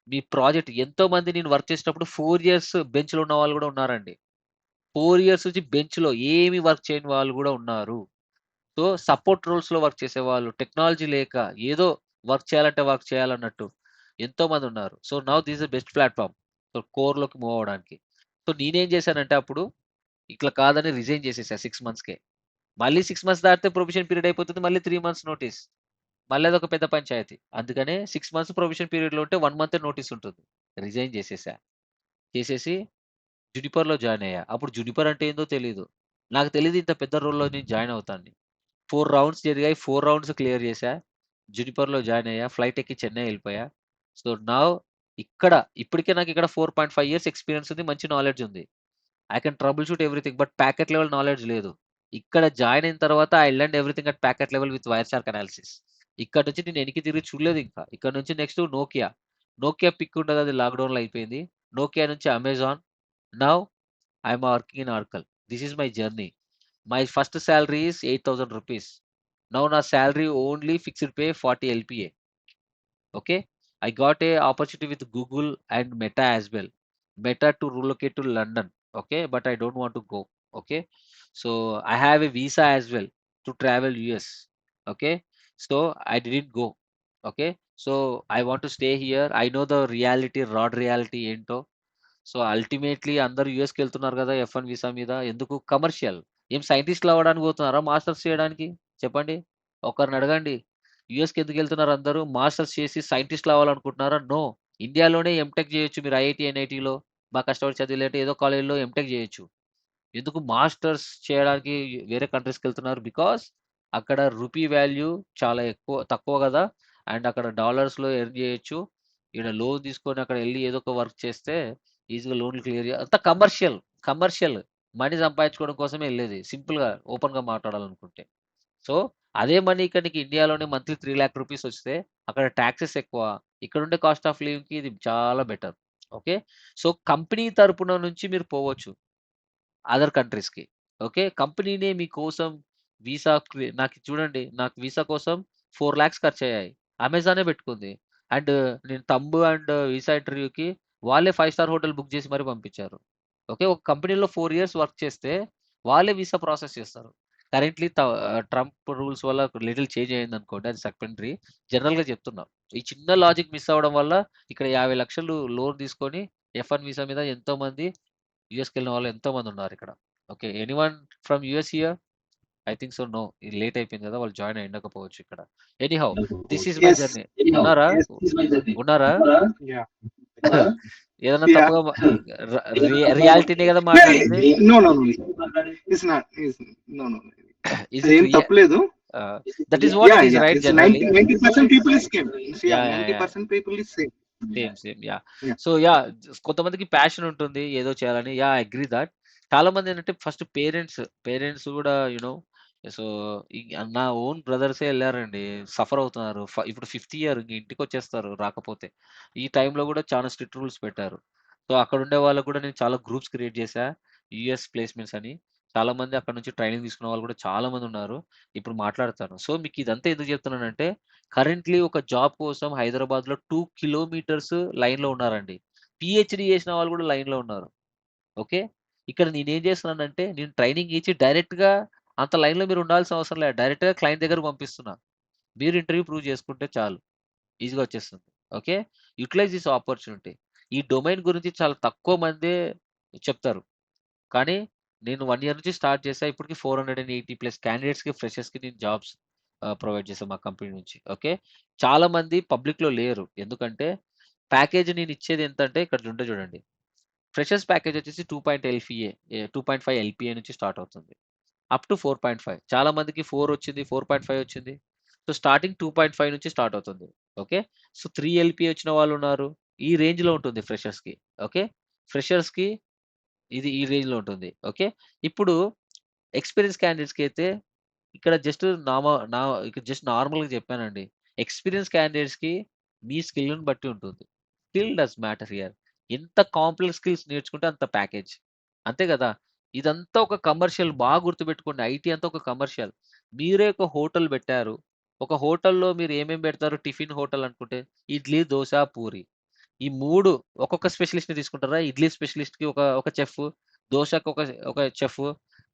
A: మీ ప్రాజెక్ట్ ఎంతోమంది నేను వర్క్ చేసేటప్పుడు 4 ఇయర్స్ బెంచ్‌లో ఉన్న వాళ్ళు కూడా ఉన్నారండి. 4 ఇయర్స్ నుంచి బెంచ్‌లో ఏమి వర్క్ చేయని వాళ్ళు కూడా ఉన్నారు. సో సపోర్ట్ రోల్స్‌లో వర్క్ చేసేవాళ్ళు. టెక్నాలజీ లేక ఏదో వర్క్ చేయాలంటే వర్క్ చేయాలన్నట్టు ఎంతోమంది ఉన్నారు. So now this is the best platform. So కోర్‌లోకి మూవ్ అవ్వడానికి. సో నేనేం చేశానంటే అప్పుడు ఇట్లా కాదని రిజైన్ చేసేసా 6 మంత్స్‌కే. మళ్ళీ 6 మంత్స్ దాటితే ప్రొబేషన్ పీరియడ్ అయిపోతుంది. మళ్ళీ 3 మంత్స్ నోటీస్. మళ్ళీ అదొక పెద్ద పంచాయతీ. అందుకనే 6 మంత్స్ ప్రొబేషన్ పీరియడ్‌లో ఉంటే 1 మంతే నోటీస్ ఉంటుంది. రిజైన్ చేసేసా. చేసేసి జునిపర్‌లో జాయిన్ అయ్యా. అప్పుడు జునిపర్ అంటే ఏందో తెలీదు. నాకు తెలీదు ఇంత పెద్ద రోల్‌లో నేను జాయిన్ అవుతానని. 4 రౌండ్స్ జరిగాయి. 4 రౌండ్స్ క్లియర్ చేశా. జునిపర్‌లో జాయిన్ అయ్యా. ఫ్లైట్ ఎక్కి చెన్నై ఎళ్ళిపోయా. సో నౌ ఇక్కడ ఇప్పటికే నాకు ఇక్కడ 4.5 ఇయర్స్ ఎక్స్‌పీరియన్స్ ఉంది. మంచి నాలెడ్జ్ ఉంది. I can trouble shoot everything. But packet level knowledge లేదు. ఇక్కడ జాయిన్ అయిన తర్వాత I learned everything at packet level with wire shark analysis. ఇక్కడ నుంచి నేను వెనక్కి తిరిగి చూడలేదు ఇంకా. ఇక్కడ నుంచి నెక్స్ట్ నోకియా. నోకియా పిక్ ఉంటది అది లాక్‌డౌన్‌లో అయిపోయింది. నోకియా నుంచి Amazon. Now I am working in Oracle. This is my journey. My first salary is ₹8,000. Now నా salary only fixed pay 40 LPA. Okay, I got a opportunity with Google and Meta as well. Meta to relocate to London. Okay, but I don't want to go. Okay, so I have a visa as well to travel US. Okay, so I didn't go. Okay, so I want to stay here. I know the reality, raw reality ఏంటో. సో అల్టిమేట్లీ అందరూ యూఎస్‌కి వెళ్తున్నారు కదా! F1 వీసా మీద. ఎందుకు? కమర్షియల్. ఏం సైంటిస్ట్‌లు అవ్వడానికి పోతున్నారా? మాస్టర్స్ చేయడానికి? చెప్పండి. ఒకరిని అడగండి. యూఎస్‌కి ఎందుకు వెళ్తున్నారు అందరూ? మాస్టర్స్ చేసి సైంటిస్ట్‌లు అవ్వాలనుకుంటున్నారా? నో. ఇండియాలోనే ఎంటెక్ చేయొచ్చు మీరు ఐఐటీ, ఎన్ఐటీలో. కష్టపడి చదివిలేంటే ఏదో కాలేజ్‌లో ఎంటెక్ చేయొచ్చు. ఎందుకు మాస్టర్స్ చేయడానికి వేరే కంట్రీస్‌కెళ్తున్నారు? బికాస్ అక్కడ రూపీ వాల్యూ చాలా తక్కువ గదా! అండ్ అక్కడ డాలర్స్‌లో ఎర్న్ చేయొచ్చు. ఈడ లోన్ తీసుకొని అక్కడ ఎళ్లి ఏదో ఒక వర్క్ చేస్తే ఈజీగా లోన్‌లు క్లియర్ అంతా కమర్షియల్. కమర్షియల్. మనీ సంపాదించుకోవడం కోసమే ఎళ్ళేది. సింపుల్‌గా ఓపెన్‌గా మాట్లాడాలనుకుంటే. సో, అదే మనీ ఇక్కడ నీకు ఇండియాలోనే మంత్లీ ₹3,00,000 వస్తే అక్కడ టాక్సెస్ ఎక్కువ. ఇక్కడుండే కాస్ట్ ఆఫ్ లివింగ్‌కి ఇది చాలా బెటర్. ఓకే. సో, కంపెనీ తరపున నుంచి మీరు పోవచ్చు. అదర్ కంట్రీస్‌కి. ఓకే. కంపెనీనే మీకోసం నాకు చూడండి నాకు వీసా కోసం 4,00,000 ఖర్చయ్యాయి. అమెజానే పెట్టుకుంది. అండ్ నేను వీసా ఇంటర్వ్యూకి వాళ్ళే 5 స్టార్ హోటల్ బుక్ చేసి మరి పంపించారు. ఓకే. ఒక కంపెనీలో 4 ఇయర్స్ వర్క్ చేస్తే వాళ్ళే వీసా ప్రాసెస్ చేస్తారు. కరెంట్‌లీ ట్రంప్ రూల్స్ వల్ల లిటిల్ చేంజ్ అయిందనుకోండి. అది సెకండరీ. జనరల్‌గా చెప్తున్నా. ఈ చిన్న లాజిక్ మిస్ అవ్వడం వల్ల ఇక్కడ 50,00,000 లోన్ తీసుకొని ఎఫ్-1 వీసా మీద ఎంతోమంది యూఎస్‌కెళ్ళిన వాళ్ళు ఎంతోమంది ఉన్నారిక్కడ. Okay. Anyone from US here? I think so. No. ఇది లేట్ అయిపోయింది కదా! వాళ్ళు జాయిన్ అయ్యుండకపోవచ్చు ఇక్కడ. Anyhow this is my
B: Yes.
A: Journey. ఉన్నారా? ఉన్నారా?
C: Yeah.
A: ఏదన్నా
B: Yeah.
A: తప్పుగా రియాలిటీనే కదా మాట్లాడింది.
B: No, no, no. It's not. No, no.
A: Is it
B: అదేం తప్పలేదు.
A: That is what
B: Yeah,
A: it is
B: yeah.
A: Right
B: It's
A: generally.
B: 90% people is same. Yeah,
A: yeah! Yeah! Yeah!
B: 90% people is same.
A: Same. Yeah!
B: Yeah.
A: So కొంతమందికి ప్యాషన్ ఉంటుంది ఏదో చేయాలని. I agree that. చాలా మంది ఏంటంటే ఫస్ట్ పేరెంట్స్ కూడా సో నా ఓన్ బ్రదర్సే ఎళ్లారండి. సఫర్ అవుతున్నారు. ఇప్పుడు 5థ్ ఇయర్ ఇంక ఇంటికొచ్చేస్తారు రాకపోతే. ఈ టైంలో కూడా చాలా స్ట్రిక్ట్ రూల్స్ పెట్టారు. సో అక్కడుండే వాళ్ళకి కూడా నేను చాలా గ్రూప్స్ క్రియేట్ చేశా. యూఎస్ ప్లేస్‌మెంట్స్ అని. చాలా మంది అక్కడ నుంచి ట్రైనింగ్ తీసుకున్న వాళ్ళు కూడా చాలా మంది ఉన్నారు. ఇప్పుడు మాట్లాడతాను. సో మీకు ఇదంతా ఎందుకు చెప్తున్నానంటే కరెంట్‌లీ ఒక జాబ్ కోసం హైదరాబాద్‌లో 2 కిలోమీటర్స్ లైన్‌లో ఉన్నారండి. పీహెచ్‌డీ చేసిన వాళ్ళు కూడా లైన్‌లో ఉన్నారు. ఓకే. ఇక్కడ నేనేం చేస్తున్నానంటే నేను ట్రైనింగ్ ఇచ్చి డైరెక్ట్‌గా అంత లైన్‌లో మీరు ఉండాల్సిన అవసరం లేదు. డైరెక్ట్‌గా క్లయింట్ దగ్గరకి పంపిస్తున్నా. మీరు ఇంటర్వ్యూ ప్రూవ్ చేసుకుంటే చాలు. ఈజీగా వచ్చేస్తుంది. ఓకే. Utilise this opportunity. ఈ డొమైన్ గురించి చాలా తక్కువ మందే చెప్తారు. కానీ నేను 1 ఇయర్ నుంచి స్టార్ట్ చేశా. ఇప్పటికి 480 ప్లస్ క్యాండిడేట్స్‌కి, ఫ్రెషర్స్‌కి నేను జాబ్స్ ప్రొవైడ్ చేశా మా కంపెనీ నుంచి. ఓకే. చాలా మంది పబ్లిక్‌లో లేరు. ఎందుకంటే ప్యాకేజ్ నేను ఇచ్చేది ఎంతంటే ఇక్కడ ఉంటది చూడండి. ఫ్రెషర్స్ ప్యాకేజ్ వచ్చేసి 2.5 ఎల్‌పీఏ నుంచి స్టార్ట్ అవుతుంది. అప్ టు 4.5 చాలా మందికి 4 వచ్చింది, 4.5 వచ్చింది. సో స్టార్టింగ్ 2.5 నుంచి స్టార్ట్ అవుతుంది. ఓకే. సో 3 ఎల్‌పీఏ వచ్చిన వాళ్ళున్నారు. ఈ రేంజ్‌లో ఉంటుంది ఫ్రెషర్స్‌కి. ఓకే. ఫ్రెషర్స్‌కి ఇది ఈ రేంజ్‌లో ఉంటుంది. ఓకే. ఇప్పుడు ఎక్స్‌పీరియన్స్ క్యాండిడేట్స్‌కి అయితే ఇక్కడ జస్ట్ ఇక్కడ జస్ట్ నార్మల్‌గా చెప్పానండి. ఎక్స్‌పీరియన్స్ క్యాండిడేట్స్‌కి మీ స్కిల్‌ని బట్టి ఉంటుంది. Skill does matter here. ఎంత కాంప్లెక్స్ స్కిల్స్ నేర్చుకుంటే అంత ప్యాకేజ్. అంతే గదా! ఇదంతా ఒక కమర్షియల్ బాగా గుర్తుపెట్టుకోండి. ఐటీ అంతా ఒక కమర్షియల్. మీరే ఒక హోటల్ పెట్టారు. ఒక హోటల్‌లో మీరు ఏమేమి పెడతారు? టిఫిన్ హోటల్ అనుకుంటే ఇడ్లీ, దోస, పూరి. ఈ 3 ఒక్కొక్క స్పెషలిస్ట్‌ని తీసుకుంటారా? ఇడ్లీ స్పెషలిస్ట్‌కి ఒక చెఫ్, దోసకి ఒక చెఫ్,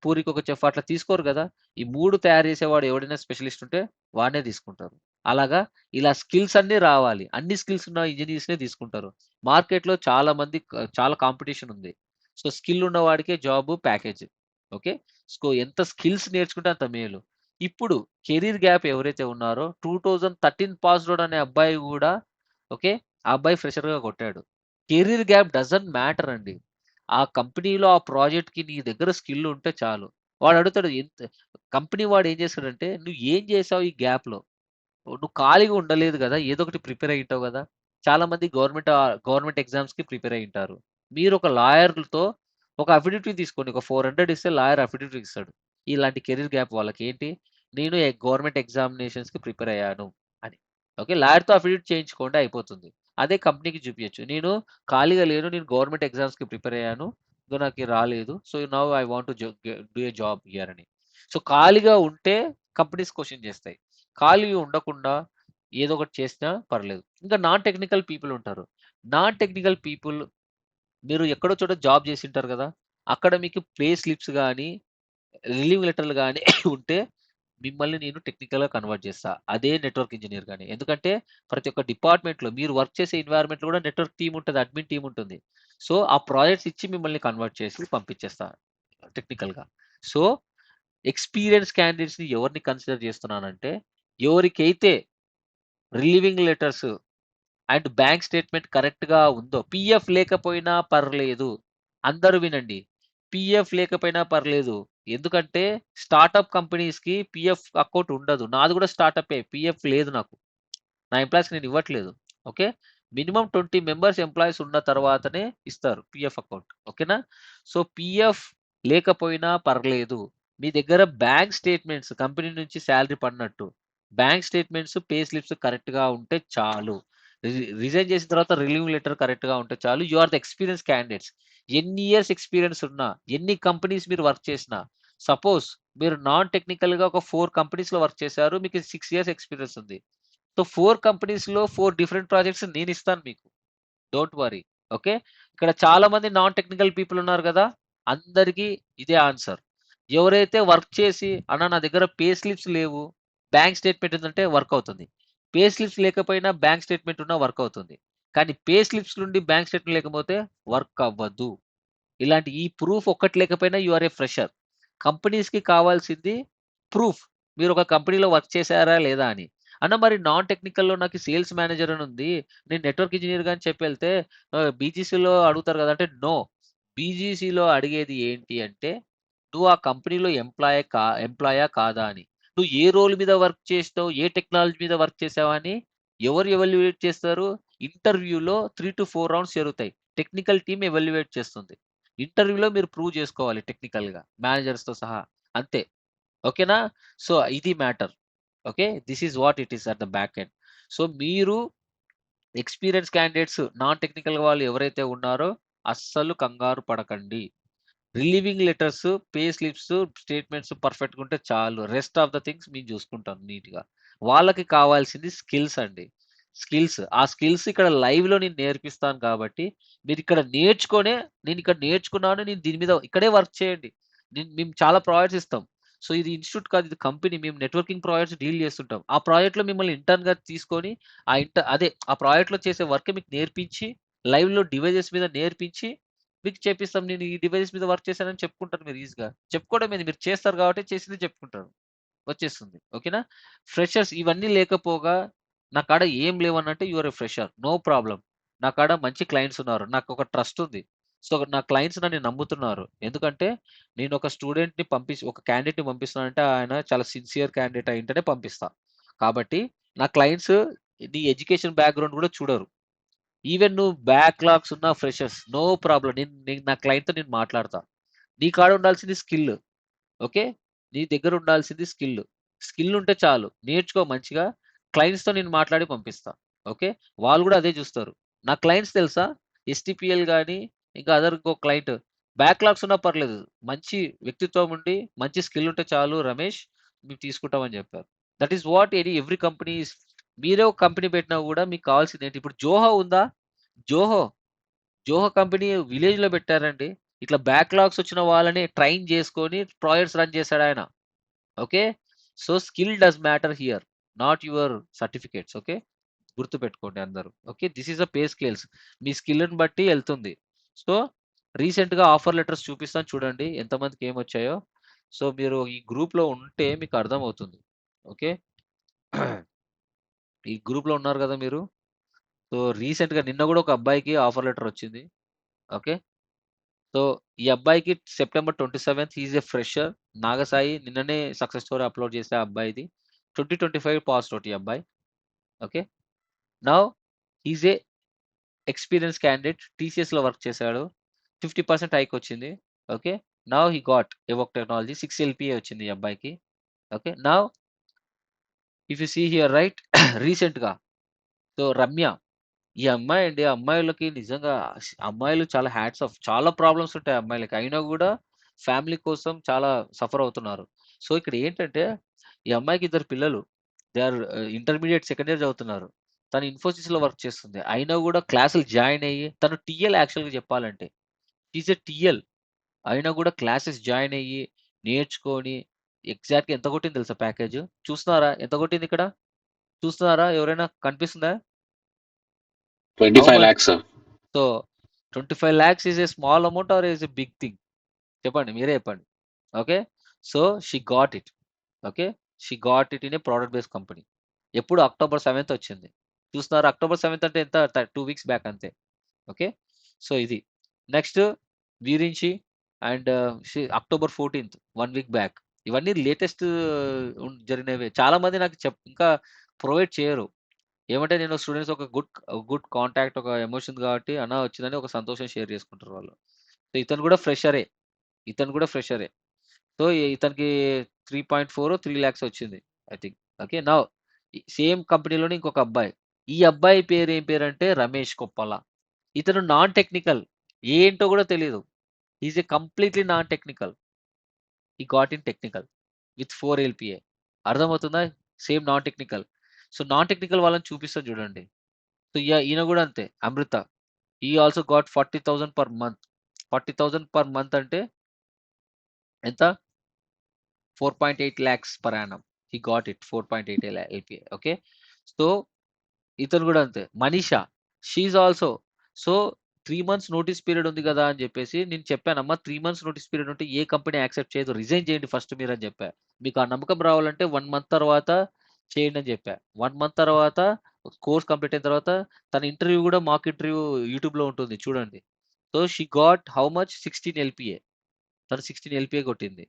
A: పూరికి ఒక చెఫ్ అట్లా తీసుకోరు గదా! ఈ 3 తయారు చేసేవాడు ఎవడైనా స్పెషలిస్ట్ ఉంటే వాడినే తీసుకుంటారు. అలాగా ఇలా స్కిల్స్ అన్నీ రావాలి. అన్ని స్కిల్స్ ఉన్న ఇంజినీర్స్‌నే తీసుకుంటారు. మార్కెట్‌లో చాలా కాంపిటీషన్ ఉంది. సో, స్కిల్ ఉన్నవాడికే జాబు, ప్యాకేజ్. ఓకే. సో, ఎంత స్కిల్స్ నేర్చుకుంటే అంత మేలు. ఇప్పుడు కెరీర్ గ్యాప్ ఎవరైతే ఉన్నారో 2013 పాస్డ్ ఔట్ అనే అబ్బాయి గూడా ఓకే. ఆ అబ్బాయి ఫ్రెషర్‌గా కొట్టాడు. కెరీర్ గ్యాప్ డజంట్ మ్యాటర్ అండి. ఆ కంపెనీలో ఆ ప్రాజెక్ట్‌కి నీ దగ్గర స్కిల్ ఉంటే చాలు. వాడు అడుగుతాడు కంపెనీ వాడు ఏం చేస్తాడంటే, "నువ్వు ఏం చేసావు ఈ గ్యాప్‌లో? నువ్వు ఖాళీగా ఉండలేదు గదా! ఏదో ఒకటి ప్రిపేర్ అయ్యి ఉంటావు గదా!" చాలామంది గవర్నమెంట్ ఎగ్జామ్స్‌కి ప్రిపేర్ అయ్యి ఉంటారు. మీరు ఒక లాయర్‌తో ఒక అఫిడవిట్ తీసుకోండి. ఒక 400 ఇస్తే లాయర్ అఫిడవిట్ ఇస్తాడు. ఇలాంటి కెరీర్ గ్యాప్ వాళ్ళకేంటి, నేను గవర్నమెంట్ ఎగ్జామినేషన్స్‌కి ప్రిపేర్ అయ్యాను అని. ఓకే. లాయర్‌తో అఫిడవిట్ చేయించుకోండి అయిపోతుంది. అదే కంపెనీకి చూపియొచ్చు. నేను ఖాళీగా లేను. నేను గవర్నమెంట్ ఎగ్జామ్స్‌కి ప్రిపేర్ అయ్యాను. ఇగో నాకు రాలేదు. So, now I want to do a job here అని. సో, ఖాళీగా ఉంటే కంపెనీస్ క్వెషన్ చేస్తాయి. ఖాళీగా ఉండకుండా ఏదో ఒకటి చేసినా పర్లేదు. ఇంకా నాన్ టెక్నికల్ పీపుల్ ఉంటారు. నాన్ టెక్నికల్ పీపుల్ మీరు ఎక్కడో చోట జాబ్ చేసింటారు గదా! అక్కడ మీకు పే స్లిప్స్ గాని, రిలీవ్ లెటర్‌లు గాని ఉంటే మిమ్మల్ని నేను టెక్నికల్‌గా కన్వర్ట్ చేస్తా. అదే నెట్వర్క్ ఇంజినీర్ గాని. ఎందుకంటే ప్రతి ఒక్క డిపార్ట్‌మెంట్‌లో మీరు వర్క్ చేసే ఎన్వైర్న్‌మెంట్‌లో కూడా నెట్వర్క్ టీమ్ ఉంటది. అడ్మిన్ టీమ్ ఉంటుంది. సో, ఆ ప్రాజెక్ట్స్ ఇచ్చి మిమ్మల్ని కన్వర్ట్ చేసి పంపించేస్తా టెక్నికల్‌గా. సో, ఎక్స్‌పీరియన్స్ క్యాండిడేట్స్‌ని ఎవరిని కన్సిడర్ చేస్తున్నానంటే, ఎవరికైతే relieving letters and bank statement కరెక్ట్‌గా ఉందో, పీఎఫ్ లేకపోయినా పర్లేదు. అందరూ వినండి. పీఎఫ్ లేకపోయినా పర్లేదు. ఎందుకంటే స్టార్టప్ కంపెనీస్‌కి పీఎఫ్ అకౌంట్ ఉండదు. నాది కూడా స్టార్టపే. పీఎఫ్ లేదు నాకు. నా ఎంప్లాయీస్‌కి నేను ఇవ్వట్లేదు. ఓకే. మినిమమ్ 20 మెంబర్స్ ఎంప్లాయీస్ ఉన్న తర్వాతనే ఇస్తారు పీఎఫ్ అకౌంట్. ఓకేనా? సో, పీఎఫ్ లేకపోయినా పర్లేదు. మీ దగ్గర బ్యాంక్ స్టేట్‌మెంట్స్ కంపెనీ నుంచి సాలరీ పడినట్టు, బ్యాంక్ స్టేట్‌మెంట్స్, పే స్లిప్స్ కరెక్ట్‌గా ఉంటే చాలు. రిజైన్ చేసిన తర్వాత రిలీవింగ్ లెటర్ కరెక్ట్‌గా ఉంటే చాలు. You are the experience candidates. ఎన్ని ఇయర్స్ ఎక్స్‌పీరియన్స్ ఉన్నా, ఎన్ని కంపెనీస్ మీరు వర్క్ చేసినా, సపోజ్ మీరు నాన్ టెక్నికల్‌గా ఒక 4 కంపెనీస్‌లో వర్క్ చేశారు. మీకు 6 ఇయర్స్ ఎక్స్‌పీరియన్స్ ఉంది. సో 4 కంపెనీస్‌లో 4 డిఫరెంట్ ప్రాజెక్ట్స్ నేనిస్తాను మీకు. Don't worry. ఓకే. ఇక్కడ చాలా మంది నాన్ టెక్నికల్ పీపుల్ ఉన్నారు గదా! అందరికి ఇదే ఆన్సర్. ఎవరైతే వర్క్ చేసి అన్న నా దగ్గర పే స్లిప్స్ లేవు. బ్యాంక్ స్టేట్‌మెంట్ ఉందంటే వర్క్ అవుతుంది. పే స్లిప్స్ లేకపోయినా బ్యాంక్ స్టేట్‌మెంట్ ఉన్నా వర్క్ అవుతుంది. కానీ పే స్లిప్స్ నుండి బ్యాంక్ స్టేట్‌మెంట్ లేకపోతే వర్క్ అవ్వదు. ఇలాంటి ఈ ప్రూఫ్ ఒక్కటి లేకపోయినా యూ ఆర్ ఏ ఫ్రెషర్. కంపెనీస్‌కి కావాల్సింది ప్రూఫ్. మీరు ఒక కంపెనీలో వర్క్ చేశారా లేదా అని. అన్న మరి నాన్ టెక్నికల్‌లో నాకు సేల్స్ మేనేజర్ అని ఉంది. నేను నెట్వర్క్ ఇంజినీర్‌గా అని చెప్పెళ్తే బీజీసీలో అడుగుతారు కదా! అంటే నో. బీజీసీలో అడిగేది ఏంటి అంటే నువ్వు ఆ కంపెనీలో ఎంప్లాయా కాదా అని. నువ్వు ఏ రోల్ మీద వర్క్ చేస్తావు? ఏ టెక్నాలజీ మీద వర్క్ చేసావని ఎవరు ఎవాల్యుయేట్ చేస్తారు? ఇంటర్వ్యూలో 3-4 రౌండ్స్ జరుగుతాయి. టెక్నికల్ టీమ్ ఎవాల్యుయేట్ చేస్తుంది. ఇంటర్వ్యూలో మీరు ప్రూవ్ చేసుకోవాలి టెక్నికల్‌గా మేనేజర్స్‌తో సహా. అంతే. ఓకేనా? సో, ఇది matter. Okay. This is what it is at the back end. So, మీరు ఎక్స్‌పీరియన్స్ క్యాండిడేట్స్ నాన్ టెక్నికల్ వాళ్ళు ఎవరైతే ఉన్నారో అస్సలు కంగారు పడకండి. Relieving letters, pay slips, statements పర్ఫెక్ట్‌గా ఉంటే చాలు. రెస్ట్ ఆఫ్ ద థింగ్స్ మేము చూసుకుంటాం నీట్‌గా. వాళ్ళకి కావాల్సింది స్కిల్స్ అండి. స్కిల్స్. ఆ స్కిల్స్ ఇక్కడ లైవ్‌లో నేను నేర్పిస్తాను కాబట్టి, మీరిక్కడ నేర్చుకొనే నేనిక్కడ నేర్చుకున్నాను. నేను దీని మీద ఇక్కడే వర్క్ చేయండి. మేము చాలా ప్రాజెక్ట్స్ ఇస్తాం. సో, ఇది ఇన్‌స్టిట్యూట్ కాదు. ఇది కంపెనీ. మేము నెట్వర్కింగ్ ప్రాజెక్ట్స్ డీల్ చేస్తుంటాం. ఆ ప్రాజెక్ట్‌లో మిమ్మల్ని ఇంటర్న్‌గా తీసుకొని, ఆ ప్రాజెక్ట్‌లో చేసే వర్క్ మీకు నేర్పించి, లైవ్‌లో డివైజెస్ మీద నేర్పించి మీకు చేపిస్తాం. నేను ఈ డివైస్ మీద వర్క్ చేశానని చెప్పుకుంటారు మీరు ఈజీగా. చెప్పుకోవడమేంది మీరు చేస్తారు కాబట్టి చేసింది చెప్పుకుంటారు. వచ్చేస్తుంది. ఓకేనా? ఫ్రెషర్స్ ఇవన్నీ లేకపోగా నా కాడ ఏం లేవనంటే you are a fresher. No problem. నా కాడ మంచి క్లయింట్స్ ఉన్నారు. నాకొక ట్రస్ట్ ఉంది. సో, నా క్లయింట్స్ నన్ను నమ్ముతున్నారు. ఎందుకంటే నేను ఒక క్యాండిడేట్‌ని పంపిస్తున్నానంటే ఆయన చాలా సిన్సియర్ క్యాండిడేట్ అయ్యుంటేనే పంపిస్తా. కాబట్టి నా క్లయింట్స్ నీ ఎడ్యుకేషన్ బ్యాక్‌గ్రౌండ్ కూడా చూడరు. ఈవెన్ నువ్వు బ్యాక్‌లాగ్స్ ఉన్న ఫ్రెషర్స్ నో ప్రాబ్లమ్. నేను నా క్లయింట్‌తో నేను మాట్లాడతా. నీ కాడ ఉండాల్సింది స్కిల్. ఓకే. నీ దగ్గర ఉండాల్సింది స్కిల్. స్కిల్ ఉంటే చాలు. నేర్చుకో మంచిగా. క్లయింట్స్‌తో నేను మాట్లాడి పంపిస్తా. ఓకే. వాళ్ళు గూడా అదే జూస్తారు. నా క్లయింట్స్ తెలుసా? ఎస్‌టిపిఎల్ గాని, ఇంకా అదర్ ఇంకో క్లయింట్ బ్యాక్‌లాగ్స్ ఉన్నా పర్లేదు. మంచి వ్యక్తిత్వం ఉండి, మంచి స్కిల్ ఉంటే చాలు రమేష్ మేము తీసుకుంటాం అని జెప్పారు. That is what every company is. మీరే ఒక కంపెనీ పెట్టినా గూడా మీకు కావాల్సిందేంటి? ఇప్పుడు జోహో ఉందా? జోహో, జోహో కంపెనీ విలేజ్‌లో పెట్టారండి. ఇట్లా బ్యాక్‌లాగ్స్ వచ్చిన వాళ్ళని ట్రైన్ చేసుకొని ప్రాజెక్ట్స్ రన్ చేసాడాయన. Okay. So, skill does matter here. Not your certificates. Okay. గుర్తుపెట్టుకోండి అందరూ. Okay. This is the pay scales. మీ స్కిల్‌ని బట్టి ఎళ్తుంది. సో, రీసెంట్‌గా ఆఫర్ లెటర్స్ చూపిస్తాను చూడండి. ఎంతమందికి ఏమొచ్చాయో. సో, మీరు ఈ గ్రూప్‌లో ఉంటే మీకు అర్థమవుతుంది. ఓకే. ఈ గ్రూప్‌లో ఉన్నారు గదా మీరు. సో, రీసెంట్‌గా నిన్న గూడా ఒక అబ్బాయికి ఆఫర్ లెటర్ వచ్చింది. ఓకే. సో, ఈ అబ్బాయికి September 27 he is a fresher. Nagasai నిన్ననే సక్సెస్ స్టోరీ అప్‌లోడ్ చేసా ఆ అబ్బాయిది. 2025 పాస్డ్ ఔట్ ఈ అబ్బాయి. Okay. Now he is a experience candidate. టీసీఎస్‌లో వర్క్ చేశాడు. 50% హైక్ వచ్చింది. Okay. Now he got Evoke technology 6 LPA వచ్చింది ఈ అబ్బాయికి. Okay. Now if you see here right రీసెంట్‌గా సో, రమ్య ఈ అమ్మాయి అండి. అమ్మాయిలకి నిజంగా అమ్మాయిలు చాలా హ్యాట్స్ ఆఫ్. చాలా ప్రాబ్లమ్స్ ఉంటాయి అమ్మాయిలకి. అయినా గూడా ఫ్యామిలీ కోసం చాలా సఫర్ అవుతున్నారు. సో, ఇక్కడ ఏంటంటే ఈ అమ్మాయికి ఇద్దరు పిల్లలు. They are intermediate second year చదువుతున్నారు. తను ఇన్ఫోసిస్‌లో వర్క్ చేస్తుంది. అయినా గూడా క్లాసులు జాయిన్ అయ్యి తను టీఎల్ యాక్చువల్‌గా చెప్పాలంటే. She is a TL. అయినా గూడా క్లాసెస్ జాయిన్ అయ్యి, నేర్చుకొని ఎగ్జాక్ట్‌గా ఎంత కొట్టింది తెలుసా ప్యాకేజ్? చూస్తున్నారా? ఎంత కొట్టింది ఇక్కడ? చూస్తున్నారా? ఎవరైనా కనిపిస్తుందా? How
D: 25
A: much?
D: lakhs, sir.
A: So, 25 lakhs is a small amount or is a big thing? చెప్పండి. మీరే చెప్పండి. Okay. So, she got it. Okay. She got it in a product based company. ఎప్పుడు అక్టోబర్ 7 వచ్చింది. చూస్తున్నారా? అక్టోబర్ 7 అంటే ఎంత 2 వీక్స్ బ్యాక్ అంతే. ఓకే. సో, ఇది. Next Virinchi and October 14 1 week back. ఇవన్నీ లేటెస్ట్ జరిగినవే. చాలా మంది నాకు ఇంకా ప్రొవైడ్ చేయరు. ఏమంటే నేను స్టూడెంట్స్ ఒక గుడ్ కాంటాక్ట్ ఒక ఎమోషన్ కాబట్టి అన్న వచ్చిందని ఒక సంతోషం షేర్ చేసుకుంటారు వాళ్ళు. సో, ఇతను కూడా ఫ్రెషరే. ఇతను కూడా ఫ్రెషరే. సో, ఇతనికి 3.4 3 లాక్స్ వచ్చింది. I think. Okay. Now same కంపెనీలోనే ఇంకొక అబ్బాయి. ఈ అబ్బాయి పేరు ఏం పేరంటే రమేష్ కొప్పల. ఇతను నాన్ టెక్నికల్. ఏంటో కూడా తెలీదు. He is a completely non technical. He got in technical with 4 LPA. అర్థమవుతుందా? Same non technical. So, non technical వాళ్ళని చూపిస్తాను చూడండి. సో, ఈయన కూడా అంతే Amrutha. He also got 40,000 per month. 40,000 per month అంటే ఎంత? 4.8 lakhs per annum. He got it 4.8 LPA. Okay. So, ఇతను కూడా అంతే. Manisha she is also. So, 3 months notice period ఉంది కదా అని చెప్పేసి నేను చెప్పానమ్మా 3 మంత్స్ నోటీస్ పీరియడ్ ఉంటే ఏ కంపెనీ యాక్సెప్ట్ చేయదు. రిజైన్ చేయండి ఫస్ట్ మీరని చెప్పా. మీకు ఆ నమ్మకం రావాలంటే 1 మంత్ తర్వాత చేయండి అని చెప్పా. 1 మంత్ తర్వాత కోర్స్ కంప్లీట్ అయిన తర్వాత తన ఇంటర్వ్యూ కూడా మాక్ ఇంటర్వ్యూ యూట్యూబ్‌లో ఉంటుంది చూడండి. So, she got how much 16 LPA. తను 16 ఎల్‌పీఏ కొట్టింది.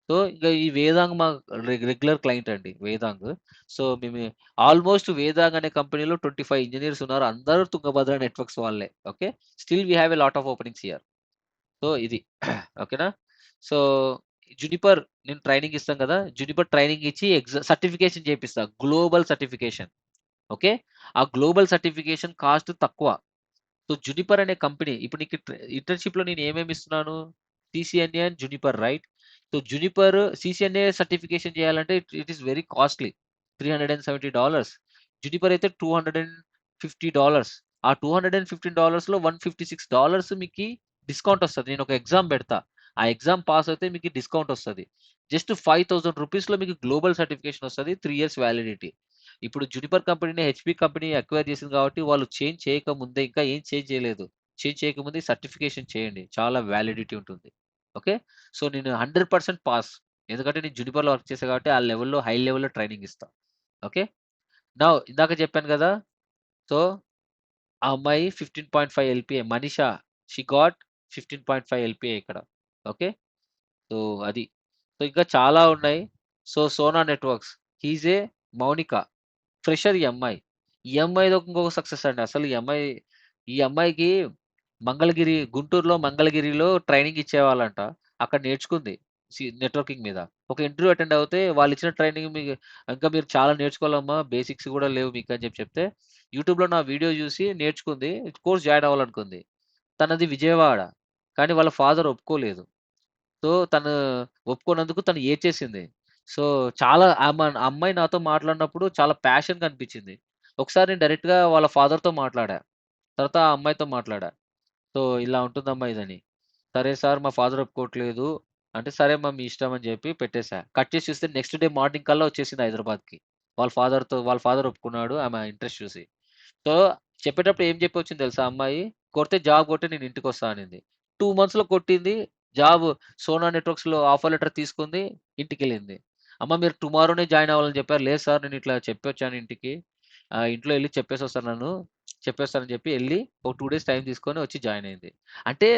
A: సో, ఇంక ఈ వేదాంగ్ మా రెగ్యులర్ క్లయింట్ అండి వేదాంగ్. సో, మేము ఆల్మోస్ట్ వేదాంగ్ అనే కంపెనీలో 25 ఇంజినీర్స్ ఉన్నారు. అందరూ తుంగభద్ర నెట్వర్క్స్ వాళ్ళే. Okay. Still we have a lot of openings here. So, ఇది. ఓకేనా? సో, జునిపర్ నేను ట్రైనింగ్ ఇస్తాం కదా! జునిపర్ ట్రైనింగ్ ఇచ్చి సర్టిఫికేషన్ చేపిస్తా. Global certification. ఓకే. ఆ గ్లోబల్ సర్టిఫికేషన్ కాస్ట్ తక్కువ. సో, జునిపర్ అనే కంపెనీ ఇప్పుడు నీకు ఇంటర్న్‌షిప్‌లో నేను ఏమేమి ఇస్తున్నాను? CCNA and Juniper, right? So Juniper CCNA certification చేయాలంటే it is very costly, $370. Juniper అయితే $250. ఆ $215లో $156 మీకు డిస్కౌంట్ వస్తుంది. నేను ఒక ఎగ్జామ్ పెడతా, ఆ ఎగ్జామ్ పాస్ అయితే మీకు డిస్కౌంట్ వస్తుంది. జస్ట్ ₹5,000 మీకు గ్లోబల్ సర్టిఫికేషన్ వస్తుంది, 3 years వ్యాలిడిటీ. ఇప్పుడు జునిపర్ కంపెనీని హెచ్పి కంపెనీ అక్వైర్ చేసింది కాబట్టి వాళ్ళు చేంజ్ చేయకముందే, ఇంకా ఏం చేంజ్ చేయలేదు, చేంజ్ చేయకముందే సర్టిఫికేషన్ చేయండి, చాలా వ్యాలిడిటీ ఉంటుంది. ఓకే, సో నేను 100% పాస్, ఎందుకంటే నేను జునిపర్లో వర్క్ చేసా కాబట్టి ఆ లెవెల్లో, హై లెవెల్లో ట్రైనింగ్ ఇస్తా. ఓకే, నా ఇందాక చెప్పాను కదా, సో ఆ అమ్మాయి 15.5 LPA, Manisha, she got 15.5 LPA ఇక్కడ. ఓకే, సో అది. సో ఇంకా చాలా ఉన్నాయి. So Sona networks, he's a Mounika, fresher ఈ అమ్మాయి. ఈ అమ్మాయిది ఇంకొక సక్సెస్ అండి. అసలు ఈ అమ్మాయికి గుంటూరులో మంగళగిరిలో ట్రైనింగ్ ఇచ్చేవాళ్ళంట. అక్కడ నేర్చుకుంది నెట్వర్కింగ్ మీద. ఒక ఇంటర్వ్యూ అటెండ్ అవుతే వాళ్ళు ఇచ్చిన ట్రైనింగ్ మీకు ఇంకా మీరు చాలా నేర్చుకోవాలమ్మా, బేసిక్స్ కూడా లేవు మీకు అని చెప్తే యూట్యూబ్లో నా వీడియో చూసి నేర్చుకుంది, కోర్స్ జాయిన్ అవ్వాలనుకుంది. తనది విజయవాడ, కానీ వాళ్ళ ఫాదర్ ఒప్పుకోలేదు. సో తను ఒప్పుకోనందుకు తను ఏడ్చేసింది. సో చాలా అమ్మాయి నాతో మాట్లాడినప్పుడు చాలా ప్యాషన్‌గా అనిపించింది. ఒకసారి నేను డైరెక్ట్‌గా వాళ్ళ ఫాదర్‌తో మాట్లాడా. తర్వాత ఆ అమ్మాయితో మాట్లాడా. సో ఇలా ఉంటుందమ్మా ఇదని. సరే సార్ మా ఫాదర్ ఒప్పుకోవట్లేదు అంటే, సరే అమ్మా మీ ఇష్టం అని చెప్పి పెట్టేసా. కట్ చేసి చూస్తే నెక్స్ట్ డే మార్నింగ్ కల్లా వచ్చేసింది హైదరాబాద్‌కి. వాళ్ళ ఫాదర్ ఒప్పుకున్నాడు ఆమె ఇంట్రెస్ట్ చూసి. సో చెప్పేటప్పుడు ఏం చెప్పొచ్చింది తెలుసా అమ్మాయి? కొడితే జాబ్ కొడితే నేను ఇంటికొస్తా అనింది. 2 మంత్స్‌లో కొట్టింది జాబ్. సోనా నెట్వర్క్స్‌లో ఆఫర్ లెటర్ తీసుకుంది, ఇంటికెళ్ళింది. అమ్మ మీరు టుమారోనే జాయిన్ అవ్వాలని చెప్పారు. లేదు సార్ నేను ఇట్లా చెప్పొచ్చాను ఇంటికి. ఇంట్లో ఎళ్లి చెప్పేస్తానని చెప్పి ఎళ్లి ఒక 2 డేస్ టైం తీసుకొని వచ్చి జాయిన్ అయింది. అంటే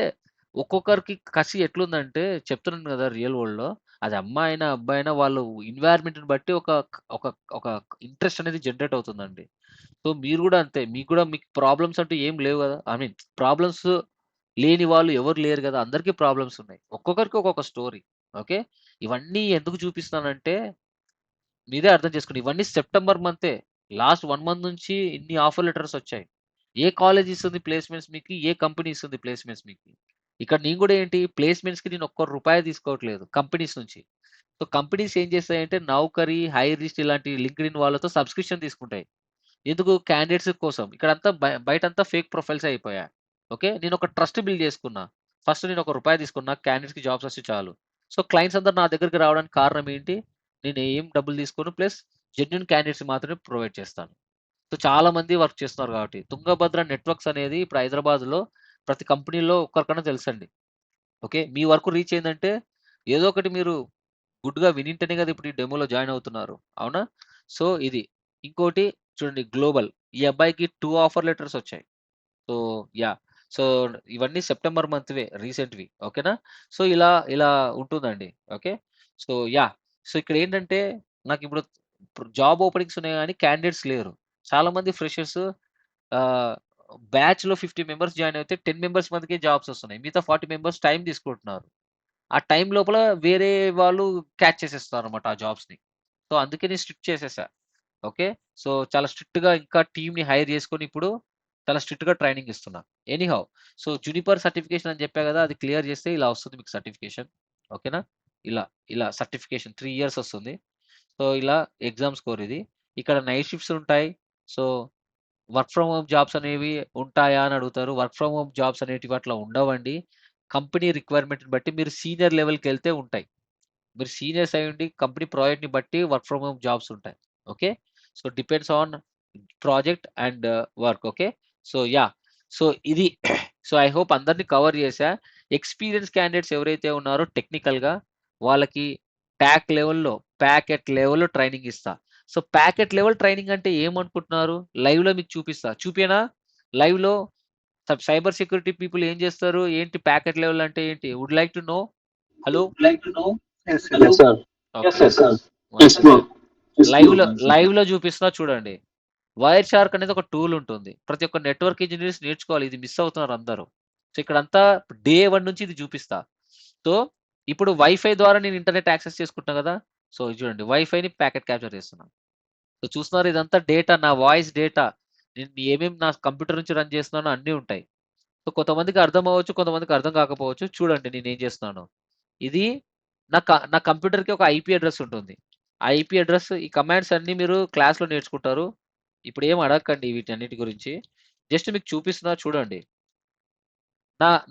A: ఒక్కొక్కరికి కసి ఎట్లుందంటే, చెప్తున్నాను కదా రియల్ వరల్డ్‌లో, అది అమ్మాయి అయినా, అబ్బాయి అయినా వాళ్ళు ఎన్వైర్న్‌మెంట్‌ని బట్టి ఒక ఒక ఇంట్రెస్ట్ అనేది జనరేట్ అవుతుందండి. సో మీరు గూడా అంతే. మీకు ప్రాబ్లమ్స్ అంటూ ఏం లేవు గదా! ఐ మీన్ ప్రాబ్లమ్స్ లేని వాళ్ళు ఎవరు లేరు గదా! అందరికీ ప్రాబ్లమ్స్ ఉన్నాయి. ఒక్కొక్కరికి ఒక్కొక్క స్టోరీ. ఓకే, ఇవన్నీ ఎందుకు చూపిస్తున్నానంటే మీరే అర్థం చేసుకోండి. ఇవన్నీ సెప్టెంబర్ మంతే. లాస్ట్ 1 మంత్ నుంచి ఇన్ని ఆఫర్ లెటర్స్ వచ్చాయి. ఏ కాలేజ్ ఇస్తుంది ప్లేస్‌మెంట్స్ మీకు? ఏ కంపెనీ ఇస్తుంది ప్లేస్‌మెంట్స్ మీకు? ఇక్కడ నేను గూడా ఏంటి, ప్లేస్‌మెంట్స్‌కి నేను ఒక్క రూపాయి తీసుకోవట్లేదు కంపెనీస్ నుంచి. సో కంపెనీస్ ఏం చేస్తాయంటే నౌకరీ, హైరిస్ట్ ఇలాంటి లింక్డ్ఇన్ వాళ్ళతో సబ్స్క్రిప్షన్ తీసుకుంటాయి. ఎందుకు? క్యాండిడేట్స్ కోసం. ఇక్కడంతా బయటంతా ఫేక్ ప్రొఫైల్సే అయిపోయాయి. ఓకే, నేను ఒక ట్రస్ట్ బిల్డ్ చేసుకున్నా. ఫస్ట్ నేను ఒక రూపాయి తీసుకున్నా, క్యాండిడేట్స్‌కి జాబ్స్ వస్తే చాలు. సో క్లయింట్స్ అందరూ నా దగ్గరికి రావడానికి కారణం ఏంటి? నేను ఏం డబ్బులు తీసుకోను. ప్లస్ జెన్యూన్ క్యాండిడేట్స్ మాత్రమే ప్రొవైడ్ చేస్తాను. సో చాలా మంది వర్క్ చేస్తున్నారు కాబట్టి. తుంగభద్ర నెట్వర్క్స్ అనేది ఇప్పుడు హైదరాబాద్‌లో ప్రతి కంపెనీలో ఒక్కరికన్నా తెలుసండి. ఓకే, మీ వరకు రీచ్ అయిందంటే ఏదో ఒకటి మీరు గుడ్‌గా వినింటేనే కదా ఇప్పుడు ఈ డెమోలో జాయిన్ అవుతున్నారు. అవునా? సో ఇది. ఇంకోటి చూడండి గ్లోబల్. ఈ అబ్బాయికి 2 ఆఫర్ లెటర్స్ వచ్చాయి. So yeah! సో ఇవన్నీ సెప్టెంబర్ మంత్‌వే రీసెంట్‌వి. ఓకేనా? సో ఇలా ఉంటుందండి. ఓకే. So yeah! సో ఇక్కడేంటంటే నాకిప్పుడు జాబ్ ఓపెనింగ్స్ ఉన్నాయి గానీ క్యాండిడేట్స్ లేరు. చాలామంది ఫ్రెషర్స్ ఆహ్, బ్యాచ్‌లో 50 మెంబర్స్ జాయిన్ అయితే 10 మెంబర్స్ మందికే జాబ్స్ వస్తున్నాయి. మిగతా 40 మెంబర్స్ టైమ్ తీసుకుంటున్నారు. ఆ టైం లోపల వేరే వాళ్ళు క్యాచ్ చేసేస్తారన్నమాట ఆ జాబ్స్‌ని. సో అందుకే నేను స్ట్రిక్ట్ చేసేసా. ఓకే, సో చాలా స్ట్రిక్ట్‌గా ఇంకా టీమ్‌ని హైర్ చేసుకొని ఇప్పుడు చాలా స్ట్రిక్ట్‌గా ట్రైనింగ్ ఇస్తున్నా. ఎనీహౌ, సో జునిపర్ సర్టిఫికేషన్ అని చెప్పా కదా! అది క్లియర్ చేస్తే ఇలా వస్తుంది మీకు సర్టిఫికేషన్. ఓకేనా? ఇలా, ఇలా సర్టిఫికేషన్ 3 ఇయర్స్ వస్తుంది. సో ఇలా ఎగ్జామ్ స్కోర్ ఇది. ఇక్కడ నైట్ షిఫ్ట్స్ ఉంటాయి. So work from home jobs అనేవి ఉంటాయా అని అడుగుతారు. వర్క్ ఫ్రమ్ హోమ్ జాబ్స్ అనేటివి అట్లా ఉండవండి. కంపెనీ రిక్వైర్మెంట్‌ని బట్టి మీరు సీనియర్ లెవెల్‌కెళ్తే ఉంటాయి. మీరు సీనియర్స్ అయ్యుండి కంపెనీ ప్రాజెక్ట్‌ని బట్టి వర్క్ ఫ్రమ్ హోమ్ జాబ్స్ ఉంటాయి. Okay. So depends on project and work. Okay. So yeah! So ఇది. సో ఐ హోప్ అందరిని కవర్ చేశా. ఎక్స్‌పీరియన్స్ క్యాండిడేట్స్ ఎవరైతే ఉన్నారో టెక్నికల్‌గా వాళ్ళకి టాక్ లెవెల్‌లో, ప్యాకెట్ లెవెల్‌లో ట్రైనింగ్ ఇస్తా. సో ప్యాకెట్ లెవెల్ ట్రైనింగ్ అంటే ఏమనుకుంటున్నారు? లైవ్‌లో మీకు చూపిస్తా. చూపియనా? లైవ్‌లో సైబర్ సెక్యూరిటీ పీపుల్ ఏం చేస్తారు? ఏంటి ప్యాకెట్ లెవెల్ అంటే ఏంటి? Would like to know? Hello?
B: Yes,
C: Yes,
B: yes.
C: sir.
A: Okay.
C: Yes, sir.
A: One
C: Yes, bro.
A: Second. లైవ్‌లో చూపిస్తున్నా చూడండి. వైర్ షార్క్ అనేది ఒక టూల్ ఉంటుంది. ప్రతి ఒక్క నెట్వర్క్ ఇంజినీర్స్ నేర్చుకోవాలి. ఇది మిస్ అవుతున్నారు అందరూ. సో ఇక్కడంతా డే 1 నుంచి ఇది చూపిస్తా. సో ఇప్పుడు వైఫై ద్వారా నేను ఇంటర్నెట్ యాక్సెస్ చేసుకుంటున్నా కదా! సో ఇది చూడండి వైఫైని ప్యాకెట్ క్యాప్చర్ చేస్తున్నా. సో చూస్తున్నారు ఇదంతా డేటా, నా వాయిస్ డేటా. నేను ఏమేమి నా కంప్యూటర్ నుంచి రన్ చేస్తున్నానో అన్నీ ఉంటాయి. సో కొంతమందికి అర్థం అవ్వచ్చు, కొంతమందికి అర్థం కాకపోవచ్చు. చూడండి నేను ఏం చేస్తున్నాను. ఇది నా కంప్యూటర్కి ఒక ఐపీ అడ్రస్ ఉంటుంది. ఆ ఐపీ అడ్రస్, ఈ కమాండ్స్ అన్ని మీరు క్లాస్లో నేర్చుకుంటారు. ఇప్పుడు ఏం అడగకండి వీటన్నిటి గురించి. జస్ట్ మీకు చూపిస్తున్నా చూడండి.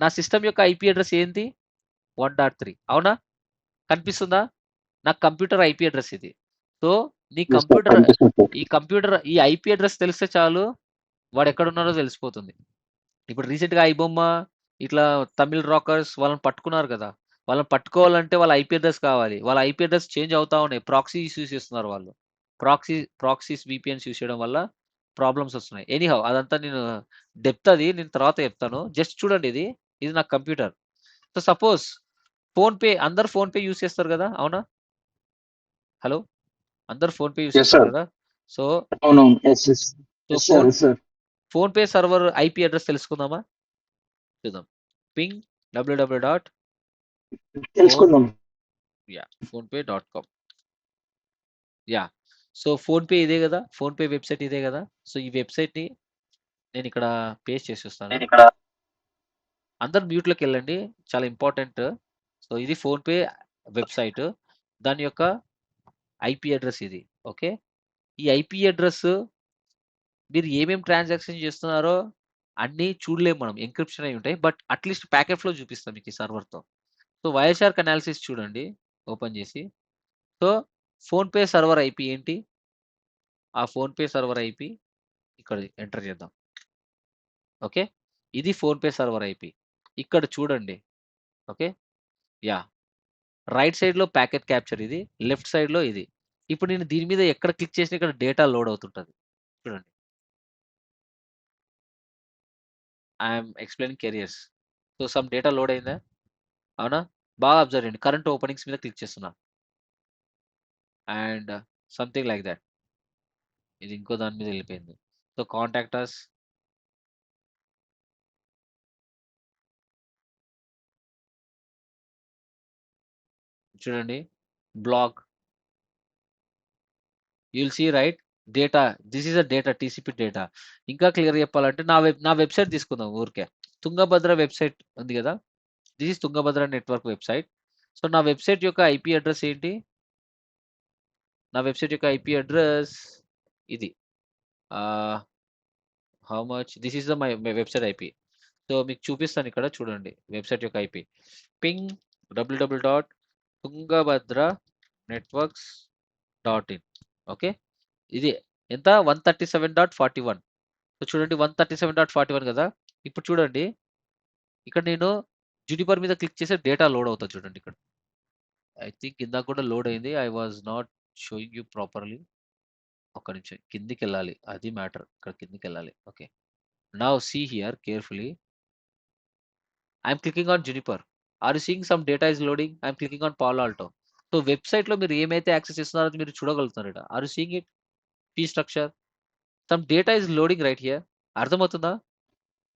A: నా సిస్టమ్ యొక్క ఐపీ అడ్రస్ ఏంటి? 1.3 అవునా? కనిపిస్తుందా? నా కంప్యూటర్ ఐపీ అడ్రస్ ఇది. సో నీ
C: Yes, sir.
A: కంప్యూటర్
C: కనిపిస్తుంది సార్.
A: ఈ ఐపీ అడ్రస్ తెలిస్తే చాలు, వాడు ఎక్కడున్నారో తెలిసిపోతుంది. ఇప్పుడు రీసెంట్గా ఐబొమ్మ ఇట్లా తమిళ్ రాకర్స్ వాళ్ళని పట్టుకున్నారు కదా. వాళ్ళని పట్టుకోవాలంటే వాళ్ళ ఐపీ అడ్రస్ కావాలి. వాళ్ళ ఐపీ అడ్రస్ చేంజ్ అవుతా ఉన్నాయి. ప్రాక్సీస్ యూస్ చేస్తున్నారు వాళ్ళు. ప్రాక్సీస్ విపిఎన్స్ యూస్ చేయడం వల్ల ప్రాబ్లమ్స్ వస్తున్నాయి. ఎనీహౌ అదంతా నేను డెప్త్ అది నేను తర్వాత చెప్తాను. జస్ట్ చూడండి, ఇది నా కంప్యూటర్. సో సపోజ్ అందరు ఫోన్ పే యూస్ చేస్తారు కదా, అవునా? హలో, అందరు ఫోన్ పే యూస్
C: Yes,
A: చేస్తారు
C: sir.
A: కదా. సో
C: అవునవును. Yes, yes.
A: So
C: Yes, sir. Yes, sir.
A: Phone pay server IP address తెలుసుకుందామా? చూద్దాం. పింగ్ www డాట్
C: తెలుసుకుందాం.
A: phonepay.com. యా. సో ఫోన్పే ఇదే కదా, ఫోన్పే వెబ్సైట్ ఇదే కదా. సో ఈ వెబ్సైట్ని నేను ఇక్కడ పేస్ట్ చేసేస్తాను. అందరు మ్యూట్లోకి వెళ్ళండి, చాలా ఇంపార్టెంట్. సో ఇది ఫోన్పే వెబ్సైట్, దాని యొక్క ఐపీ అడ్రస్ ఇది. ఓకే, ఈ ఐపీ అడ్రస్ మీరు ఏమేమి ట్రాన్సాక్షన్ చేస్తున్నారో అన్నీ చూడలేము మనం, ఎంక్రిప్షన్ అయి ఉంటాయి. బట్ అట్లీస్ట్ ప్యాకెట్ ఫ్లో చూపిస్తాం మీకు ఈ సర్వర్తో. సో వైఎస్ఆర్క్ అనాలిసిస్ చూడండి ఓపెన్ చేసి. సో ఫోన్పే సర్వర్ ఐపీ ఏంటి? ఆ ఫోన్పే సర్వర్ ఐపీ ఇక్కడ ఎంటర్ చేద్దాం. ఓకే, ఇది ఫోన్పే సర్వర్ ఐపీ. ఇక్కడ చూడండి. ఓకే, యా, రైట్ సైడ్లో ప్యాకెట్ క్యాప్చర్ ఇది, లెఫ్ట్ సైడ్లో ఇది. ఇప్పుడు నేను దీని మీద ఎక్కడ క్లిక్ చేసినా ఇక్కడ డేటా లోడ్ అవుతుంటుంది. చూడండి, I'm explaining careers. So some data load అయిందా? అవునా? బాగా అబ్జర్వ్ చేయండి. కరెంట్ ఓపెనింగ్స్ మీద క్లిక్ చేస్తున్నా అండ్ సంథింగ్ లైక్ దట్. ఇది ఇంకో దాని మీద వెళ్ళిపోయింది. సో కాంటాక్ట్ అస్, చూడండి, blog, you'll see right data. This is a data, TCP data. ఇంకా క్లియర్ చెప్పాలంటే నా వెబ్సైట్ తీసుకుందాం ఊరికే. తుంగభద్ర వెబ్సైట్ ఉంది కదా, this is Tungabhadra network website. So నా వెబ్సైట్ యొక్క ఐపీ అడ్రస్ ఏంటి? నా వెబ్సైట్ యొక్క ఐపీ అడ్రస్ ఇది. How much, this is the my website IP. So మీకు చూపిస్తాను ఇక్కడ చూడండి వెబ్సైట్ యొక్క IP. Ping www dot Tungabhadra networks dot in. Okay, ఇది ఎంత? 137.41. సో చూడండి 137.41 కదా. ఇప్పుడు చూడండి, ఇక్కడ నేను జునిపర్ మీద క్లిక్ చేస్తే డేటా లోడ్ అవుతుంది. చూడండి ఇక్కడ, ఐ థింక్ ఇందాక కూడా లోడ్ అయింది. I was not showing you properly. ఒక్క నిమిషం, కిందికి వెళ్ళాలి, అది మ్యాటర్. ఇక్కడ కిందికి వెళ్ళాలి. Okay, now see here carefully. I'm clicking on Juniper. Are you seeing some data is loading? I'm clicking on Palo Alto. So వెబ్సైట్లో మీరు ఏమైతే యాక్సెస్ ఇస్తున్నారో అది మీరు చూడగలుగుతున్నారు ఇక్కడ. Are you seeing it? Fee structure, some data is loading right here. అర్థమవుతుందా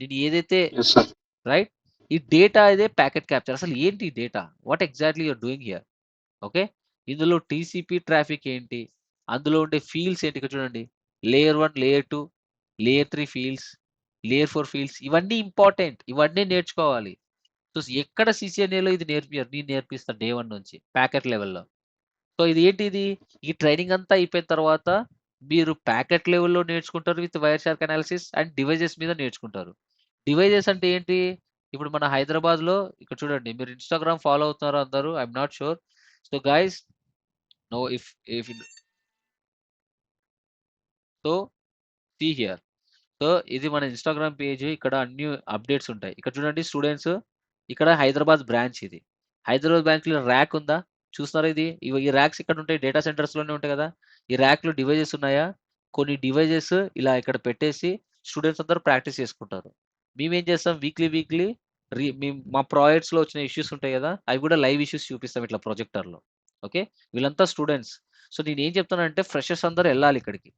A: నేను ఏదైతే?
C: Yes, sir.
A: రైట్, ఈ డేటా ఇదే ప్యాకెట్ క్యాప్చర్. అసలు ఏంటి data, what exactly you're doing here? Okay, ఇందులో టీసీపీ ట్రాఫిక్ ఏంటి, అందులో ఉండే ఫీల్డ్స్ ఏంటి? ఇక్కడ చూడండి, layer 1, layer 2, layer 3 fields, layer 4 fields. ఇవన్నీ ఇంపార్టెంట్, ఇవన్నీ నేర్చుకోవాలి. సో ఎక్కడ సిసిఎన్ఏలో ఇది నేర్పియారు, నేను నేర్పిస్తాను డే 1 నుంచి ప్యాకెట్ లెవెల్లో. సో ఇది ఏంటిది? ఈ ట్రైనింగ్ అంతా అయిపోయిన తర్వాత మీరు ప్యాకెట్ లెవెల్లో నేర్చుకుంటారు with wire shark analysis, and devices మీద నేర్చుకుంటారు. డివైజెస్ అంటే ఏంటి? ఇప్పుడు మన హైదరాబాద్లో ఇక్కడ చూడండి, మీరు ఇన్స్టాగ్రామ్ ఫాలో అవుతున్నారో అందరూ, I'm not sure. So guys, no if so see here. So ఇది మన ఇన్స్టాగ్రామ్ పేజ్. ఇక్కడ అన్ని అప్డేట్స్ ఉంటాయి. ఇక్కడ చూడండి స్టూడెంట్స్, ఇక్కడ హైదరాబాద్ బ్రాంచ్ ఇది. హైదరాబాద్ బ్రాంచ్లో ర్యాక్ ఉందా? చూస్తున్నారా? ఈ ర్యాక్స్ ఇక్కడ ఉంటాయి, డేటా సెంటర్స్లోనే ఉంటాయి కదా. ఈ ర్యాక్లో డివైజెస్ ఉన్నాయా? కొన్ని డివైజెస్ ఇలా ఇక్కడ పెట్టేసి స్టూడెంట్స్ అందరూ ప్రాక్టీస్ చేసుకుంటారు. మేమేం చేస్తాం, వీక్లీ మా ప్రాజెక్ట్స్లో వచ్చిన ఇష్యూస్ ఉంటాయి కదా, అవి కూడా లైవ్ ఇష్యూస్ చూపిస్తాం ఇట్లా ప్రొజెక్టర్లో. ఓకే, వీళ్ళంతా స్టూడెంట్స్. సో నేను ఏం చెప్తానంటే ఫ్రెషర్స్ అందరూ వెళ్ళాలి ఇక్కడికి.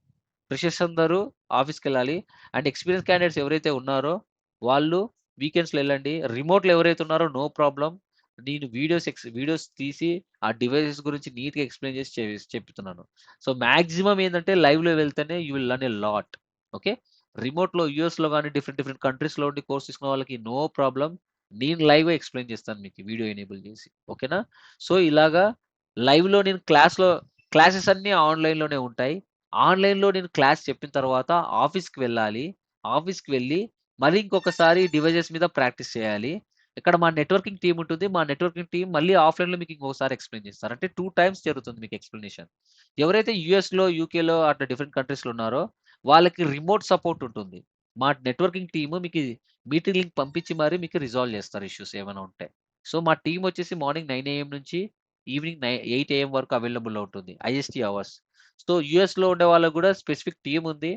A: ఫ్రెషర్స్ అందరూ ఆఫీస్కి వెళ్ళాలి. అండ్ ఎక్స్పీరియన్స్ క్యాండిడేట్స్ ఎవరైతే ఉన్నారో వాళ్ళు వీకెండ్స్లో వెళ్ళండి. రిమోట్లో ఎవరైతే ఉన్నారో నో ప్రాబ్లం. నేను వీడియోస్ తీసి ఆ డివైసెస్ గురించి నీట్గా ఎక్స్ప్లెయిన్ చేసి చెప్తున్నాను. సో మ్యాక్సిమం ఏంటంటే లైవ్లో వెళ్తేనే you will learn a lot. Okay, రిమోట్లో యూఎస్లో కానీ డిఫరెంట్ కంట్రీస్లో ఉండి కోర్స్ తీసుకున్న వాళ్ళకి నో ప్రాబ్లం. నేను లైవ్గా ఎక్స్ప్లెయిన్ చేస్తాను మీకు వీడియో ఎనేబుల్ చేసి. ఓకేనా? సో ఇలాగా లైవ్లో నేను క్లాసెస్ అన్నీ ఆన్లైన్లోనే ఉంటాయి. ఆన్లైన్లో నేను క్లాస్ చెప్పిన తర్వాత ఆఫీస్కి వెళ్ళాలి. ఆఫీస్కి వెళ్ళి మళ్ళీ ఇంకొకసారి డివైజెస్ మీద ప్రాక్టీస్ చేయాలి. ఇక్కడ మా నెట్వర్కింగ్ టీమ్ ఉంటుంది. మా నెట్వర్కింగ్ టీమ్ మళ్ళీ ఆఫ్లైన్లో మీకు ఇంకొకసారి ఎక్స్ప్లెయిన్ చేస్తారు. అంటే 2 టైమ్స్ జరుగుతుంది మీకు ఎక్స్ప్లెనేషన్. ఎవరైతే యూఎస్లో, యూకేలో అట్లా డిఫరెంట్ కంట్రీస్లో ఉన్నారో వాళ్ళకి రిమోట్ సపోర్ట్ ఉంటుంది. మా నెట్వర్కింగ్ టీమ్ మీకు మీటింగ్ లింక్ పంపించి మరి మీకు రిజాల్వ్ చేస్తారు ఇష్యూస్ ఏమైనా ఉంటే. సో మా టీమ్ వచ్చేసి మార్నింగ్ 9 AM నుంచి ఈవినింగ్ 8 AM వరకు అవైలబుల్లో ఉంటుంది ఐఎస్టీ అవర్స్. సో యూఎస్లో ఉండే వాళ్ళకి కూడా స్పెసిఫిక్ టీమ్ ఉంది.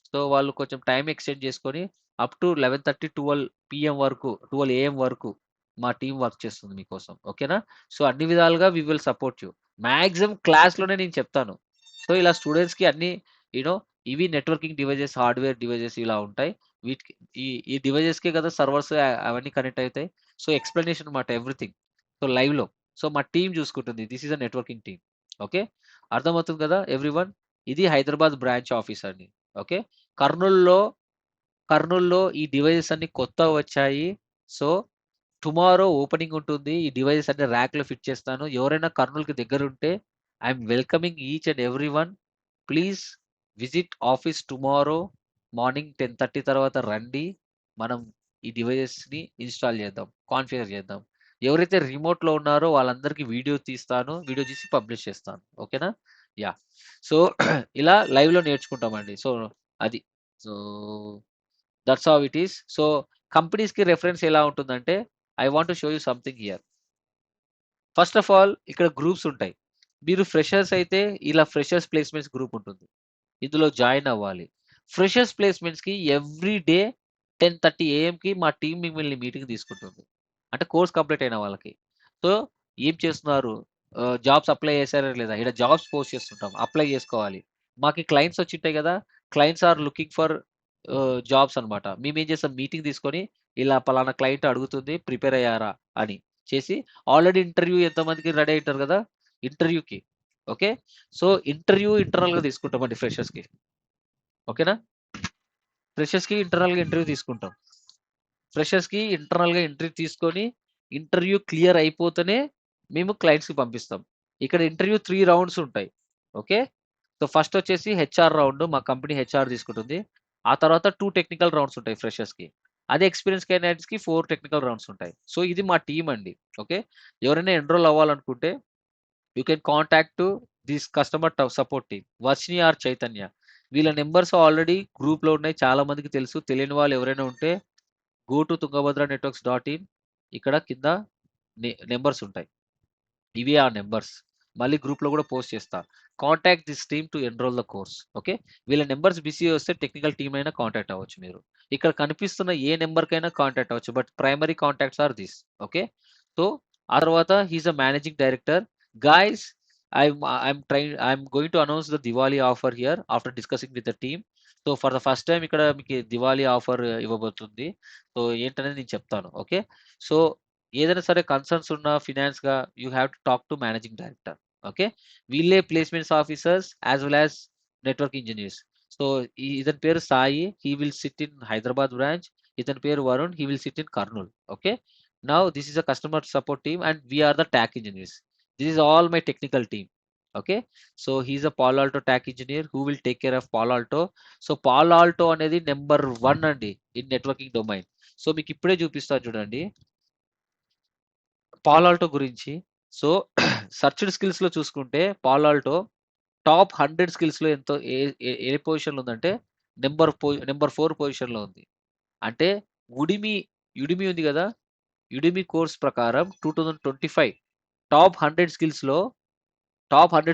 A: సో వాళ్ళు కొంచెం టైం ఎక్స్టెండ్ చేసుకొని అప్ టు 11:30, 12 PM వరకు, 12 AM వరకు మా టీం వర్క్ చేస్తుంది మీకోసం. ఓకేనా? సో అన్ని విధాలుగా we will support you. Maximum క్లాస్‌లోనే నేను చెప్తాను. సో ఇలా స్టూడెంట్స్‌కి అన్ని నో ఇవి నెట్వర్కింగ్ డివైజెస్, హార్డ్‌వేర్ డివైజెస్ ఇలా ఉంటాయి. వీటికి ఈ డివైజెస్‌కే కదా సర్వర్స్ అవన్నీ కనెక్ట్ అయితాయి. సో ఎక్స్‌ప్లనేషన్ అన్నమాట ఎవ్రీథింగ్. సో లైవ్‌లో. సో మా టీమ్ చూసుకుంటుంది. This is a networking team. Okay? అర్థమవుతుంది కదా ఎవ్రీవన్? ఇది హైదరాబాద్ బ్రాంచ్ ఆఫీస్ అండి. ఓకే? కర్నూల్‌లో కర్నూల్‌లో ఈ డివైజెస్ అన్ని కొత్తగా వచ్చాయి. సో టుమారో ఓపెనింగ్ ఉంటుంది. ఈ డివైజెస్ అన్ని ర్యాక్‌లో ఫిట్ చేస్తాను. ఎవరైనా కర్నూల్‌కి దగ్గరుంటే I am welcoming each and everyone. Please visit office tomorrow morning 10:30 తర్వాత రండి. మనం ఈ డివైజెస్‌ని ఇన్‌స్టాల్ చేద్దాం. కాన్ఫిగర్ చేద్దాం. ఎవరైతే రిమోట్‌లో ఉన్నారో వాళ్ళందరికీ వీడియో తీస్తాను. వీడియో తీసి పబ్లిష్ చేస్తాను. ఓకేనా? యాహ్! సో ఇలా లైవ్‌లో నేర్చుకుంటామండి. సో అది. So that's how it is. So కంపెనీస్‌కి రిఫరెన్స్ ఎలా ఉంటుందంటే I want to show you something here. First of all ఇక్కడ గ్రూప్స్ ఉంటాయి. మీరు ఫ్రెషర్స్ అయితే ఇలా ఫ్రెషర్స్ ప్లేస్‌మెంట్స్ గ్రూప్ ఉంటుంది. ఇందులో జాయిన్ అవ్వాలి. ఫ్రెషర్స్ ప్లేస్‌మెంట్స్‌కి ఎవ్రీ డే 10:30 AMకి మా టీమ్ మిమ్మల్ని మీటింగ్ తీసుకుంటుంది. అంటే కోర్స్ కంప్లీట్ అయిన వాళ్ళకి. సో ఏం చేస్తున్నారు? జాబ్స్ అప్లై చేశారా లేదా? ఈడ జాబ్స్ పోస్ట్ చేస్తుంటాం. అప్లై చేసుకోవాలి. మాకి క్లయింట్స్ వచ్చింటాయి కదా! Clients are looking for jobs అన్నమాట. మేమేం చేస్తాం మీటింగ్ తీసుకొని ఇలా పలానా క్లయింట్ అడుగుతుంది ప్రిపేర్ అయ్యారా అని చేసి ఆల్రెడీ ఇంటర్వ్యూ ఎంతమందికి రెడీ అయ్యుంటారు కదా! ఇంటర్వ్యూకి. ఓకే? సో ఇంటర్వ్యూ ఇంటర్నల్‌గా తీసుకుంటామండి ఫ్రెషర్స్‌కి. ఓకేనా? ఫ్రెషర్స్‌కి ఇంటర్నల్‌గా ఇంటర్వ్యూ తీసుకుంటాం. ఫ్రెషర్స్‌కి ఇంటర్నల్‌గా ఇంటర్వ్యూ తీసుకొని ఇంటర్వ్యూ క్లియర్ అయిపోతేనే మేము క్లయింట్స్‌కి పంపిస్తాం. ఇక్కడ ఇంటర్వ్యూ 3 రౌండ్స్ ఉంటాయి. ఓకే? సో ఫస్ట్ వచ్చేసి హెచ్ఆర్ రౌండ్ మా కంపెనీ హెచ్ఆర్ తీసుకుంటుంది. ఆ తర్వాత 2 టెక్నికల్ రౌండ్స్ ఉంటాయి ఫ్రెషర్స్‌కి. అదే ఎక్స్‌పీరియన్స్ క్యాండిడేట్స్‌కి 4 టెక్నికల్ రౌండ్స్ ఉంటాయి. సో ఇది మా టీమ్ అండి. ఓకే? ఎవరైనా ఎన్రోల్ అవ్వాలనుకుంటే you can contact this customer support team Varshini or Chaitanya. వీళ్ళ నెంబర్స్ ఆల్రెడీ గ్రూప్‌లో ఉన్నాయి. చాలా మందికి తెలుసు. తెలియని వాళ్ళు ఎవరైనా ఉంటే go to Tungabhadra networks dot in. ఇక్కడ కింద నెంబర్స్ ఉంటాయి. ఇవి ఆ నెంబర్స్. మళ్ళీ గ్రూప్‌లో కూడా పోస్ట్ చేస్తా. Contact this team to enrol the course. Okay? వీళ్ళ నెంబర్స్ బిజీ వస్తే టెక్నికల్ టీమ్ అయినా కాంటాక్ట్ అవ్వచ్చు మీరు. ఇక్కడ కనిపిస్తున్న ఏ నెంబర్‌కైనా కాంటాక్ట్ అవ్వచ్చు. But primary contacts are this. Okay? So ఆ తర్వాత he is a managing director. Guys I'm going to announce the Diwali offer here after discussing with the team. So for the first time ఇక్కడ మీకు దివాళీ ఆఫర్ ఇవ్వబోతుంది. సో ఏంటనేది నేను చెప్తాను. ఓకే? సో ఏదైనా సరే కన్సర్న్స్ ఉన్న ఫినాన్స్‌గా you have to talk to managing director. Okay? వీళ్ళే placements officers as well as network engineers. So ఇతని పేరు Sai. He will sit in Hyderabad branch. ఇతని పేరు Varun. He will sit in Kurnool. Okay? Now this is a customer support team and we are the TAC engineers. This is all my technical team. Okay? So he is a Palo Alto talk engineer who will take care of Paulo Alto. So Palo Alto అనేది నంబర్ 1 అండి ఇన్ నెట్వర్కింగ్ డొమైన్. సో మీకు ఇప్పుడే చూపిస్తాను చూడండి. పాలో ఆల్టో గురించి. సో సెర్చ్డ్ స్కిల్స్‌లో చూసుకుంటే పాలో ఆల్టో టాప్ 100 స్కిల్స్‌లో ఎంతో ఏ ఏ ఏ పొజిషన్‌లో ఉందంటే నంబర్ 4 పొజిషన్‌లో ఉంది. అంటే యుడిమి యుడిమి ఉంది గదా! యుడిమి కోర్స్ ప్రకారం 2025 టాప్ 100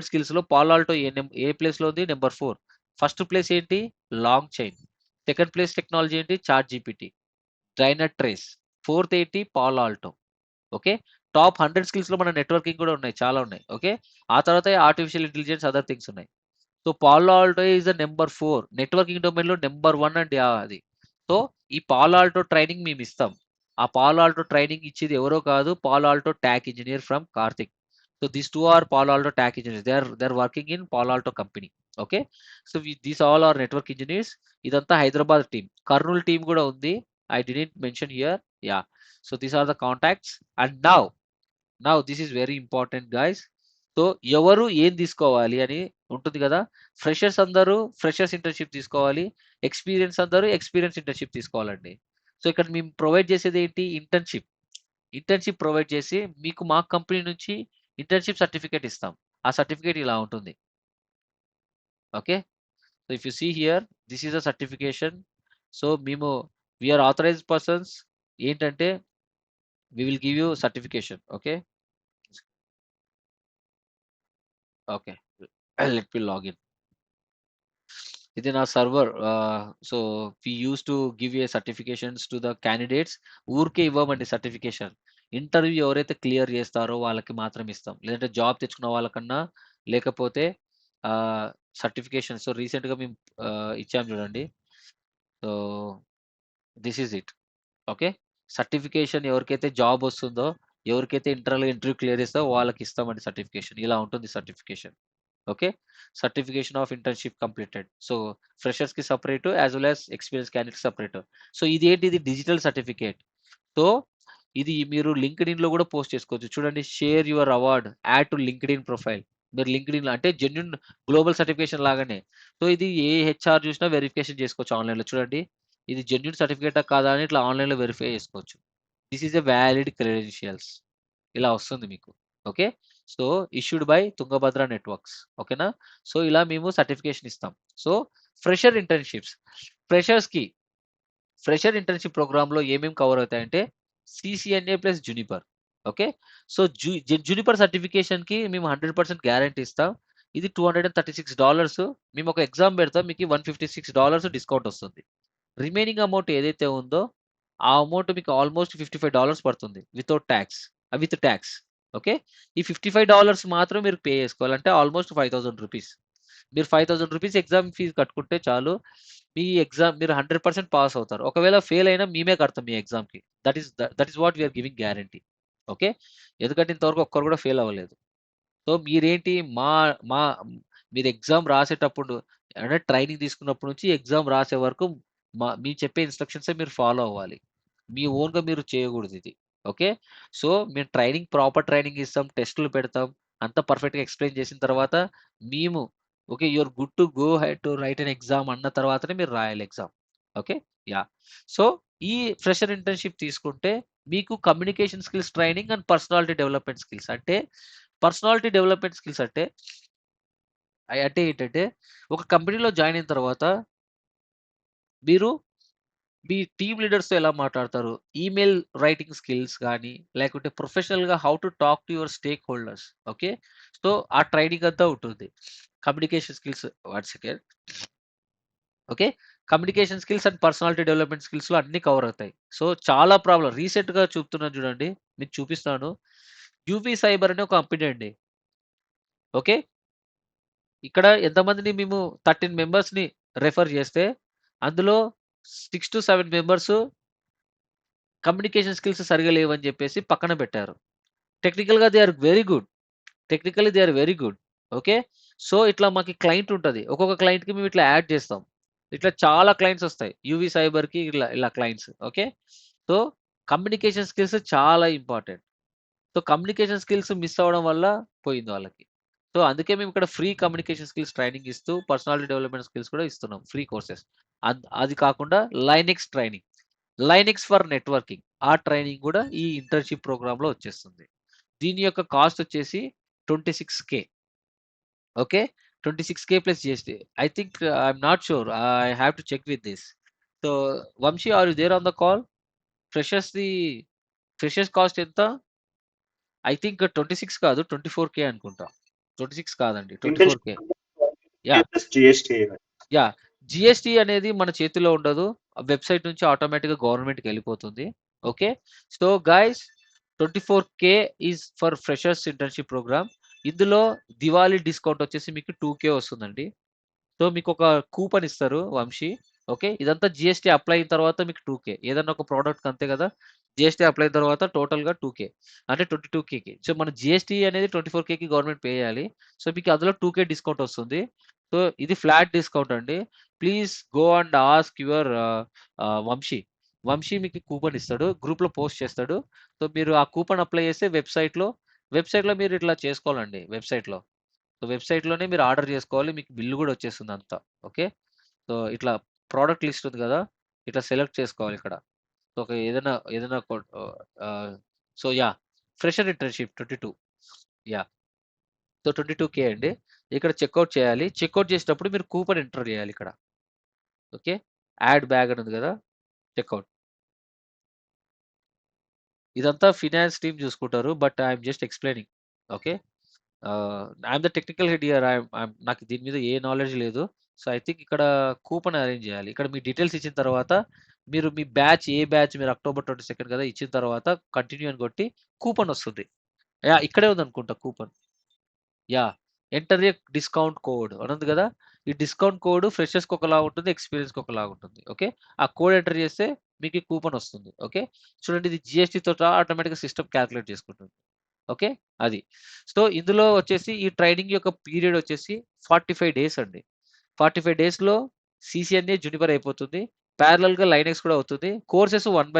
A: స్కిల్స్‌లో పాలో ఆల్టో ఏ ప్లేస్‌లో ఉంది? నంబర్ 4. ఫస్ట్ ప్లేస్ ఏంటి? LangChain. Second place technology ఏంటి? ChatGPT, trainer trace. Fourth ఏంటి? Palo Alto. ఓకే? టాప్ 100 స్కిల్స్‌లో మన నెట్వర్కింగ్ కూడా ఉన్నాయి. చాలా ఉన్నాయి. ఓకే? ఆ తర్వాత ఆర్టిఫిషియల్ ఇంటెలిజెన్స్ అదర్ థింగ్స్ ఉన్నాయి. So Palo Alto is the number 4 networking డొమైన్‌లో నంబర్ 1 అండి అది. సో ఈ పాలో ఆల్టో ట్రైనింగ్ మేము ఇస్తాం. ఆ పాలో ఆల్టో ట్రైనింగ్ ఇచ్చేది ఎవరో కాదు Palo Alto talk engineer from Karthik. So these 2 are Palo Alto talk engineers. They are working in Palo Alto company. Okay. So these all are network engineers. ఇదంతా హైదరాబాద్ టీమ్. కర్నూలు టీమ్ కూడా ఉంది. I didn't mention here. Yeah. So these are the contacts. And now this is very important guys. So ఎవరు ఏం తీసుకోవాలి అని ఉంటుంది కదా. ఫ్రెషర్స్ అందరూ ఫ్రెషర్స్ ఇంటర్న్షిప్ తీసుకోవాలి. ఎక్స్పీరియన్స్ అందరూ ఎక్స్పీరియన్స్ ఇంటర్న్షిప్ తీసుకోవాలండి. సో ఇక్కడ మేము ప్రొవైడ్ చేసేది ఏంటి? ఇంటర్న్షిప్ ప్రొవైడ్ చేసి మీకు మా కంపెనీ నుంచి ఇంటర్న్షిప్ సర్టిఫికేట్ ఇస్తాం. ఆ సర్టిఫికేట్ ఇలా ఉంటుంది. Okay. So if you see here, this is a certification. So మేము వీఆర్ ఆథరైజ్డ్ పర్సన్స్. ఏంటంటే we will give you certification. Okay. Okay. Let me login. ఇది నా server. So we use to give a certifications to the candidates. ఊరికే ఇవ్వమండి సర్టిఫికేషన్. ఇంటర్వ్యూ ఎవరైతే క్లియర్ చేస్తారో వాళ్ళకి మాత్రం ఇస్తాం. లేదంటే జాబ్ తెచ్చుకున్న వాళ్ళకన్నా, లేకపోతే సర్టిఫికేషన్. సో రీసెంట్గా మేము ఇచ్చాం చూడండి. So this is it. Okay. Certification ఎవరికైతే జాబ్ వస్తుందో, ఎవరికైతే ఇంటర్వ్యూ క్లియర్ చేస్తారో వాళ్ళకి ఇస్తామండి సర్టిఫికేషన్. ఇలా ఉంటుంది certification. Okay. Certification of internship completed. So freshers కి separate, as well as experience candidate separate. So ఇది ఏంటి? ఇది డిజిటల్ సర్టిఫికేట్. సో ఇది మీరు లింక్డ్ఇన్ లో కూడా పోస్ట్ చేసుకోవచ్చు. చూడండి, share your award, add to LinkedIn profile. మీరు లింక్డ్ఇన్ లో అంటే జెన్యున్ గ్లోబల్ సర్టిఫికేషన్ లాగానే. సో ఇది ఏ హెచ్ఆర్ చూసినా వెరిఫికేషన్ చేసుకోవచ్చు ఆన్లైన్ లో. చూడండి, ఇది జెన్యున్ సర్టిఫికేటా కాదా అని ఇట్లా ఆన్లైన్ లో వెరిఫై చేసుకోవచ్చు. This is a valid credentials. ఇలా వస్తుంది మీకు. Okay. So issued by Tungabhadra Networks. ఓకేనా. సో ఇలా మేము సర్టిఫికేషన్ ఇస్తాం. So fresher internships, fresher internship program లో ఏమేమి కవర్ అవుతాయంటే CCNA plus Juniper. Okay. So Juniper certification కి మేము 100% గ్యారంటీ ఇస్తాం. ఇది $236. మేము ఒక ఎగ్జామ్ పెడతాం, మీకు $156 డిస్కౌంట్ వస్తుంది. రిమైనింగ్ అమౌంట్ ఏదైతే ఉందో ఆ అమౌంట్ మీకు ఆల్మోస్ట్ $55 పడుతుంది without tax, with tax. Okay. ఈ $55 మాత్రం మీరు పే చేసుకోవాలంటే ఆల్మోస్ట్ 5000 రూపీస్. మీరు 5000 రూపీస్ ఎగ్జామ్ ఫీజు కట్టుకుంటే చాలు. మీ ఎగ్జామ్ మీరు 100% పాస్ అవుతారు. ఒకవేళ ఫెయిల్ అయినా మేమే కడతాం మీ ఎగ్జామ్కి. That is what we are giving guarantee. Okay. ఎందుకంటే ఇంతవరకు ఒక్కరు కూడా ఫెయిల్ అవ్వలేదు. సో మీరేంటి, మా మా మీరు ఎగ్జామ్ రాసేటప్పుడు అంటే ట్రైనింగ్ తీసుకున్నప్పటి నుంచి ఎగ్జామ్ రాసే వరకు మేము చెప్పే ఇన్స్ట్రక్షన్సే మీరు ఫాలో అవ్వాలి. మీ ఓన్గా మీరు చేయకూడదు ఇది. ఓకే. సో మేము ప్రాపర్ ట్రైనింగ్ ఇస్తాం, టెస్టులు పెడతాం, అంతా పర్ఫెక్ట్గా ఎక్స్ప్లెయిన్ చేసిన తర్వాత మేము okay you are good to go ahead to write an exam అన్న తర్వాతనే మీరు రాయాలి ఎగ్జామ్. ఓకే. యా. సో ఈ ఫ్రెషర్ ఇంటర్న్షిప్ తీసుకుంటే మీకు communication skills training and personality development skills అంటే అంటే ఏంటంటే ఒక కంపెనీలో జాయిన్ అయిన తర్వాత మీరు మీ టీమ్ లీడర్స్తో ఎలా మాట్లాడతారు, ఈమెయిల్ రైటింగ్ స్కిల్స్ కానీ, లేకుంటే ప్రొఫెషనల్గా how to talk to your stakeholders. Okay. So ఆ ట్రైనింగ్ అంతా ఉంటుంది. Communication skills, one second. Okay. Communication skills and personality development స్కిల్స్లో అన్ని కవర్ అవుతాయి. సో చాలా ప్రాబ్లం రీసెంట్గా చూపుతున్నాను చూడండి, మీకు చూపిస్తాను. యూవీ సైబర్ అనే ఒక కంపెనీ అండి. ఓకే. ఇక్కడ ఎంతమందిని మేము 13 మెంబర్స్ని రెఫర్ చేస్తే అందులో 6 to 7 మెంబర్స్ కమ్యూనికేషన్ స్కిల్స్ సరిగా లేవని చెప్పేసి పక్కన పెట్టారు. టెక్నికల్గా they are very good. Okay. So ఇట్లా మాకు క్లయింట్ ఉంటుంది. ఒక్కొక్క క్లయింట్కి మేము ఇట్లా యాడ్ చేస్తాం. ఇట్లా చాలా క్లయింట్స్ వస్తాయి యూవీ సైబర్కి, ఇలా clients. Okay. So communication skills చాలా important. So communication skills miss అవ్వడం వల్ల పోయింది వాళ్ళకి. సో అందుకే మేము ఇక్కడ ఫ్రీ కమ్యూనికేషన్ స్కిల్స్ ట్రైనింగ్ ఇస్తూ పర్సనాలిటీ డెవలప్మెంట్ స్కిల్స్ కూడా ఇస్తున్నాం, ఫ్రీ కోర్సెస్. అది కాకుండా లైనెక్స్ ఫర్ నెట్వర్కింగ్, ఆ ట్రైనింగ్ కూడా ఈ ఇంటర్న్షిప్ ప్రోగ్రామ్ లో వచ్చేస్తుంది. దీని యొక్క కాస్ట్ వచ్చేసి 26K. Okay. 26K plus GST. I think I'm not sure, I have to check with this. So Vamshi, are you there on the call? Freshers cost ఎంత? ఐ థింక్ 26 కాదు, 24K అనుకుంటా. 26 కాదండి, 24K. Yeah.
B: GST.
A: Yeah. GST అనేది మన చేతిలో ఉండదు. వెబ్సైట్ నుంచి ఆటోమేటిక్గా గవర్నమెంట్కి వెళ్ళిపోతుంది. Okay. So guys, 24K is for freshers internship programme. ఇందులో దివాళీ డిస్కౌంట్ వచ్చేసి మీకు 2K వస్తుందండి. సో మీకు ఒక కూపన్ ఇస్తారు వంశీ. ఓకే. ఇదంతా జిఎస్టీ అప్లై అయిన తర్వాత మీకు 2K. ఏదన్నా ఒక ప్రోడక్ట్ అంతే కదా, జిఎస్టీ అప్లై అయిన తర్వాత టోటల్గా 2K అంటే 22Kకి. సో మన జిఎస్టీ అనేది 24Kకి గవర్నమెంట్ పే చేయాలి. సో మీకు అందులో 2K డిస్కౌంట్ వస్తుంది. సో ఇది ఫ్లాట్ డిస్కౌంట్ అండి. Please go and ask your Vamshi. Vamshi మీకు కూపన్ ఇస్తాడు. గ్రూప్‌లో పోస్ట్ చేస్తాడు. సో మీరు ఆ కూపన్ అప్లై చేస్తే వెబ్‌సైట్‌లో మీరు ఇట్లా చేసుకోవాలండి వెబ్‌సైట్‌లో. సో వెబ్‌సైట్‌లోనే మీరు ఆర్డర్ చేసుకోవాలి. మీకు బిల్ కూడా వచ్చేస్తుంది అంతా. ఓకే. సో ఇట్లా ప్రొడక్ట్ లిస్ట్ ఉంది కదా! ఇట్లా సెలెక్ట్ చేసుకోవాలి ఇక్కడ. సో ఒక ఏదైనా so yeah! Fresher internship 22 yeah! So 22K అండి. ఇక్కడ చెక్‌ఔట్ చేయాలి. చెక్‌ఔట్ చేసేటప్పుడు మీరు కూపన్ ఎంటర్ చేయాలి ఇక్కడ. ఓకే. యాడ్ బ్యాగ్ అని ఉంది కదా! చెక్‌ఔట్. ఇదంతా ఫినాన్స్ టీమ్ చూసుకుంటారు. But I am just explaining. Okay. I am the technical head here. నాకు దీని మీద ఏ నాలెడ్జ్ లేదు. సో ఐ థింక్ ఇక్కడ కూపన్ అరేంజ్ చేయాలి. ఇక్కడ మీ డీటెయిల్స్ ఇచ్చిన తర్వాత మీరు మీ ఏ బ్యాచ్ మీరు అక్టోబర్ 22 కదా! ఇచ్చిన తర్వాత కంటిన్యూ అని కొట్టి కూపన్ వస్తుంది. యాహ్! ఇక్కడే ఉందనుకుంటా coupon. Yeah! Enter a discount code అని ఉంది కదా! ఈ డిస్కౌంట్ కోడ్ ఫ్రెషర్స్‌కి ఒకలాగా ఉంటుంది. ఎక్స్‌పీరియన్స్‌కి ఒకలాగా ఉంటుంది. ఓకే. ఆ కోడ్ ఎంటర్ చేస్తే మీకు ఈ కూపన్ వస్తుంది. ఓకే. చూడండి ఇది జీఎస్టీతో ఆటోమేటిక్‌గా సిస్టమ్ కాలిక్యులేట్ చేసుకుంటుంది. ఓకే. అది. సో ఇందులో వచ్చేసి ఈ ట్రైనింగ్ యొక్క పీరియడ్ వచ్చేసి 45 డేస్ అండి. 45 డేస్‌లో సీసీఎన్ఏ జునిపర్ అయిపోతుంది. పారలెల్‌గా లైనెక్స్ కూడా అవుతుంది. కోర్సెస్ 1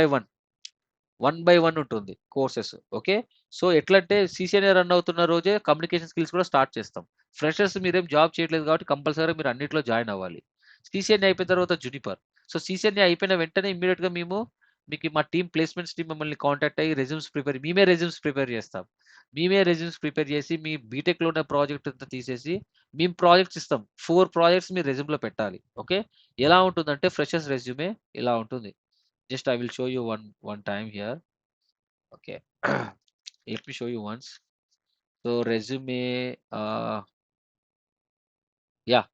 A: బై 1 ఉంటుంది కోర్సెస్. ఓకే. సో ఎట్లంటే సీసీఎన్ఏ రన్ అవుతున్న రోజే కమ్యూనికేషన్ స్కిల్స్ కూడా స్టార్ట్ చేస్తాం. ఫ్రెషర్స్ మీరేం జాబ్ చేయట్లేదు కాబట్టి కంపల్సరీగా మీరు అన్నిట్లో జాయిన్ అవ్వాలి. సీసీఎన్ఏ అయిపోయిన తర్వాత జునిపర్. సో సీసీఎన్ఏ అయిపోయిన వెంటనే ఇమ్మీడియేట్‌గా మీకు మా ప్లేస్‌మెంట్స్ టీమ్ మిమ్మల్ని కాంటాక్ట్ అయ్యి రెజ్యూమ్స్ ప్రిపేర్ చేస్తాం. మేమే రెజ్యూమ్స్ ప్రిపేర్ చేసి మీ బీటెక్‌లో ఉన్న ప్రాజెక్ట్ అంతా తీసేసి మేము ప్రాజెక్ట్స్ ఇస్తాం. 4 ప్రాజెక్ట్స్ మీరు రెజ్యూమ్‌లో పెట్టాలి. ఓకే. ఎలా ఉంటుందంటే ఫ్రెషర్స్ రెజ్యూమే ఇలా ఉంటుంది. Just I will show you one time here. Okay. Let me show you once. So resume ఆహ్, యాహ్!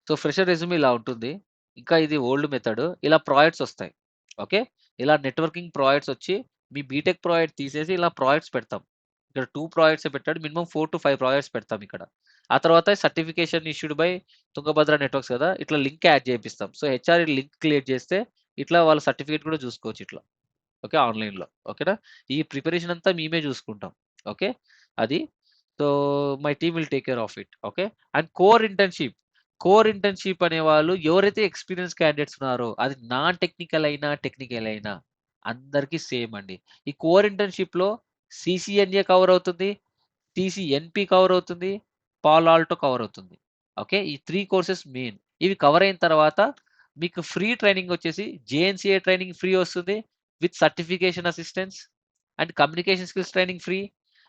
A: సో ఫ్రెషర్ రెజ్యూమే ఇలా ఉంటుంది. ఇంకా ఇది ఓల్డ్ మెథడ్. ఇలా ప్రాజెక్ట్స్ వస్తాయి. ఓకే. ఇలా నెట్వర్కింగ్ ప్రాజెక్ట్స్ వచ్చి మీ బీటెక్ ప్రాజెక్ట్ తీసేసి ఇలా ప్రాజెక్ట్స్ పెడతాం. ఇక్కడ 2 ప్రాజెక్ట్సే పెట్టాడు. మినిమమ్ 4-5 ప్రాజెక్ట్స్ పెడతాం ఇక్కడ. ఆ తర్వాత certification issued by Tungabhadra networks కదా! ఇట్లా లింక్ యాడ్ చేపిస్తాం. సో హెచ్ఆర్ లింక్ క్రియేట్ చేస్తే ఇట్లా వాళ్ళ సర్టిఫికేట్ కూడా చూసుకోవచ్చు ఇట్లా. ఓకే. ఆన్‌లైన్‌లో. ఓకేనా? ఈ ప్రిపరేషన్ అంతా మేమే చూసుకుంటాం. ఓకే. అది. So my team will take care of it. Okay. And core internship అనేవాళ్ళు ఎవరైతే ఎక్స్‌పీరియన్స్ క్యాండిడేట్స్ ఉన్నారో అది నాన్ టెక్నికల్ అయినా, టెక్నికల్ అయినా అందరికీ సేమ్ అండి. ఈ కోర్ ఇంటర్న్‌షిప్‌లో సీసీఎన్ఏ కవర్ అవుతుంది. టీసీఎన్‌పీ కవర్ అవుతుంది. పాలో ఆల్టో కవర్ అవుతుంది. ఓకే. ఈ 3 కోర్సెస్ మెయిన్. ఇవి కవర్ అయిన తర్వాత మీకు ఫ్రీ ట్రైనింగ్ వచ్చేసి జేఎన్‌సీఏ ట్రైనింగ్ ఫ్రీ వస్తుంది. With certification assistance and communication skills training free.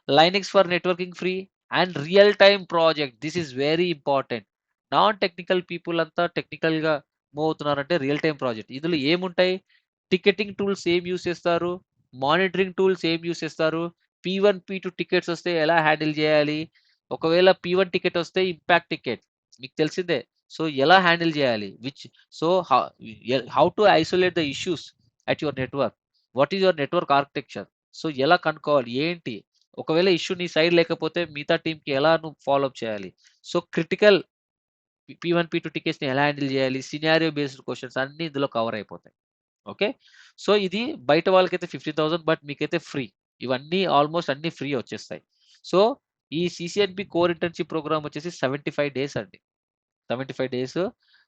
A: Linux for networking free and real time project. This is very important. Non technical people అంతా టెక్నికల్‌గా మూవ్ అవుతున్నారంటే రియల్ టైమ్ ప్రాజెక్ట్. ఇందులో ఏముంటాయి? టికెటింగ్ టూల్స్ ఏం యూజ్ చేస్తారు? మానిటరింగ్ టూల్స్ ఏం యూజ్ చేస్తారు? పీ1, పీ2 టికెట్స్ వస్తే ఎలా హ్యాండిల్ చేయాలి? ఒకవేళ పీ1 టికెట్ వస్తే ఇంపాక్ట్ టికెట్ మీకు తెలిసిందే. సో ఎలా హ్యాండిల్ చేయాలి? So how to isolate the issues at your network? What is your network architecture? So ఎలా కనుక్కోవాలి? ఏంటి? ఒకవేళ ఇష్యూ నీ సైడ్ లేకపోతే మిగతా టీమ్‌కి ఎలా నువ్వు ఫాలో అప్ చేయాలి? సో క్రిటికల్ పీ1, పీ2 టికెట్స్‌ని ఎలా హ్యాండిల్ చేయాలి? సినారియో బేస్డ్ క్వెషన్స్ అన్నీ ఇందులో కవర్ అయిపోతాయి. ఓకే. సో ఇది బయట వాళ్ళకైతే 50,000 బట్ మీకైతే ఫ్రీ. ఇవన్నీ ఆల్మోస్ట్ అన్నీ ఫ్రీ వచ్చేస్తాయి. సో ఈ సీసీఎన్‌బి కోర్ ఇంటర్న్‌షిప్ ప్రోగ్రామ్ వచ్చేసి 75 డేస్ అండి. 75 డేస్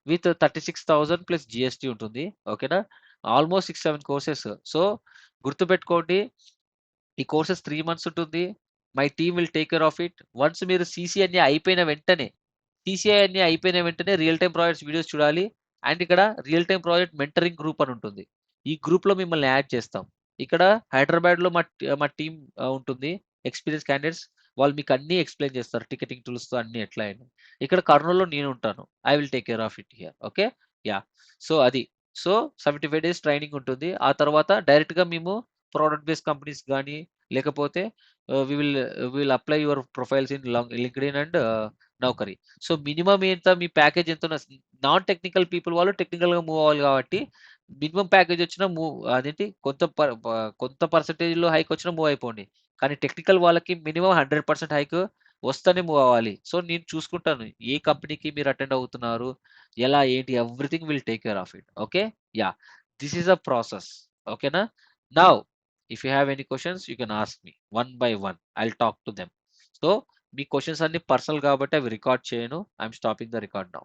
A: విత్ 36,000 ప్లస్ జీఎస్టీ ఉంటుంది. ఓకేనా? Almost 6, 7 courses. సో గుర్తుపెట్టుకోండి ఈ కోర్సెస్ 3 మంత్స్ ఉంటుంది. My team will take care of it. Once మీరు సీసీఐఎన్ఏ అయిపోయిన వెంటనే రియల్ టైమ్ ప్రాజెక్ట్స్ వీడియోస్ చూడాలి. అండ్ ఇక్కడ real time project mentoring group అని ఉంటుంది. ఈ గ్రూప్‌లో మిమ్మల్ని యాడ్ చేస్తాం. ఇక్కడ హైదరాబాద్‌లో మా టీమ్ ఉంటుంది. ఎక్స్‌పీరియన్స్ క్యాండిడేట్స్ వాళ్ళు మీకు అన్నీ ఎక్స్‌ప్లెయిన్ చేస్తారు. టికెటింగ్ టూల్స్‌తో అన్నీ ఎట్లా అని. ఇక్కడ కర్నూల్‌లో నేను ఉంటాను. I will take care of it here. Okay. Yeah! So అది. సో 75 డేస్ ట్రైనింగ్ ఉంటుంది. ఆ తర్వాత డైరెక్ట్‌గా మేము ప్రొడక్ట్ బేస్డ్ కంపెనీస్ గాని లేకపోతే we will apply your profiles in LinkedIn and Naukri. So minimum మీ ప్యాకేజ్ ఎంతున్న నాన్ టెక్నికల్ పీపుల్ వాళ్ళు టెక్నికల్‌గా మూవ్ అవ్వాలి కాబట్టి మినిమమ్ ప్యాకేజ్ వచ్చినా అదేంటి కొంత పర్సెంటేజ్‌లో హైక్ వచ్చినా మూవ్ అయిపోండి. కానీ టెక్నికల్ వాళ్ళకి మినిమమ్ 100% హైక్ వస్తేనే మూవ్ అవ్వాలి. సో నేను చూసుకుంటాను. ఏ కంపెనీకి మీరు అటెండ్ అవుతున్నారు? ఎలా ఏంటి everything will take care of it. Okay. Yeah! This is a process. ఓకేనా? Now if you have any questions you can ask me one by one. I'll talk to them. So మీ క్వశ్చన్స్ అన్ని పర్సనల్ కాబట్టి అవి రికార్డ్ చేయను. I'm stopping the record now.